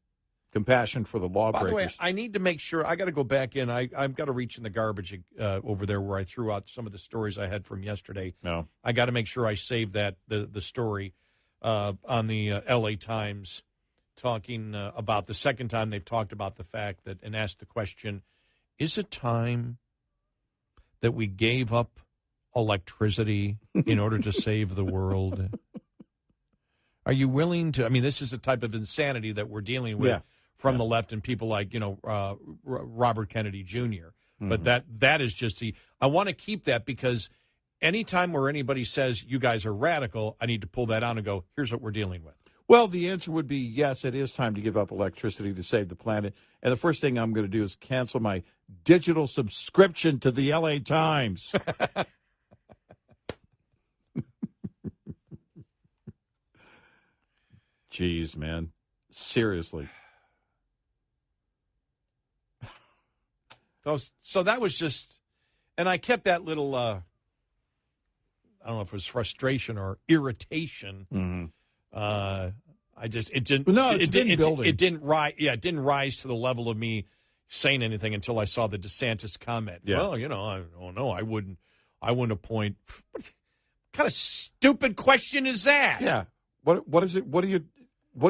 Compassion for the lawbreakers. By the way, I need to make sure, I got to go back in. I've got to reach in the garbage over there where I threw out some of the stories I had from yesterday. No. I got to make sure I save that, the story on the L.A. Times, talking about the second time they've talked about the fact that, and asked the question, is it time that we gave up electricity in order to save the world? Are you willing to, this is the type of insanity that we're dealing with. Yeah. From the left and people like, Robert Kennedy Jr. Mm-hmm. But that is just I want to keep that, because anytime where anybody says you guys are radical, I need to pull that on and go, here's what we're dealing with. Well, the answer would be yes, it is time to give up electricity to save the planet. And the first thing I'm going to do is cancel my digital subscription to the LA Times. Jeez, man. Seriously. So that was just, and I kept that little, I don't know if it was frustration or irritation. Mm-hmm. It didn't. No, it didn't rise. Yeah, it didn't rise to the level of me saying anything until I saw the DeSantis comment. Yeah. Well, I don't know. I wouldn't appoint. What kind of stupid question is that? Yeah. What is it? What are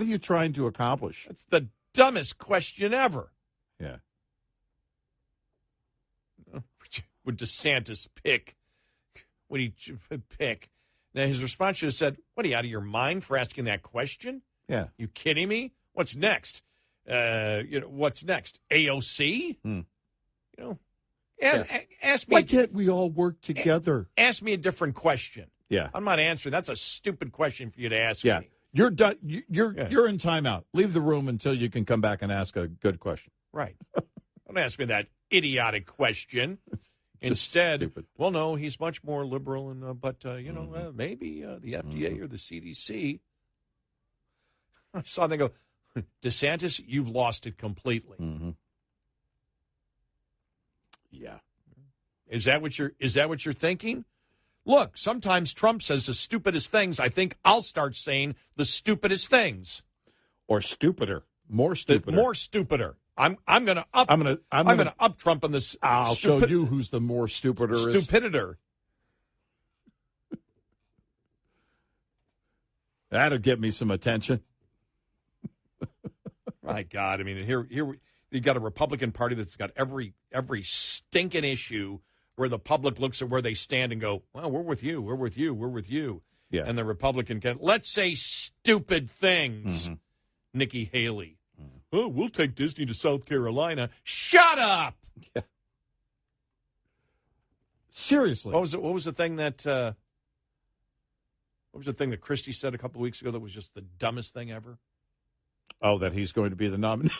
you trying to accomplish? It's the dumbest question ever. Yeah. Would DeSantis pick? Would he pick? Now, his response should have said, what, are you out of your mind for asking that question? Yeah. You kidding me? What's next? What's next? AOC? Ask me. Why can't we all work together? Ask me a different question. Yeah. I'm not answering. That's a stupid question for you to ask me. You're done. You're in timeout. Leave the room until you can come back and ask a good question. Right. Don't ask me that idiotic question. Instead, stupid. Well, no, he's much more liberal, and maybe the FDA or the CDC. I saw them go, DeSantis, you've lost it completely. Mm-hmm. Yeah. Is that what you're thinking? Look, sometimes Trump says the stupidest things. I think I'll start saying the stupidest things, or stupider, more stupider, more stupider. I'm going to up. I'm going to up Trump on this. I'll show you who's the more stupider. Stupiditor. That'll get me some attention. My God, here you got a Republican Party that's got every stinking issue where the public looks at where they stand and go, well, we're with you, we're with you, we're with you. Yeah. And the Republican can, let's say stupid things. Mm-hmm. Nikki Haley. Oh, we'll take Disney to South Carolina. Shut up. Yeah. Seriously. What was the thing that Christie said a couple of weeks ago that was just the dumbest thing ever? Oh, that he's going to be the nominee.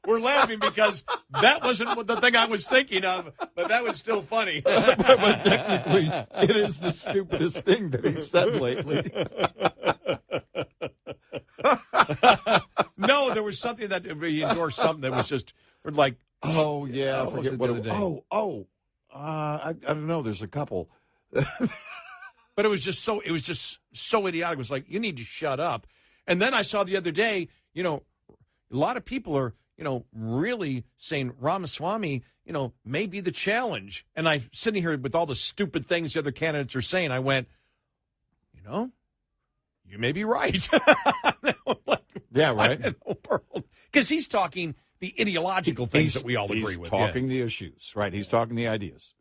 We're laughing because that wasn't the thing I was thinking of, but that was still funny. but technically, it is the stupidest thing that he's said lately. No, there was something that he endorsed, something that was just like, oh yeah, I forget what it was. I don't know. There's a couple, but it was just so idiotic. It was like, you need to shut up. And then I saw the other day, a lot of people are, really saying Ramaswamy, may be the challenge. And I'm sitting here with all the stupid things the other candidates are saying. I went, you may be right. Yeah, right. Because he's talking the ideological things that we all agree with. He's talking the issues, right? He's talking the ideas.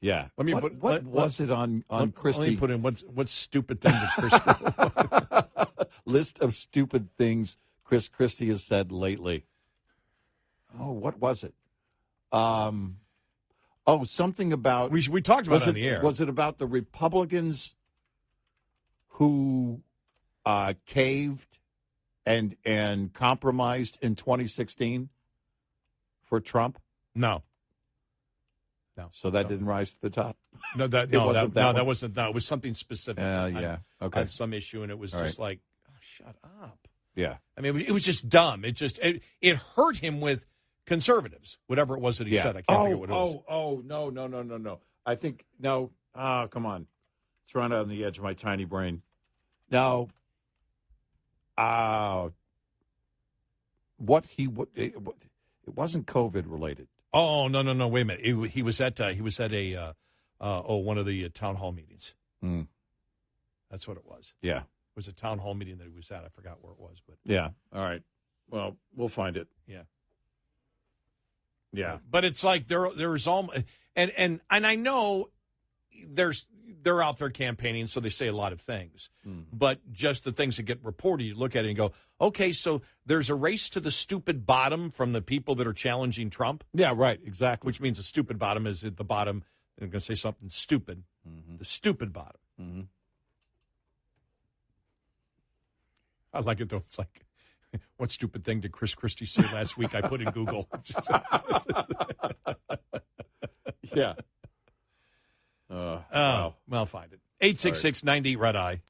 Yeah. What was it on Christie? Let me put in what stupid thing did Christie? List of stupid things Chris Christie has said lately. Oh, what was it? Something about we talked about it on the air. Was it about the Republicans who caved and compromised in 2016 for Trump? No. So that didn't rise to the top. That wasn't. No, it was something specific. Yeah. Okay. On some issue, and it was just like, oh, shut up. Yeah. I mean, it was just dumb. It hurt him with conservatives, whatever it was that he said. I can't figure what it was. No. I think no. Come on. It's right on the edge of my tiny brain. No. It wasn't COVID related. Oh no! Wait a minute. He was at a one of the town hall meetings. That's what it was. Yeah, it was a town hall meeting that he was at. I forgot where it was, but yeah. All right. Well, we'll find it. Yeah. But it's like there's all and I know they're out there campaigning, so they say a lot of things. But just the things that get reported, you look at it and go, okay, so there's a race to the stupid bottom from the people that are challenging Trump. Yeah, right, exactly. Which means the stupid bottom is at the bottom. I'm going to say something stupid. The stupid bottom. I like it, though. It's like, what stupid thing did Chris Christie say last week? I put in Google. Yeah. Wow. Well, find it. 866-90 Red Eye.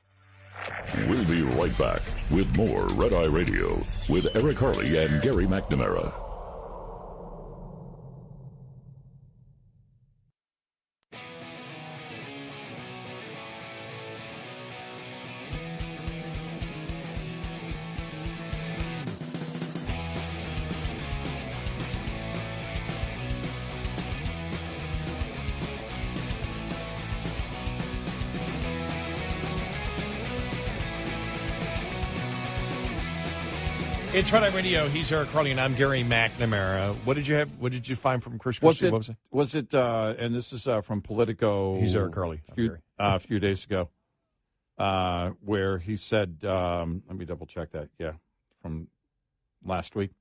We'll be right back with more Red Eye Radio with Eric Harley and Gary McNamara. It's Red Eye Radio. He's Eric Harley, and I'm Gary McNamara. What did you have? What did you find from Chris Christie? Was it? And this is from Politico. He's Eric Harley. A few days ago, where he said, let me double check that. Yeah, from last week.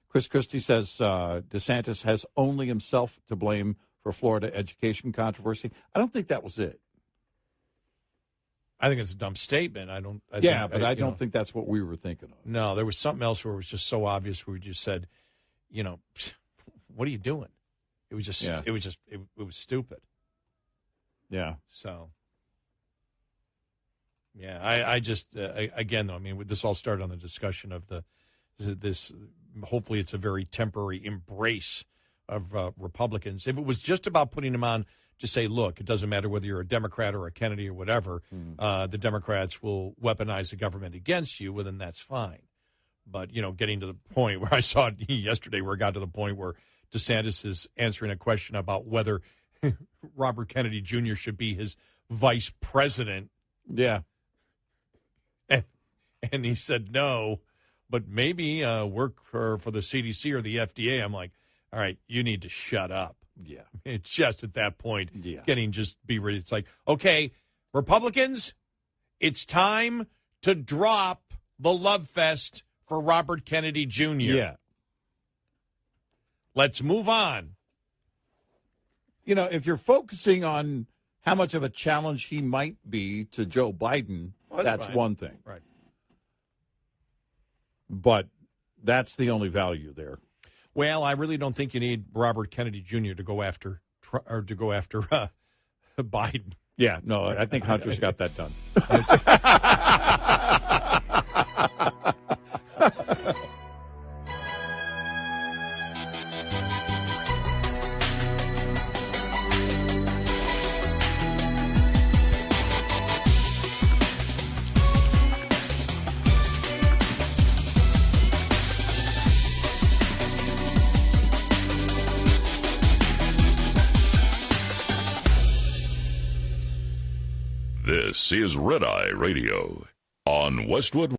Chris Christie says DeSantis has only himself to blame for Florida education controversy. I don't think that was it. I think it's a dumb statement. I don't think that's what we were thinking of. No, there was something else where it was just so obvious where we just said, what are you doing? It was just, it was stupid. Yeah. So, yeah, I just, again, though, I mean, this all started on the discussion of this, hopefully it's a very temporary embrace of Republicans. If it was just about putting them on, to say, look, it doesn't matter whether you're a Democrat or a Kennedy or whatever, the Democrats will weaponize the government against you, well, then that's fine. But, getting to the point where I saw it yesterday, where it got to the point where DeSantis is answering a question about whether Robert Kennedy Jr. should be his vice president. Yeah. And he said no, but maybe work for the CDC or the FDA. I'm like, all right, you need to shut up. Yeah. It's just at that point, getting just be ready. It's like, okay, Republicans, it's time to drop the love fest for Robert Kennedy Jr. Yeah. Let's move on. If you're focusing on how much of a challenge he might be to Joe Biden, that's one thing. Right. But that's the only value there. Well, I really don't think you need Robert Kennedy Jr. to go after Biden. Yeah, no, I think Hunter's got that done. This is Red Eye Radio on Westwood.